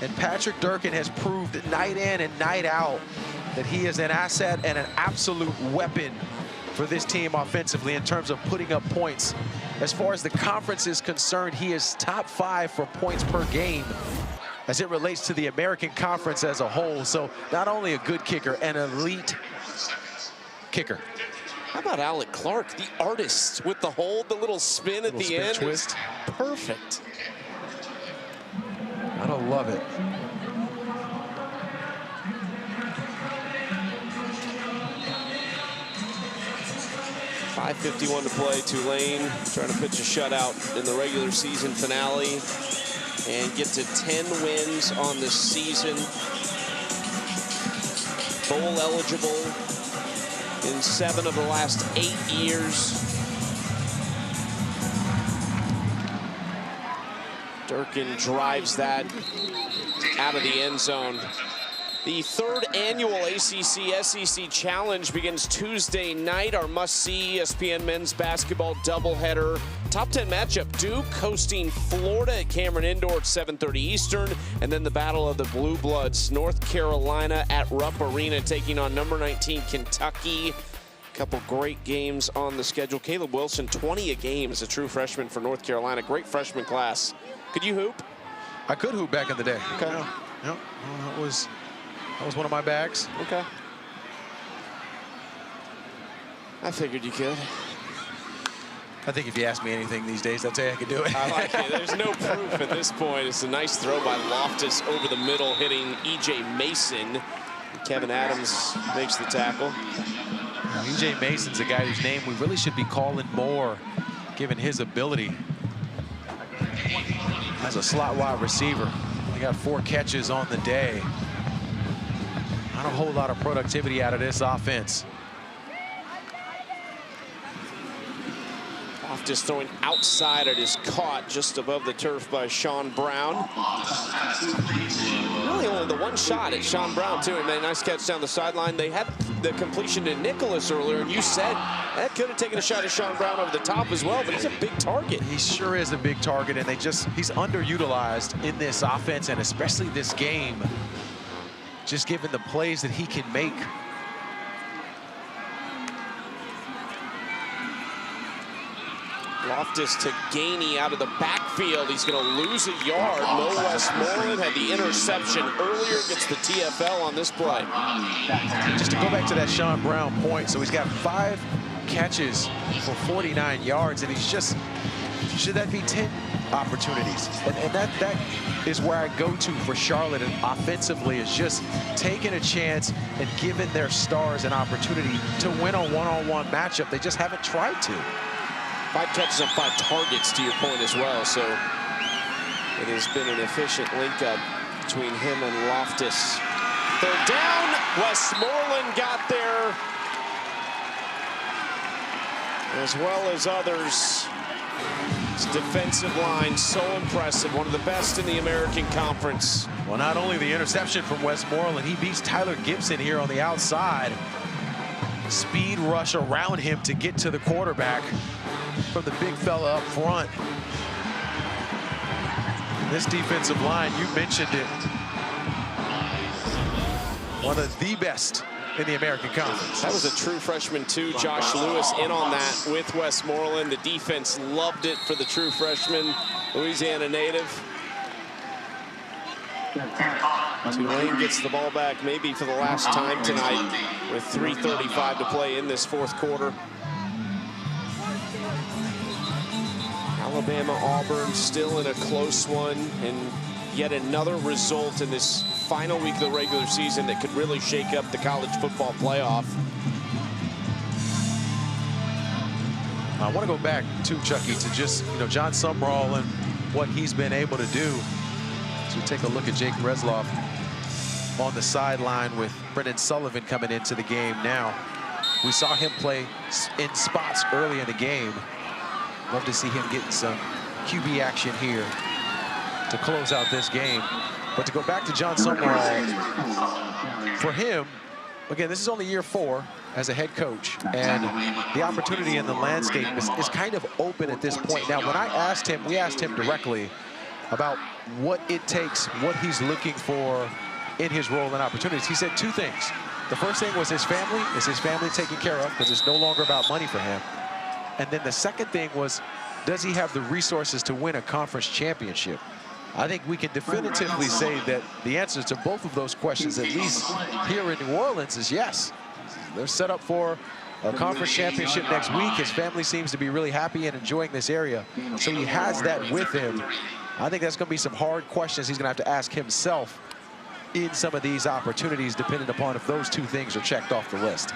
And Patrick Durkin has proved night in and night out that he is an asset and an absolute weapon for this team offensively in terms of putting up points. As far as the conference is concerned, he is top 5 for points per game as it relates to the American Conference as a whole. So not only a good kicker, an elite kicker. How about Alec Clark, the artist with the hold, the little spin at the end? Twist. Perfect. I don't love it. 5:51 to play. Tulane trying to pitch a shutout in the regular season finale and get to 10 wins on the season. Bowl eligible in 7 of the last 8 years. Durkin drives that out of the end zone. The 3rd annual ACC-SEC Challenge begins Tuesday night. Our must-see ESPN men's basketball doubleheader. Top 10 matchup, Duke hosting Florida at Cameron Indoor at 7:30 Eastern. And then the battle of the Blue Bloods, North Carolina at Rupp Arena taking on number 19 Kentucky. A couple great games on the schedule. Caleb Wilson, 20 a game as a true freshman for North Carolina. Great freshman class. Could you hoop? I could hoop back in the day. Okay. Yeah, that was one of my bags. Okay. I figured you could. I think if you ask me anything these days, I'd say I could do it. I like it. There's no proof at this point. It's a nice throw by Loftus over the middle, hitting E.J. Mason. Kevin Adams makes the tackle. E.J. Mason's a guy whose name we really should be calling more, given his ability as a slot wide receiver. He got 4 catches on the day. Not a whole lot of productivity out of this offense. Loftus throwing outside. It is caught just above the turf by Sean Brown. Really only the one shot at Sean Brown, too. And a nice catch down the sideline. They had the completion to Nicholas earlier, and you said that could have taken a shot at Sean Brown over the top as well, but he's a big target. He sure is a big target, and he's underutilized in this offense, and especially this game, just given the plays that he can make. Loftus to Gainey out of the backfield. He's going to lose a yard. Mo Westmoreland had the interception earlier, gets the TFL on this play. Just to go back to that Sean Brown point, so he's got 5 catches for 49 yards, and he's just, should that be 10 opportunities? And that is where I go to for Charlotte and offensively, is just taking a chance and giving their stars an opportunity to win a one-on-one matchup. They just haven't tried to. 5 catches on 5 targets, to your point as well. So it has been an efficient link-up between him and Loftus. 3rd down. Westmoreland got there, as well as others. His defensive line, so impressive. One of the best in the American Conference. Well, not only the interception from Westmoreland, he beats Tyler Gibson here on the outside. Speed rush around him to get to the quarterback from the big fella up front. This defensive line, you mentioned it, one of the best in the American Conference. That was a true freshman too. Josh Lewis in on that with Westmoreland. The defense loved it for the true freshman, Louisiana native. Tulane gets the ball back maybe for the last time tonight with 3:35 to play in this 4th quarter. Alabama-Auburn still in a close one, and yet another result in this final week of the regular season that could really shake up the college football playoff. I want to go back to Chucky to just, John Sumrall and what he's been able to do. So we take a look at Jake Resloff on the sideline with Brendan Sullivan coming into the game now. We saw him play in spots early in the game. Love to see him getting some QB action here to close out this game. But to go back to John Sumrall, for him, again, this is only year 4 as a head coach, and the opportunity in the landscape is kind of open at this point. Now, when we asked him directly about what it takes, what he's looking for in his role and opportunities. He said 2 things. The first thing was his family. Is his family taken care of? Because it's no longer about money for him. And then the second thing was, does he have the resources to win a conference championship? I think we can definitively say that the answer to both of those questions, at least here in New Orleans, is yes. They're set up for a conference championship next week. His family seems to be really happy and enjoying this area. So he has that with him. I think that's going to be some hard questions he's going to have to ask himself in some of these opportunities, depending upon if those 2 things are checked off the list.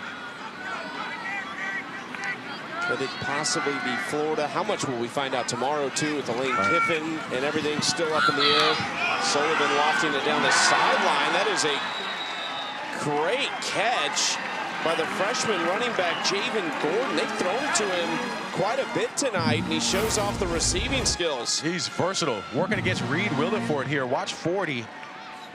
Could it possibly be Florida? How much will we find out tomorrow, too, with Lane Kiffin and everything still up in the air? Sullivan lofting it down the sideline. That is a great catch by the freshman running back, Javen Gordon. They've thrown it to him quite a bit tonight, and he shows off the receiving skills. He's versatile. Working against Reed Williford here. Watch 40.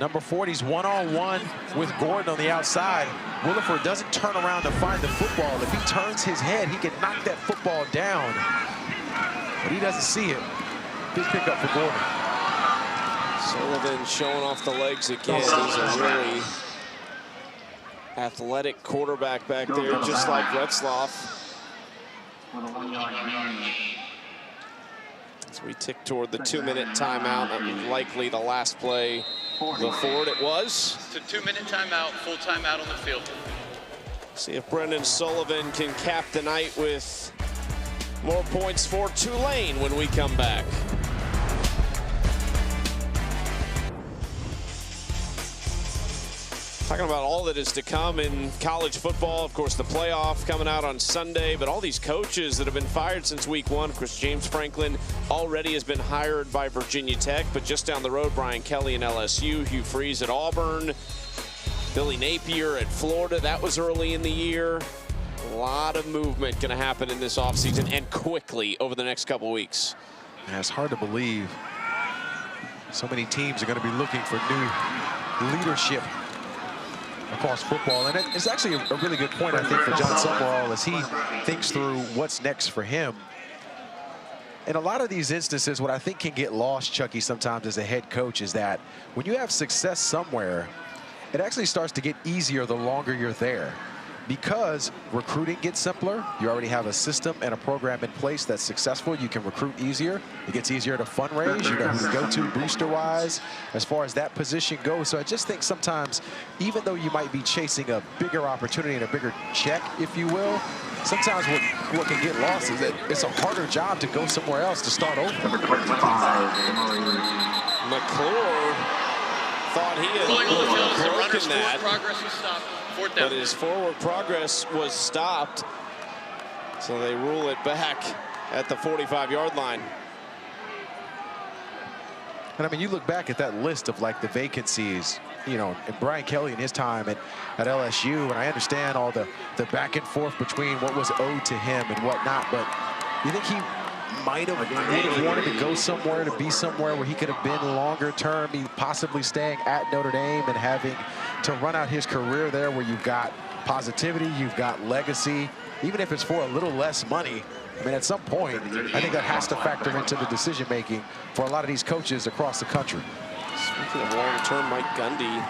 Number 40's one-on-one with Gordon on the outside. Williford doesn't turn around to find the football. If he turns his head, he can knock that football down. But he doesn't see it. Big pickup for Gordon. Sullivan showing off the legs again. He's a really athletic quarterback back there, just like Retzloff. As we tick toward the 2-minute timeout, and likely the last play before it was. It's a 2-minute timeout, full timeout on the field. See if Brendan Sullivan can cap the night with more points for Tulane when we come back. Talking about all that is to come in college football. Of course, the playoff coming out on Sunday, but all these coaches that have been fired since week 1. Of course, James Franklin already has been hired by Virginia Tech, but just down the road, Brian Kelly in LSU, Hugh Freeze at Auburn, Billy Napier at Florida. That was early in the year. A lot of movement going to happen in this offseason, and quickly over the next couple weeks. Yeah, it's hard to believe so many teams are going to be looking for new leadership across football. And it's actually a really good point, I think, for John Sumrall as he thinks through what's next for him. In a lot of these instances, what I think can get lost, Chucky, sometimes as a head coach is that when you have success somewhere, it actually starts to get easier the longer you're there. Because recruiting gets simpler, you already have a system and a program in place that's successful. You can recruit easier. It gets easier to fundraise. You know who to go to booster-wise as far as that position goes. So I just think sometimes, even though you might be chasing a bigger opportunity and a bigger check, if you will, sometimes what can get lost is that it's a harder job to go somewhere else to start over. McClure thought he had broken that. Progress was stopped. Fourth down. But his forward progress was stopped. So they rule it back at the 45-yard line. And I mean, you look back at that list of like the vacancies, you know, and Brian Kelly in his time at LSU, and I understand all the back and forth between what was owed to him and whatnot, but you think he would have wanted to go somewhere, to be somewhere where he could have been longer term, possibly staying at Notre Dame and having to run out his career there, where you've got positivity, you've got legacy, even if it's for a little less money. I mean, at some point, I think that has to factor into the decision-making for a lot of these coaches across the country. Speaking of long-term, Mike Gundy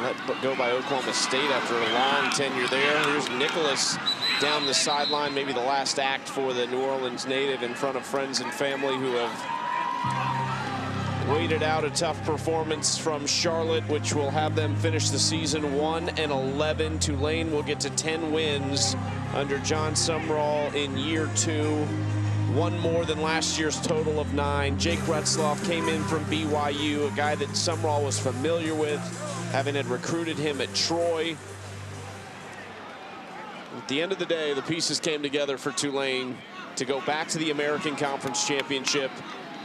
let go by Oklahoma State after a long tenure there. Here's Nicholas down the sideline, maybe the last act for the New Orleans native in front of friends and family who have waited out a tough performance from Charlotte, which will have them finish the season 1-11. Tulane will get to 10 wins under John Sumrall in year 2. one more than last year's total of 9. Jake Retzloff came in from BYU, a guy that Sumrall was familiar with, having had recruited him at Troy. At the end of the day, the pieces came together for Tulane to go back to the American Conference Championship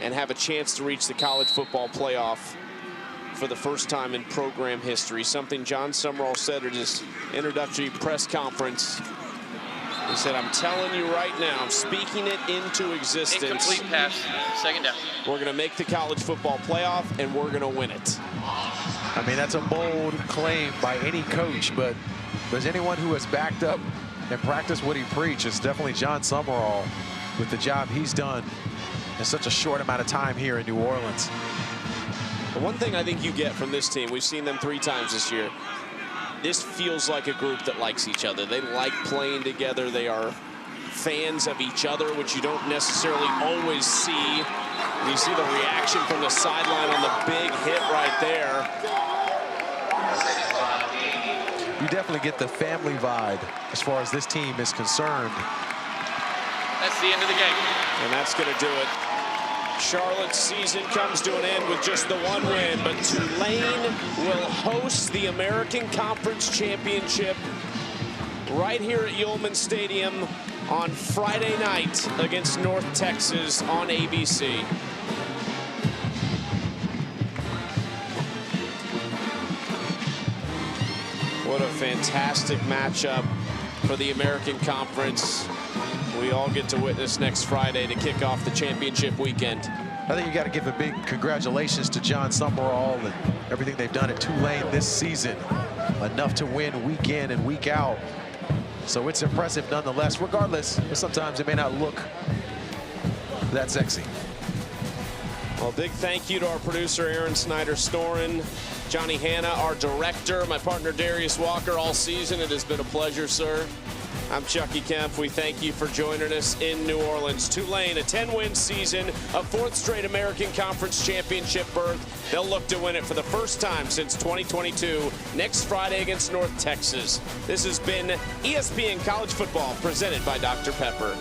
and have a chance to reach the college football playoff for the first time in program history. Something John Sumrall said at his introductory press conference. He said, I'm telling you right now, I'm speaking it into existence. Incomplete pass, second down. We're going to make the college football playoff, and we're going to win it. I mean, that's a bold claim by any coach, but there's anyone who has backed up and practiced what he preached. It's definitely John Sumrall with the job he's done in such a short amount of time here in New Orleans. The one thing I think you get from this team, we've seen them 3 times this year, this feels like a group that likes each other. They like playing together. They are fans of each other, which you don't necessarily always see. You see the reaction from the sideline on the big hit right there. You definitely get the family vibe as far as this team is concerned. That's the end of the game. And that's going to do it. Charlotte's season comes to an end with just the 1 win, but Tulane will host the American Conference Championship right here at Yulman Stadium on Friday night against North Texas on ABC. What a fantastic matchup for the American Conference. We all get to witness next Friday to kick off the championship weekend. I think you got to give a big congratulations to John Sumrall and everything they've done at Tulane this season. Enough to win week in and week out. So it's impressive nonetheless, regardless, sometimes it may not look that sexy. Well, big thank you to our producer, Aaron Snyder-Storin, Johnny Hanna, our director, my partner, Darius Walker, all season. It has been a pleasure, sir. I'm Chucky Kemp. We thank you for joining us in New Orleans. Tulane, a 10-win season, a 4th straight American Conference Championship berth. They'll look to win it for the first time since 2022, next Friday against North Texas. This has been ESPN College Football, presented by Dr. Pepper.